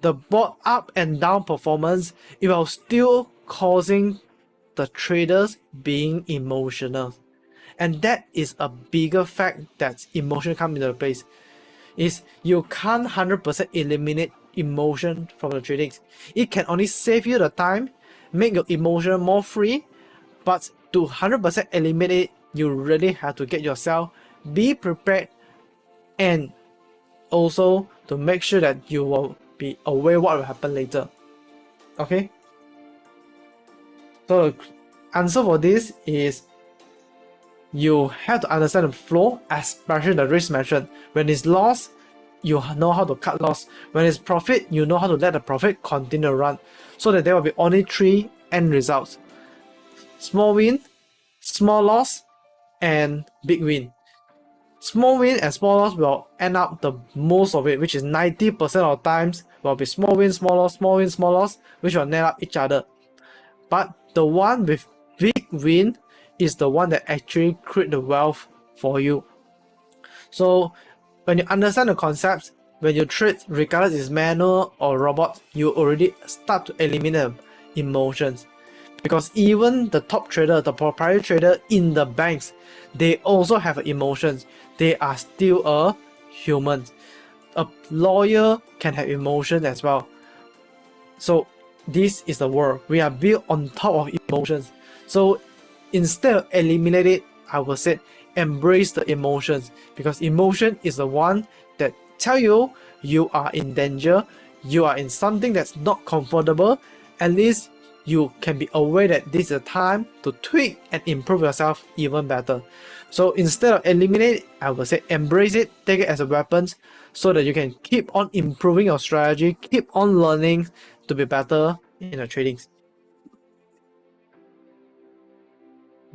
the board up and down performance, it was still causing the traders being emotional. And that is a bigger fact that emotion comes into place. Is you can't 100% eliminate emotion from the trading. It can only save you the time, make your emotion more free, but to 100% eliminate it, you really have to get yourself be prepared, and also to make sure that you will be aware what will happen later. Okay? So the answer for this is you have to understand the flow, especially the risk management. When it's loss, you know how to cut loss. When it's profit, you know how to let the profit continue to run, so that there will be only 3 end results: small win, small loss, and big win. Small win and small loss will end up the most of it, which is 90% of times will be small win, small loss, small win, small loss, which will net up each other. But the one with big win is the one that actually create the wealth for you. So when you understand the concepts, when you trade, regardless it's manual or robot, you already start to eliminate emotions. Because even the top trader, the proprietary trader in the banks, they also have emotions. They are still a human. A lawyer can have emotions as well. So this is the world. We are built on top of emotions. So instead of eliminate it, I would say embrace the emotions, because emotion is the one that tell you you are in danger, you are in something that's not comfortable. At least you can be aware that this is a time to tweak and improve yourself even better. So instead of eliminate it, I would say embrace it, take it as a weapon, so that you can keep on improving your strategy, keep on learning to be better in your tradings.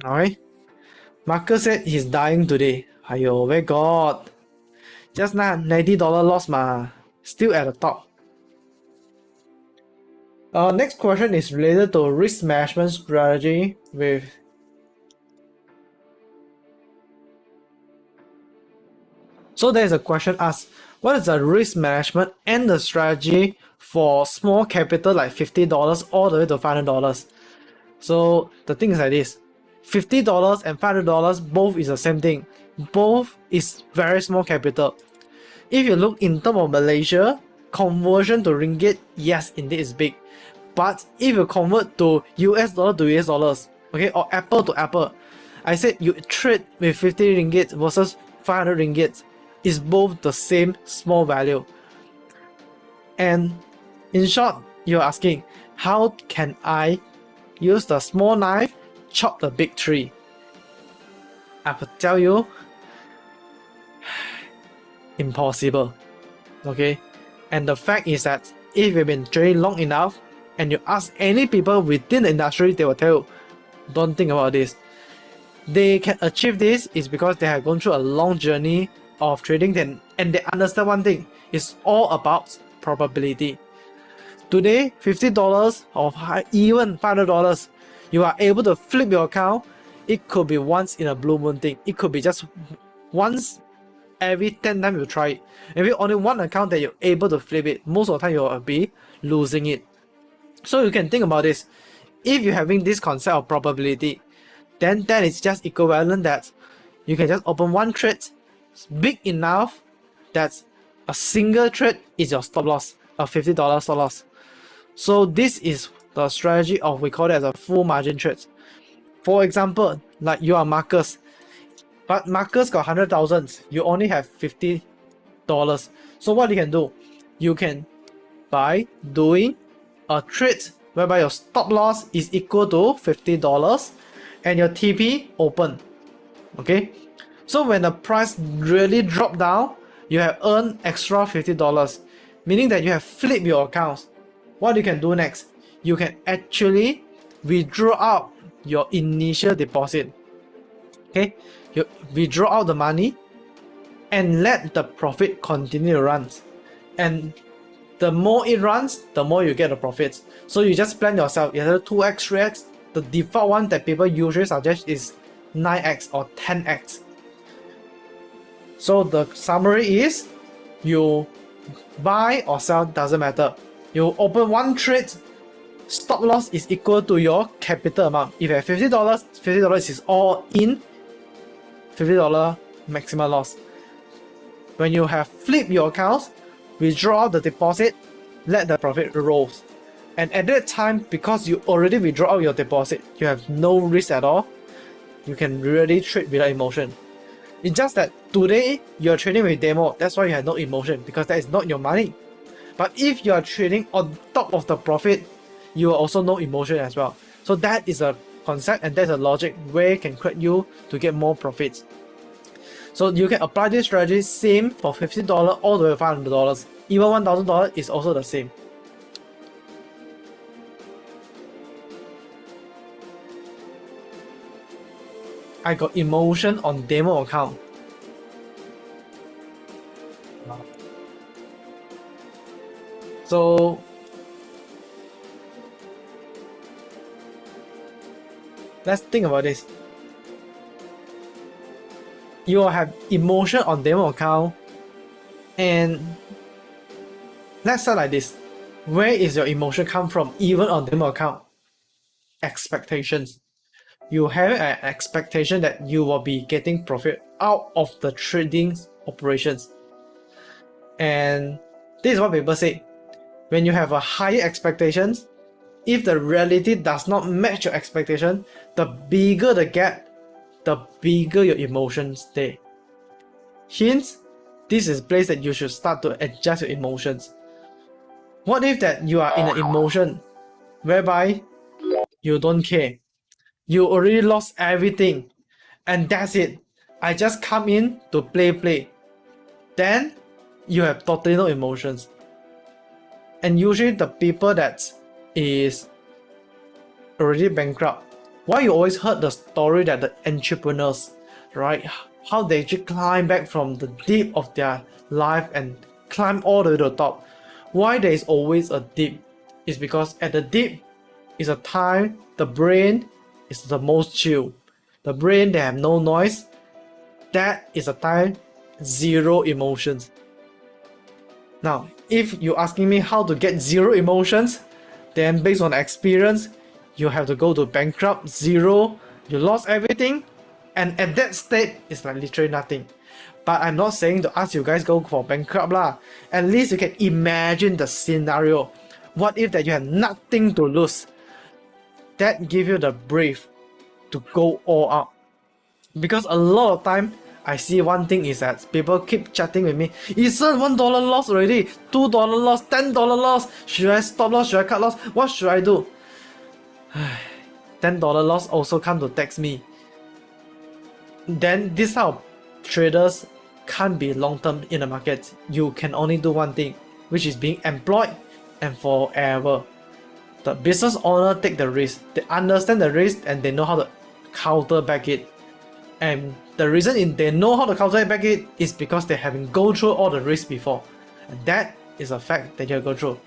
Alright. Marcus said he's dying today. Ayo, where God? Just now $90 loss ma. Still at the top. Next question is related to risk management strategy with So there is a question asked, what is the risk management and the strategy for small capital like $50 all the way to $500? So the thing is like this, $50 and $500 both is the same thing. Both is very small capital. If you look in terms of Malaysia, conversion to ringgit, yes, indeed is big. But if you convert to US dollar to US dollars, okay, or Apple to Apple, I said you trade with 50 ringgit versus 500 ringgit is both the same small value. And in short, you're asking, how can I use the small knife, chop the big tree? I will tell you, impossible. Okay? And the fact is that if you've been trading long enough and you ask any people within the industry, they will tell you, don't think about this. They can achieve this is because they have gone through a long journey of trading and they understand one thing, it's all about probability. Today, $50 or even $500, you are able to flip your account. It could be once in a blue moon thing. It could be just once every 10 times you try it. Maybe only one account that you're able to flip it. Most of the time you'll be losing it. So you can think about this. If you're having this concept of probability, then that is just equivalent that you can just open one trade big enough that a single trade is your stop loss, a $50 stop loss. So this is the strategy of, we call it as a full margin trade. For example, like you are Marcus, but Marcus got 100,000, you only have $50. So what you can do, you can by doing a trade whereby your stop loss is equal to $50 and your TP open. Okay, so when the price really drop down, you have earned extra $50, meaning that you have flipped your accounts. What you can do next, you can actually withdraw out your initial deposit. Okay, you withdraw out the money and let the profit continue to run. And the more it runs, the more you get the profits. So you just plan yourself, either 2x, 3x. The default one that people usually suggest is 9x or 10x. So the summary is, you buy or sell, doesn't matter. You open one trade, stop loss is equal to your capital amount. If you have $50, $50 is all in, $50 maximum loss. When you have flipped your accounts, withdraw the deposit, let the profit roll. And at that time, because you already withdraw out your deposit, you have no risk at all. You can really trade without emotion. It's just that today you're trading with demo, that's why you have no emotion, because that is not your money. But if you are trading on top of the profit, you will also no emotion as well. So that is a concept and that's a logic where it can create you to get more profits. So you can apply this strategy same for $50 all the way to $500. Even $1,000 is also the same. I got emotion on demo account. So let's think about this. You will have emotion on demo account, and let's start like this. Where is your emotion come from even on demo account? Expectations. You have an expectation that you will be getting profit out of the trading operations. And this is what people say. When you have a higher expectations, if the reality does not match your expectation, the bigger the gap, the bigger your emotions stay. Hence, this is a place that you should start to adjust your emotions. What if that you are in an emotion whereby you don't care? You already lost everything and that's it. I just come in to play. Then you have totally no emotions. And usually the people that is already bankrupt, why you always heard the story that the entrepreneurs, right, how they actually climb back from the deep of their life and climb all the way to the top. Why there is always a dip is because at the dip is a time the brain is the most chill. The brain, they have no noise. That is a time zero emotions. Now, if you're asking me how to get zero emotions, then based on experience, you have to go to bankrupt, zero, you lost everything, and at that state, it's like literally nothing. But I'm not saying to ask you guys go for bankrupt lah. At least you can imagine the scenario. what if that you have nothing to lose? That give you the brave to go all out. Because a lot of time I see one thing is that people keep chatting with me. Isn't $1 loss already? $2 loss, $10 loss. Should I stop loss? Should I cut loss? What should I do? $10 loss also come to text me. Then this type of traders can't be long term in the market. You can only do one thing, which is being employed and forever. The business owner take the risk. They understand the risk and they know how to counter back it. And the reason they know how to counter back it is because they haven't go through all the risks before. And that is a fact that you go through.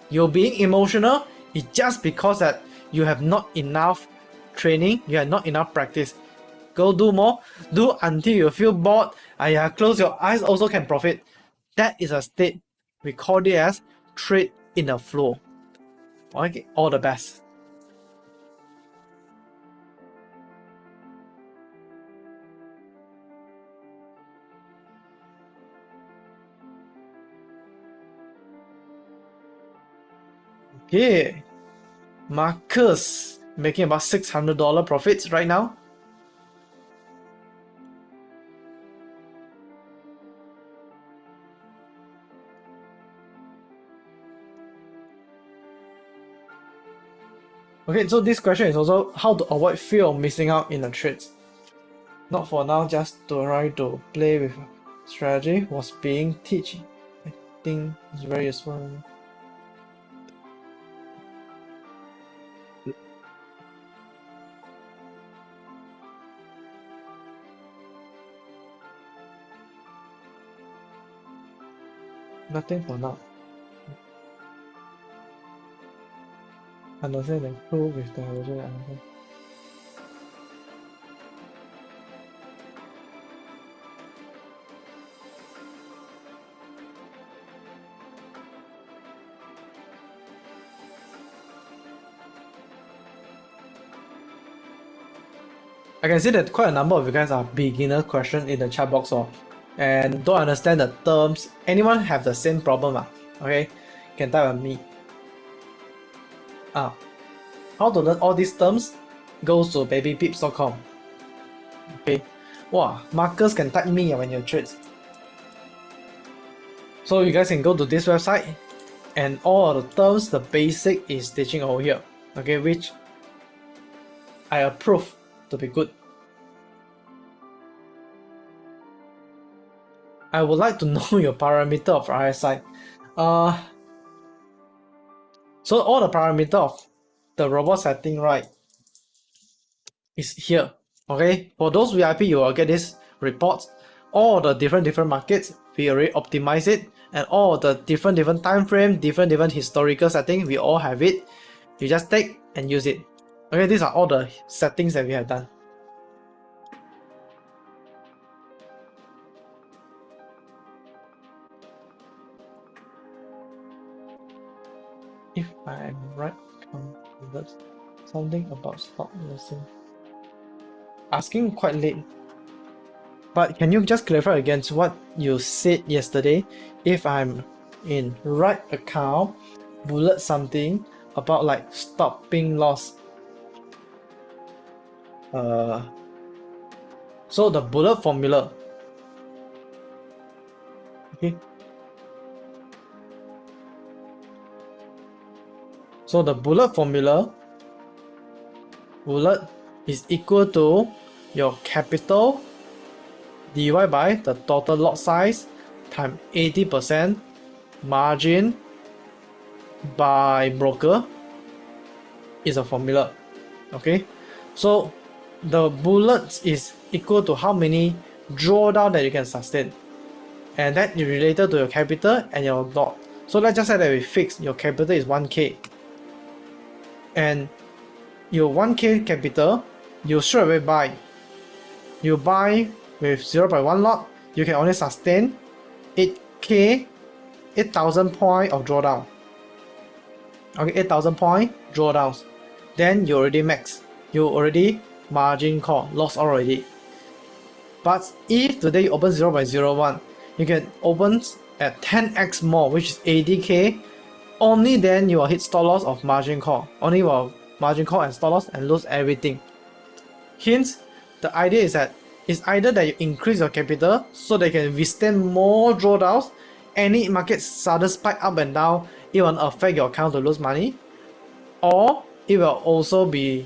You're being emotional is just because that you have not enough training, you have not enough practice. Go do more, do until you feel bored, close your eyes also can profit. That is a state. We call it as trade in the flow. Okay, all the best. Okay, Marcus making about $600 profits right now. Okay, so this question is also how to avoid fear of missing out in the trades. Not for now, just to try to play with strategy was being teaching. I think it's very useful. Nothing for now. Understand and prove with the original answer. I can see that quite a number of you guys are beginner question in the chat box and don't understand the terms. Anyone have the same problem? Okay, can type on me. How to learn all these terms? Go to babypips.com. Okay. Wow, Marcus can type me when you trade. So you guys can go to this website and all of the terms, the basic is teaching over here. Okay, which I approve to be good. I would like to know your parameter of RSI. So all the parameter of the robot setting, right, is here. Okay, for those VIP, you will get this report. All the different markets, we already optimize it, and all the different time frame, different historical setting, we all have it. You just take and use it. Okay, these are all the settings that we have done. If I am right, that's something about stop losing. Asking quite late. But can you just clarify against what you said yesterday? If I'm in right account, bullet something about like stopping loss. So the bullet formula. Okay. So the bullet formula, bullet is equal to your capital divided by the total lot size times 80% margin by broker is a formula. Okay, so the bullets is equal to how many drawdown that you can sustain, and that is related to your capital and your lot. So let's just say that we fix your capital is 1k, and your 1k capital you straight away buy. You buy with 0.1 lot, you can only sustain 8k, 8,000 point of drawdown. Okay, 8,000 point drawdowns. Then you already max. You already margin call, lost already. But if today you open 0.01, you can open at 10x more, which is 80k. only then you will hit stop loss of margin call. Only you will margin call and stop loss and lose everything. Hence, the idea is that it's either that you increase your capital so they can withstand more drawdowns. Any market sudden spike up and down, it will affect your account to lose money, or it will also be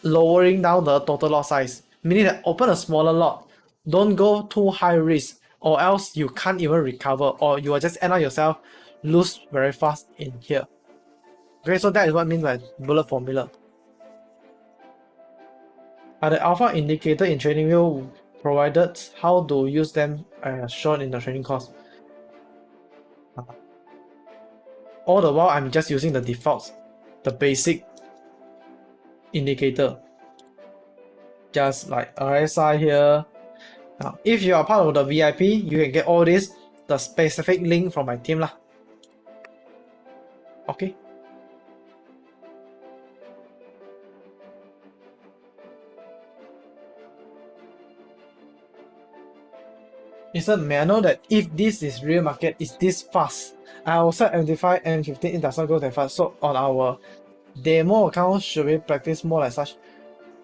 lowering down the total lot size, meaning that open a smaller lot, don't go too high risk, or else you can't even recover, or you will just end up yourself lose very fast in here. Okay, so that is what I mean by bullet formula. Are the alpha indicator in TradingView provided? How to use them as shown in the training course? All the while I'm just using the defaults, the basic indicator, just like RSI here. Now, if you are part of the VIP, you can get all this, the specific link from my team lah. Okay. Listen, may I know that if this is real market, is this fast? I also identify M15, it does not go that fast. So on our demo account, should we practice more like such?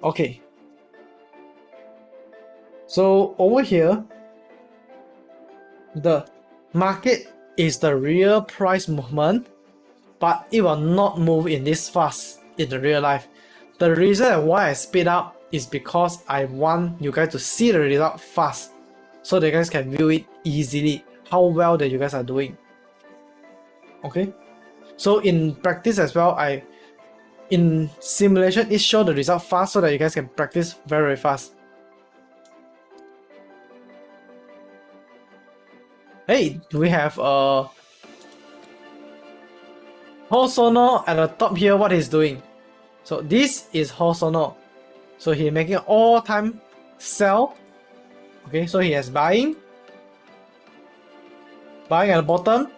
Okay. So over here, the market is the real price movement, but it will not move in this fast in the real life. The reason why I speed up is because I want you guys to see the result fast, so that you guys can view it easily, how well that you guys are doing. Okay, so in practice as well, in simulation it show the result fast so that you guys can practice very fast. Hey, we have Hosono at the top here, what he's doing. So this is Hosono. So he's making all-time sell. Okay, so he has buying at the bottom,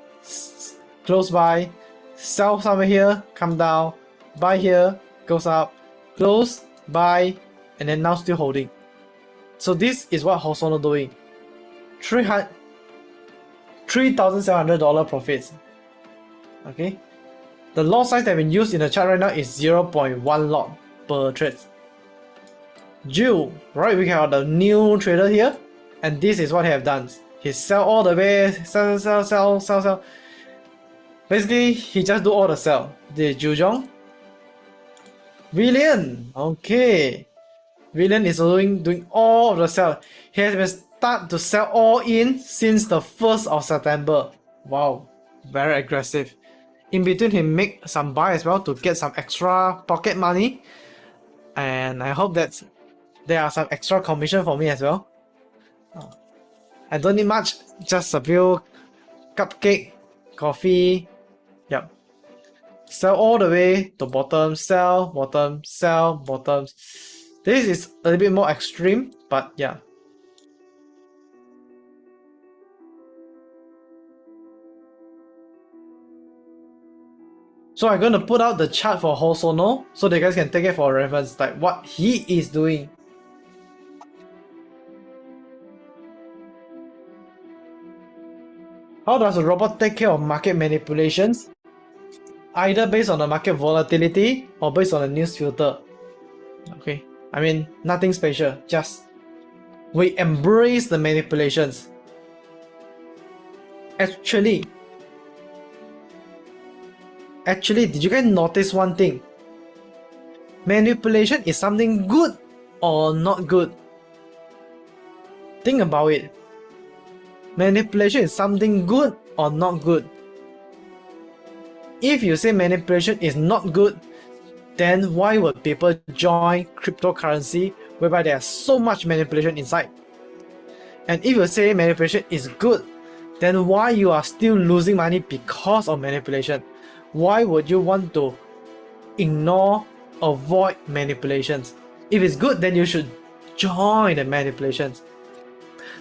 close buy, sell somewhere here, come down, buy here, goes up, close, buy, and then now still holding. So this is what Hosono doing. $3,700 profits. Okay, the lot size that we use in the chart right now is 0.1 lot per trade. Jill, right, we have the new trader here, and this is what he have done. He sell all the way, sell. Basically, he just do all the sell. The Jujong. William, okay. William is doing all of the sell. He has been start to sell all in since the 1st of September. Wow, very aggressive. In between, he make some buy as well to get some extra pocket money, and I hope that there are some extra commission for me as well. I don't need much, just a few cupcake, coffee. Yep. Sell all the way to bottom, sell, bottom, sell, bottom. This is a little bit more extreme, but yeah. So I'm going to put out the chart for Hosono so that you guys can take it for reference, like what he is doing. How does a robot take care of market manipulations? Either based on the market volatility or based on the news filter. Okay, I mean nothing special, just we embrace the manipulations. Actually, did you guys notice one thing? Manipulation is something good or not good? Think about it. Manipulation is something good or not good? If you say manipulation is not good, then why would people join cryptocurrency whereby there's so much manipulation inside? And if you say manipulation is good, then why you are still losing money because of manipulation? Why would you want to ignore, avoid manipulations? If it's good, then you should join the manipulations.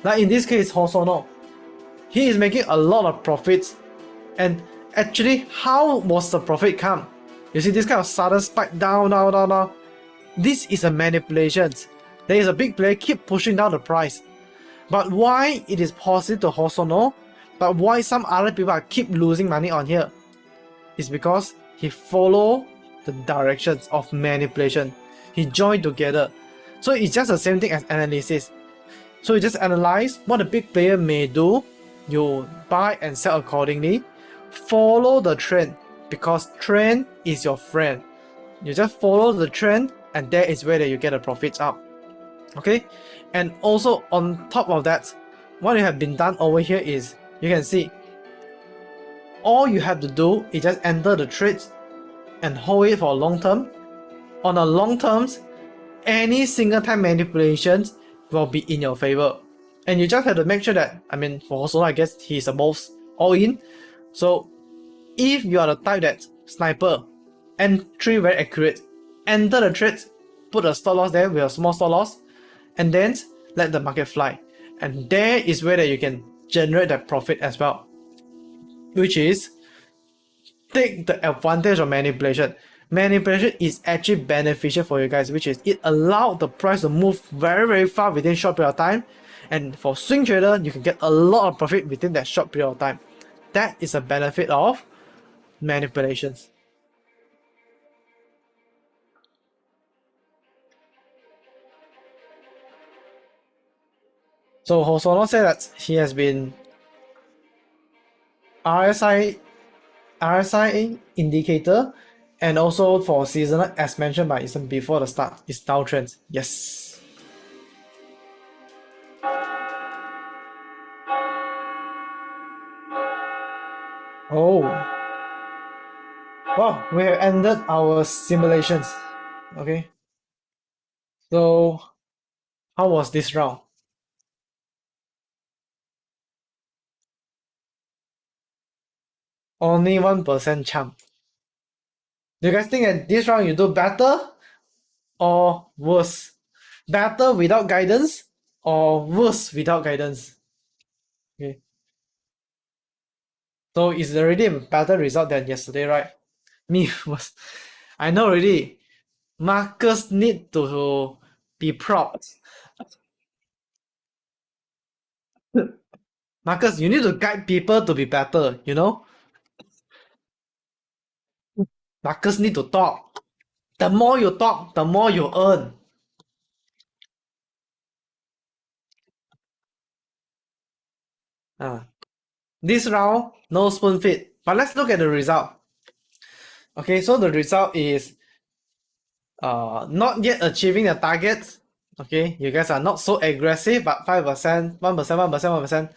Like in this case, Hosono, he is making a lot of profits, and actually, how was the profit come? You see this kind of sudden spike down. This is a manipulation. There is a big player keep pushing down the price. But why it is positive to Hosono, but why some other people keep losing money on here? is because he follow the directions of manipulation. He joined together. So it's just the same thing as analysis. So you just analyze what the big player may do, you buy and sell accordingly, follow the trend because trend is your friend. You just follow the trend and that is where you get the profits up. Okay, and also on top of that, what you have been done over here is you can see all you have to do is just enter the trades and hold it for a long term. On a long terms, any single time manipulations will be in your favor, and you just have to make sure that, I mean, for Hosono, I guess he's the most all in. So if you are the type that sniper, entry very accurate, enter the trades, put a stop loss there with a small stop loss, and then let the market fly, and there is where that you can generate that profit as well, which is take the advantage of manipulation. Manipulation is actually beneficial for you guys, which is it allowed the price to move very far within short period of time, and for swing trader you can get a lot of profit within that short period of time. That is a benefit of manipulations. So Hosono said that he has been RSI indicator, and also for seasonal, as mentioned by Ethan before the start, is downtrends. Yes. Oh. Well, we have ended our simulations. Okay. So, how was this round? Only 1% chance. Do you guys think that this round you do better or worse? Better without guidance or worse without guidance? Okay. So it's already a better result than yesterday, right? Me was, I know already. Marcus need to be proud. Marcus, you need to guide people to be better, you know? Marcus need to talk. The more you talk, the more you earn. This round, no spoon feed. But let's look at the result. Okay, so the result is not yet achieving the target. Okay, you guys are not so aggressive, but 5%, 1%, 1%, 1%.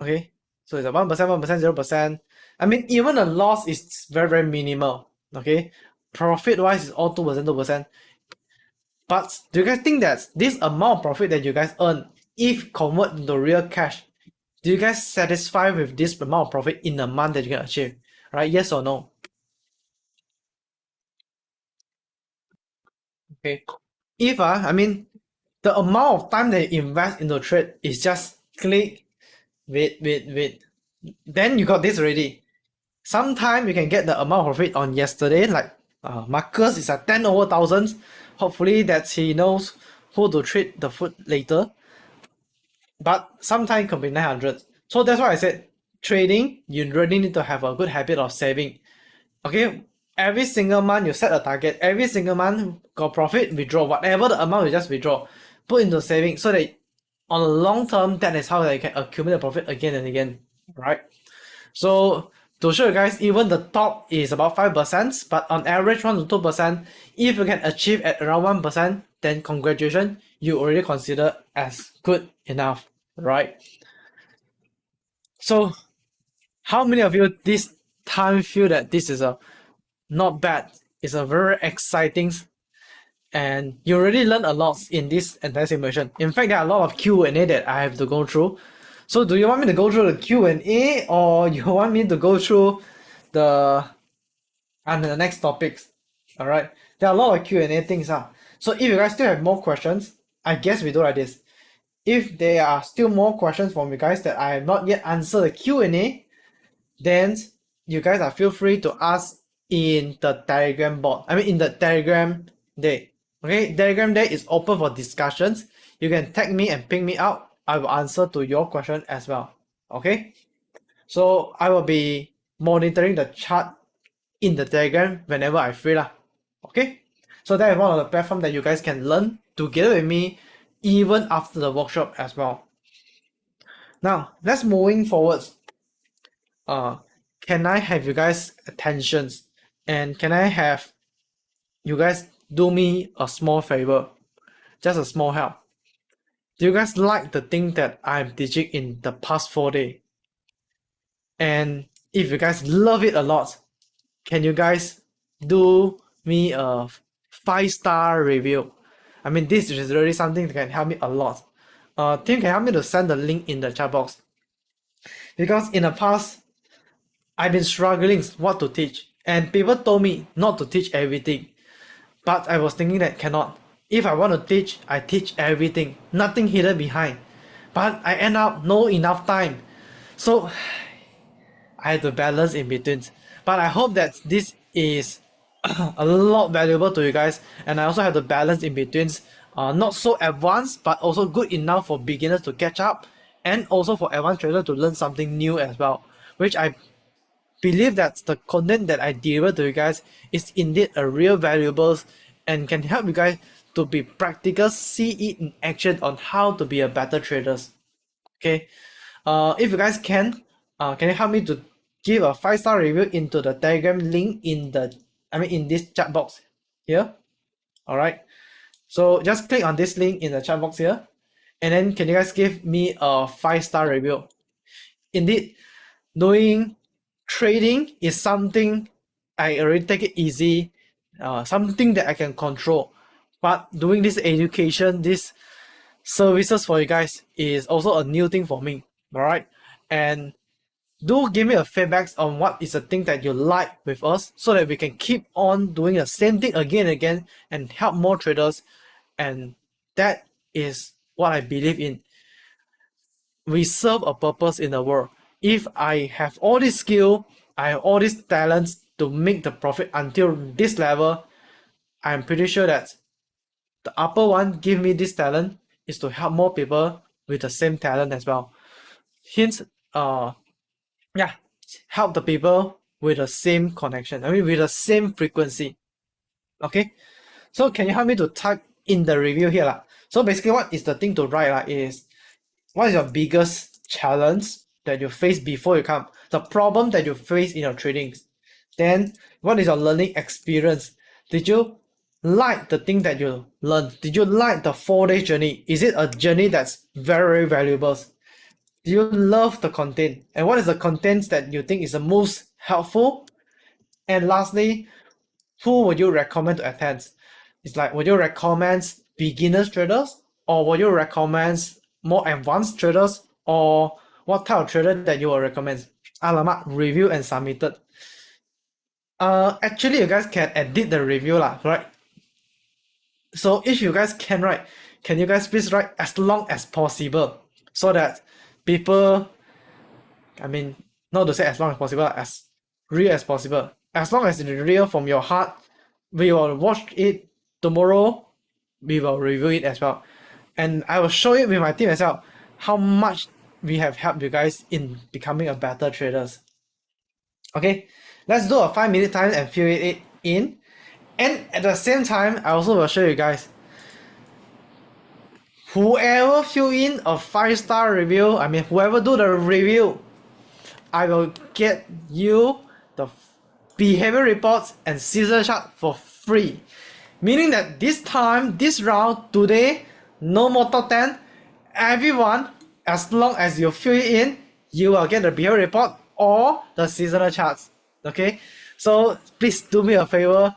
Okay, so it's a 1%, 1%, 0%. I mean, even the loss is very minimal. Okay, profit wise is all 2%, 2%. But do you guys think that this amount of profit that you guys earn, if convert into real cash, do you guys satisfied with this amount of profit in a month that you can achieve? Right? Yes or no? Okay. If I mean, the amount of time that you invest into trade is just click, wait. Then you got this already. Sometime you can get the amount of profit on yesterday, like Marcus is at 10 over thousands. Hopefully that he knows who to trade the foot later. But sometime can be 900. So that's why I said trading, you really need to have a good habit of saving. Okay, every single month you set a target. Every single month got profit, withdraw whatever the amount you just withdraw, put into saving, so that on a long term that is how you can accumulate profit again and again, right? So to show you guys, even the top is about 5%, but on average 1 to 2%. If you can achieve at around 1%, then congratulations, you already consider as good enough, right? So how many of you this time feel that this is a not bad, it's a very exciting, and you already learned a lot in this entire simulation? In fact, there are a lot of Q&A that I have to go through. So do you want me to go through the Q&A, or you want me to go through the next topics? All right, there are a lot of Q&A things. So if you guys still have more questions, I guess we do like this. If there are still more questions from you guys that I have not yet answered the Q&A, then you guys are feel free to ask in the Telegram bot. I mean in the Telegram day. Okay, Telegram day is open for discussions. You can tag me and ping me out. I will answer to your question as well. Okay, so I will be monitoring the chart in the Telegram whenever I free lah. Okay, so that is one of the platforms that you guys can learn together with me even after the workshop as well. Now let's moving forwards. Can I have you guys attentions, and can I have you guys do me a small favor, just a small help? Do you guys like the thing that I'm teaching in the past 4 days? And if you guys love it a lot, can you guys do me a 5-star review? I mean, this is really something that can help me a lot. Team can help me to send the link in the chat box, because in the past I've been struggling what to teach, and people told me not to teach everything, but I was thinking that cannot. If I want to teach, I teach everything, nothing hidden behind. But I end up no enough time, so I had to balance in between. But I hope that this is a lot valuable to you guys, and I also have to balance in between, not so advanced but also good enough for beginners to catch up, and also for advanced traders to learn something new as well, which I believe that the content that I deliver to you guys is indeed a real valuables and can help you guys to be practical, see it in action on how to be a better traders. Okay, if you guys can you help me to give a 5-star review into the Telegram link in this chat box here? All right, so just click on this link in the chat box here, and then can you guys give me a 5-star review? Indeed, doing trading is something I already take it easy, something that I can control. But doing this education, this services for you guys is also a new thing for me. All right, and do give me a feedback on what is the thing that you like with us, so that we can keep on doing the same thing again and again and help more traders. And that is what I believe in. We serve a purpose in the world. If I have all this skill, I have all these talents to make the profit until this level, I'm pretty sure that the upper one give me this talent is to help more people with the same talent as well. Hence, help the people with the same connection. I mean, with the same frequency. Okay, so can you help me to type in the review here lah? So basically, what is the thing to write lah is, what is your biggest challenge that you face before you come? The problem that you face in your trading. Then, what is your learning experience? Did you like the thing that you learned? Did you like the 4-day journey? Is it a journey that's very valuable? Do you love the content? And what is the content that you think is the most helpful? And lastly, who would you recommend to attend? It's like, would you recommend beginners traders, or would you recommend more advanced traders, or what type of trader that you will recommend? Alamak, review and submitted. Actually, you guys can edit the review lah, right? So if you guys can write, can you guys please write as long as possible, so that people, I mean, not to say as long as possible, as real as possible. As long as it's real from your heart, we will watch it tomorrow. We will review it as well, and I will show it with my team as well how much we have helped you guys in becoming a better traders. Okay, let's do a 5-minute time and fill it in, and at the same time I also will show you guys, whoever fill in a 5-star review, I mean whoever do the review, I will get you the behavior reports and scissor chart for free. Meaning that this time, this round, today, no more top 10. Everyone, as long as you fill it in, you will get the behavior report or the seasonal charts. Okay, so please do me a favor,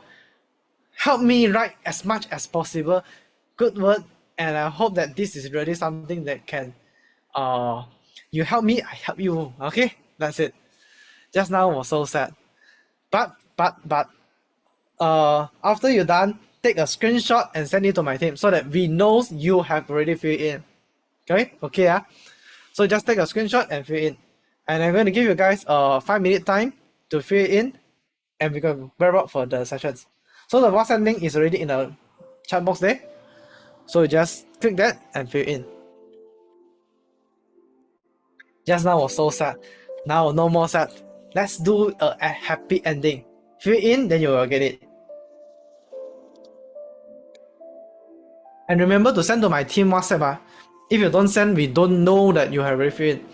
help me write as much as possible good word, and I hope that this is really something that can you help me, I help you. Okay, that's it. Just now was so sad, but after you're done, take a screenshot and send it to my team so that we know you have already filled in. Okay, so just take a screenshot and fill in, and I'm going to give you guys a 5-minute time to fill it in, and we're going to wrap up for the sessions. So the WhatsApp link is already in the chat box there, so just click that and fill in. Just now was so sad, now no more sad. Let's do a happy ending. Fill in, then you will get it. And remember to send to my team WhatsApp. If you don't send, we don't know that you have already filled in.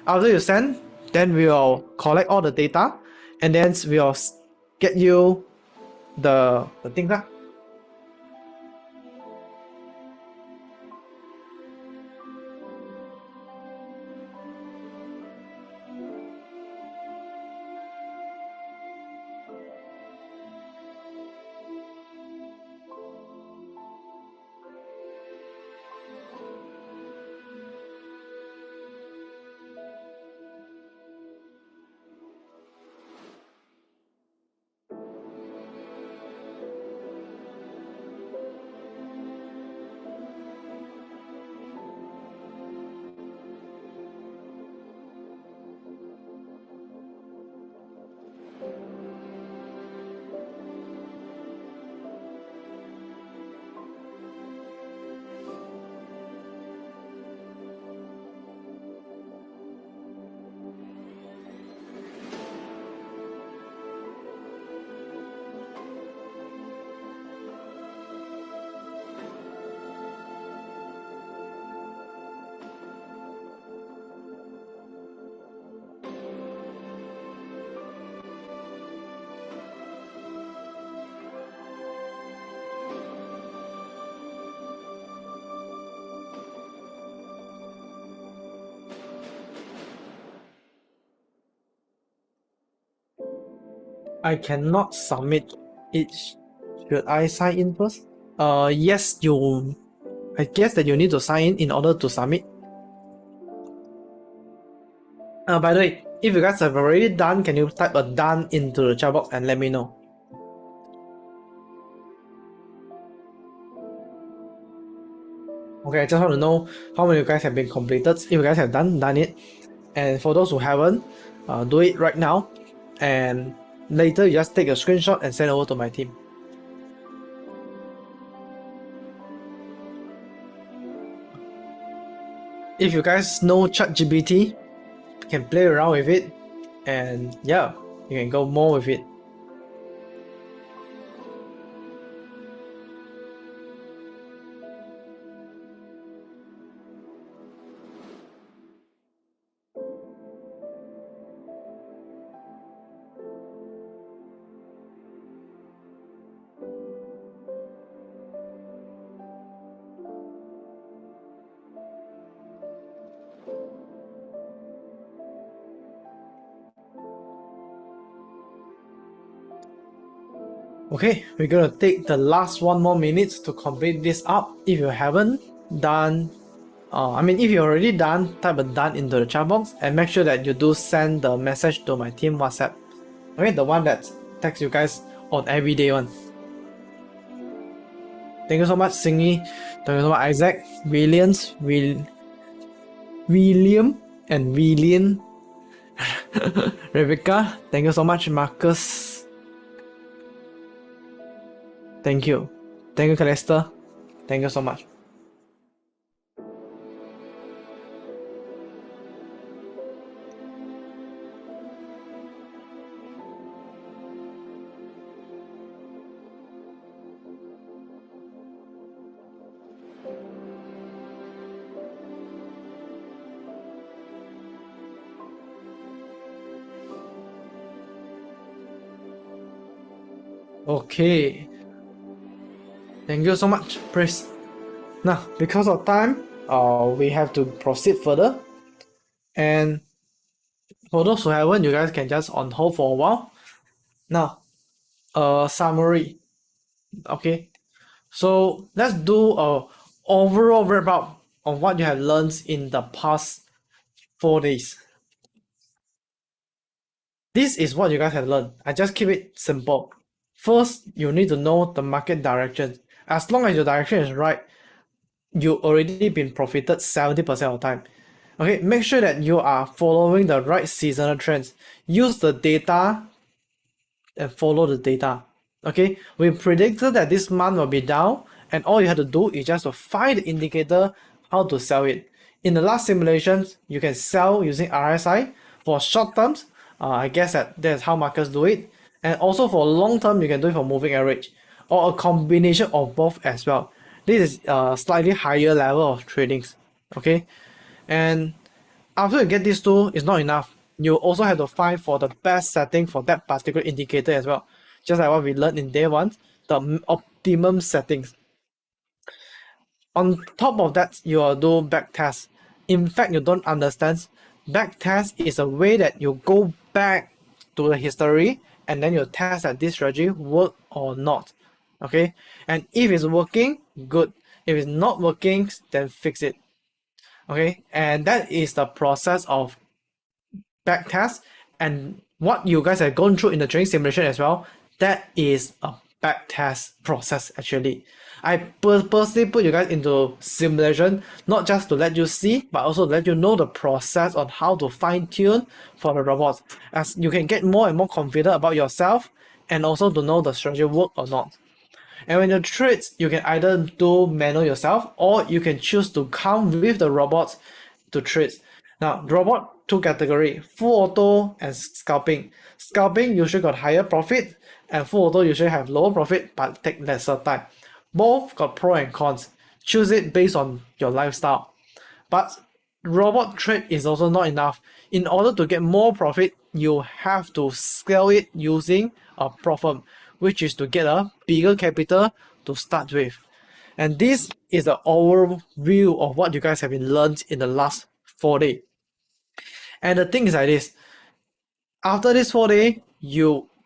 After you send, then we will collect all the data, and then we'll get you the thing. I cannot submit it. Should I sign in first? Yes, I guess that you need to sign in order to submit. By the way, if you guys have already done, can you type a done into the chat box and let me know? Okay, I just want to know how many of you guys have been completed. If you guys have done it. And for those who haven't, do it right now. And later you just take a screenshot and send over to my team. If you guys know ChatGPT, you can play around with it, and yeah, you can go more with it. Okay, we're gonna take the last 1 more minutes to complete this up. If you haven't done, if you already done, type a done into the chat box and make sure that you do send the message to my team WhatsApp. Okay, the one that texts you guys on everyday one. Thank you so much, Singy. Thank you so much, Isaac, William, and William. Rebecca, thank you so much, Marcus. Thank you. Thank you, Calista. Thank you so much. Okay. Thank you so much, Chris. Now, because of time, we have to proceed further. And for those who haven't, you guys can just on hold for a while. Now, summary. Okay. So let's do a overall wrap up on what you have learned in the past 4 days. This is what you guys have learned. I just keep it simple. First, you need to know the market direction. As long as your direction is right, you already been profited 70% of the time. Okay, make sure that you are following the right seasonal trends. Use the data and follow the data. Okay, we predicted that this month will be down, and all you have to do is just to find the indicator how to sell it. In the last simulations, you can sell using RSI for short terms, I guess that's how markets do it. And also for long term, you can do it for moving average or a combination of both as well. This is a slightly higher level of tradings. Okay, and after you get these two, it's not enough. You also have to find for the best setting for that particular indicator as well. Just like what we learned in day one, the optimum settings. On top of that, you will do back test. In fact, you don't understand. Back test is a way that you go back to the history and then you test that this strategy work or not. Okay, and if it's working, good. If it's not working, then fix it. Okay, and that is the process of back test, and what you guys have gone through in the training simulation as well, that is a back test process actually. I purposely put you guys into simulation not just to let you see but also let you know the process on how to fine tune for the robots, as you can get more and more confident about yourself and also to know the strategy work or not. And when you trade, you can either do manual yourself or you can choose to come with the robots to trade. Now, robot two category, full auto and scalping. Scalping usually got higher profit and full auto usually have lower profit but take lesser time. Both got pro and cons. Choose it based on your lifestyle. But robot trade is also not enough. In order to get more profit, you have to scale it using a prop firm, which is to get a bigger capital to start with. And this is the overview of what you guys have been learned in the last 4 days. And the thing is like this, after this 4 days,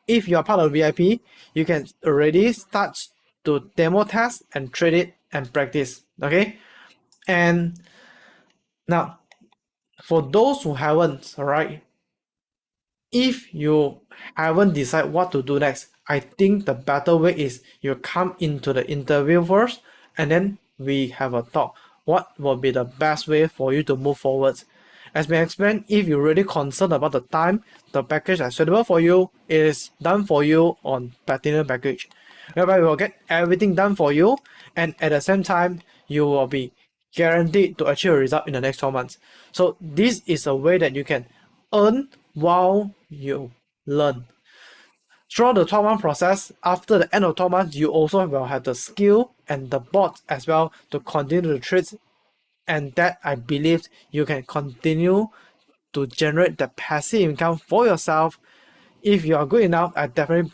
if you are part of VIP, you can already start to demo test and trade it and practice. Okay, and now for those who haven't, alright, if you haven't decided what to do next, I think the better way is you come into the interview first and then we have a talk. What will be the best way for you to move forward? As we explained, if you're really concerned about the time, the package that's suitable for you is done for you on Platinum package, whereby we will get everything done for you and at the same time you will be guaranteed to achieve a result in the next 12 months. So this is a way that you can earn while you learn. Throughout the 12-month process, after the end of 12 months, you also will have the skill and the bot as well to continue to trade, and that I believe you can continue to generate the passive income for yourself. If you are good enough, I definitely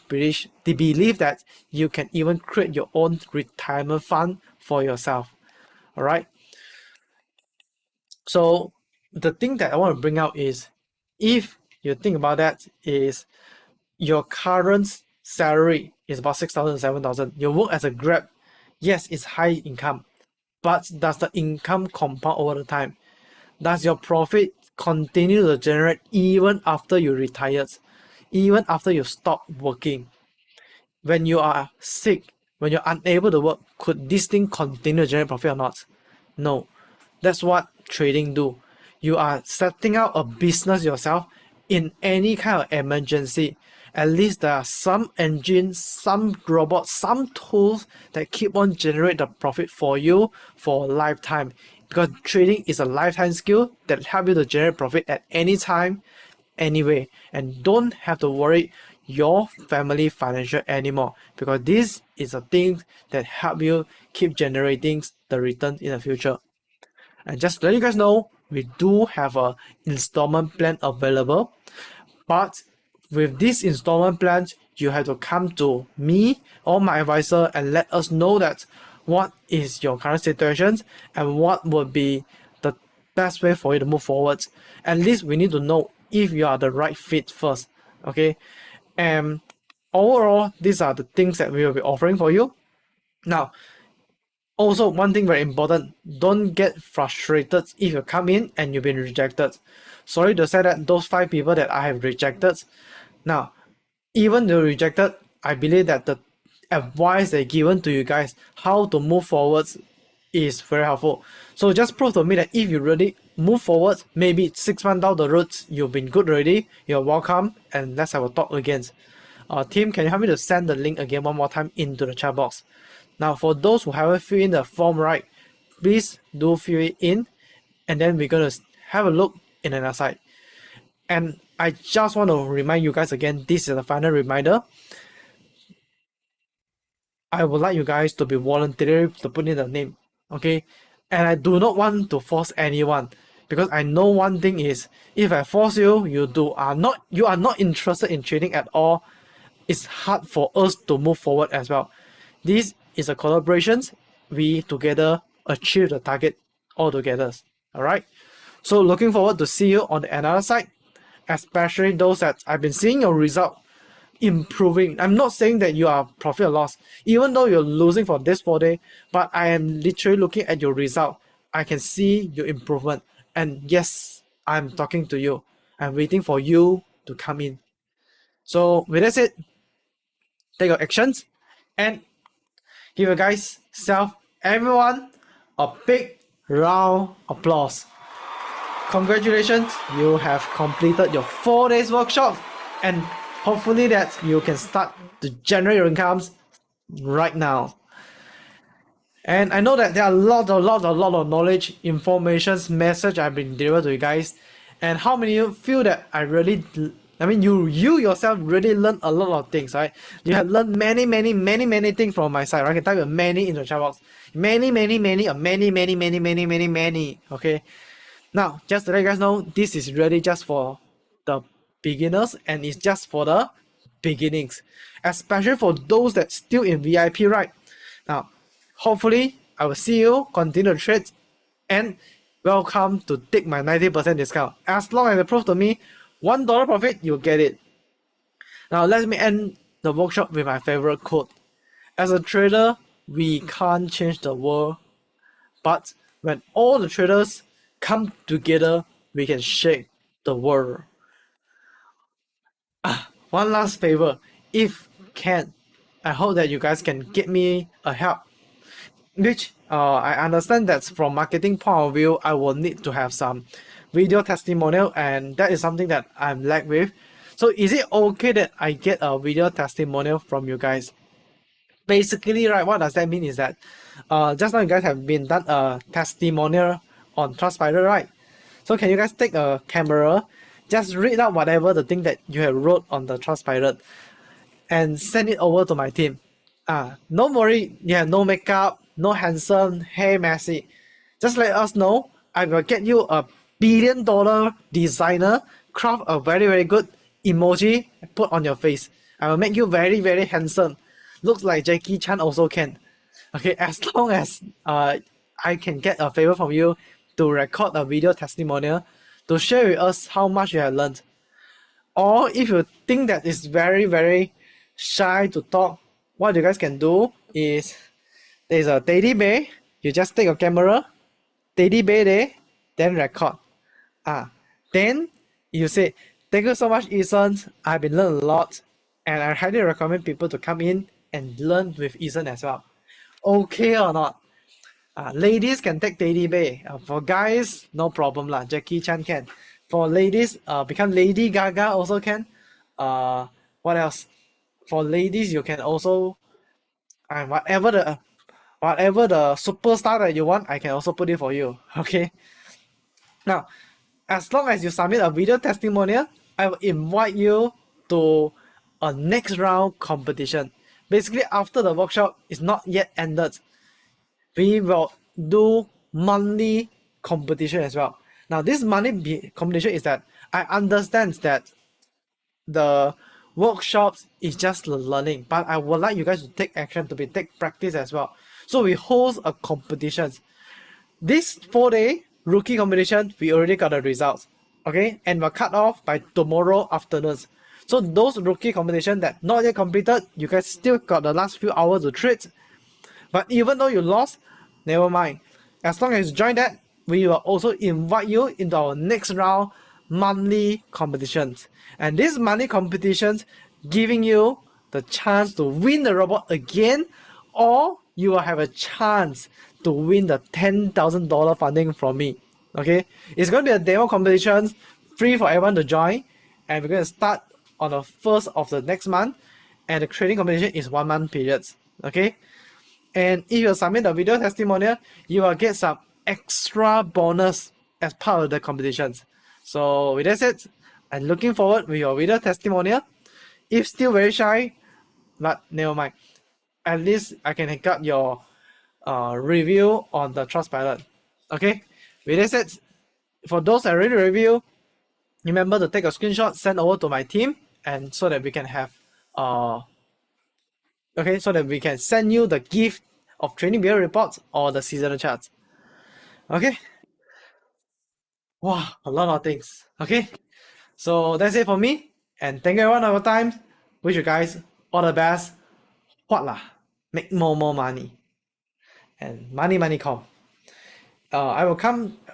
believe that you can even create your own retirement fund for yourself. All right. So the thing that I want to bring out is, if you think about that, is your current salary is about 6,000 7,000. You work as a Grab, yes, it's high income, but does the income compound over the time? Does your profit continue to generate even after you retired, even after you stop working? When you are sick, when you're unable to work, could this thing continue to generate profit or not? No. That's what trading do. You are setting out a business yourself in any kind of emergency. At least there are some engines, some robots, some tools that keep on generate the profit for you for a lifetime. Because trading is a lifetime skill that help you to generate profit at any time, anyway, and don't have to worry your family financial anymore, because this is a thing that help you keep generating the return in the future. And just to let you guys know, we do have a installment plan available, but with this installment plan, you have to come to me or my advisor and let us know that what is your current situation and what would be the best way for you to move forward. At least we need to know if you are the right fit first. Okay, and overall, these are the things that we will be offering for you. Now, also, one thing very important, don't get frustrated if you come in and you've been rejected. Sorry to say that those 5 people that I have rejected, now, even though rejected, I believe that the advice they given to you guys, how to move forward, is very helpful. So just prove to me that if you really move forward, maybe 6 months down the road, you've been good already, you're welcome, and let's have a talk again. Team, can you help me to send the link again one more time into the chat box? Now, for those who haven't filled in the form right, please do fill it in, and then we're going to have a look in another side. And I just want to remind you guys again, this is a final reminder. I would like you guys to be voluntary to put in the name, okay? And I do not want to force anyone, because I know one thing is, if I force you, you are not interested in trading at all. It's hard for us to move forward as well. This is a collaboration. We together achieve the target all together. All right. So looking forward to see you on the another side, especially those that I've been seeing your result improving. I'm not saying that you are profit or loss, even though you're losing for this 4 day, but I am literally looking at your result. I can see your improvement. And yes, I'm talking to you. I'm waiting for you to come in. So with that said, take your actions and give you guys everyone a big round applause. Congratulations, you have completed your 4 days workshop, and hopefully that you can start to generate your incomes right now. And I know that there are a lot of knowledge, informations, message I've been delivered to you guys. And how many of you feel that you yourself really learned a lot of things, right? You have learned many things from my side, right? I can type a many in the chat box. Many. Okay. Now, just to let you guys know, this is really just for the beginners, and it's just for the beginnings, especially for those that still in VIP, right? Now, hopefully, I will see you continue to trade, and welcome to take my 90% discount. As long as you prove to me $1 profit, you'll get it. Now, let me end the workshop with my favorite quote. As a trader, we can't change the world, but when all the traders come together, we can shake the world. One last favor, if can, I hope that you guys can get me a help, which I understand that from marketing point of view, I will need to have some video testimonial, and that is something that I'm lack with. So is it okay that I get a video testimonial from you guys? Basically, right, what does that mean is that just now you guys have been done a testimonial on Trustpilot, right? So can you guys take a camera, just read out whatever the thing that you have wrote on the Trustpilot and send it over to my team. No worry, you have no makeup, no handsome, hair messy. Just let us know. I will get you a $1 billion designer, craft a very good emoji, put on your face. I will make you very handsome. Looks like Jackie Chan also can. Okay, as long as I can get a favor from you to record a video testimonial to share with us how much you have learned. Or if you think that it's very shy to talk, what you guys can do is, there's a teddy bear. You just take a camera, teddy bear there, then record. Then you say, thank you so much, Ethan. I've been learning a lot, and I highly recommend people to come in and learn with Ethan as well. Okay or not? Ladies can take teddy bear. For guys, no problem lah. Jackie Chan can. For ladies, become Lady Gaga also can. What else? For ladies, you can also, whatever the superstar that you want, I can also put it for you. Okay. Now, as long as you submit a video testimonial, I will invite you to a next round competition. Basically, after the workshop is not yet ended, we will do monthly competition as well. Now, this monthly competition is that I understand that the workshops is just learning, but I would like you guys to take action, to take practice as well. So we host a competition. This 4-day rookie competition, we already got the results, okay, and we're cut off by tomorrow afternoons. So those rookie competition that not yet completed, you guys still got the last few hours to trade. But even though you lost, never mind. As long as you join that, we will also invite you into our next round monthly competitions. And these monthly competitions giving you the chance to win the robot again, or you will have a chance to win the $10,000 funding from me. Okay, it's going to be a demo competition, free for everyone to join, and we're going to start on the 1st of the next month, and the trading competition is 1 month periods. Okay, and if you submit the video testimonial, you will get some extra bonus as part of the competitions. So with that said, and looking forward with your reader testimonial. If still very shy, but never mind. At least I can get your review on the Trustpilot. Okay, with that said, for those that already review, remember to take a screenshot, send over to my team, and so that we can have so that we can send you the gift of training behavior reports or the seasonal charts. Okay. Wow, a lot of things. Okay. So that's it for me. And thank you everyone for your time. Wish you guys all the best. What lah? Make more money. And money come. I will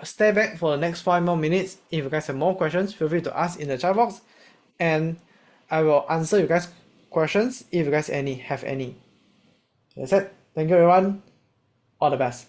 stay back for the next 5 more minutes. If you guys have more questions, feel free to ask in the chat box. And I will answer you guys' questions if you guys have any. That's it. Thank you everyone. All the best.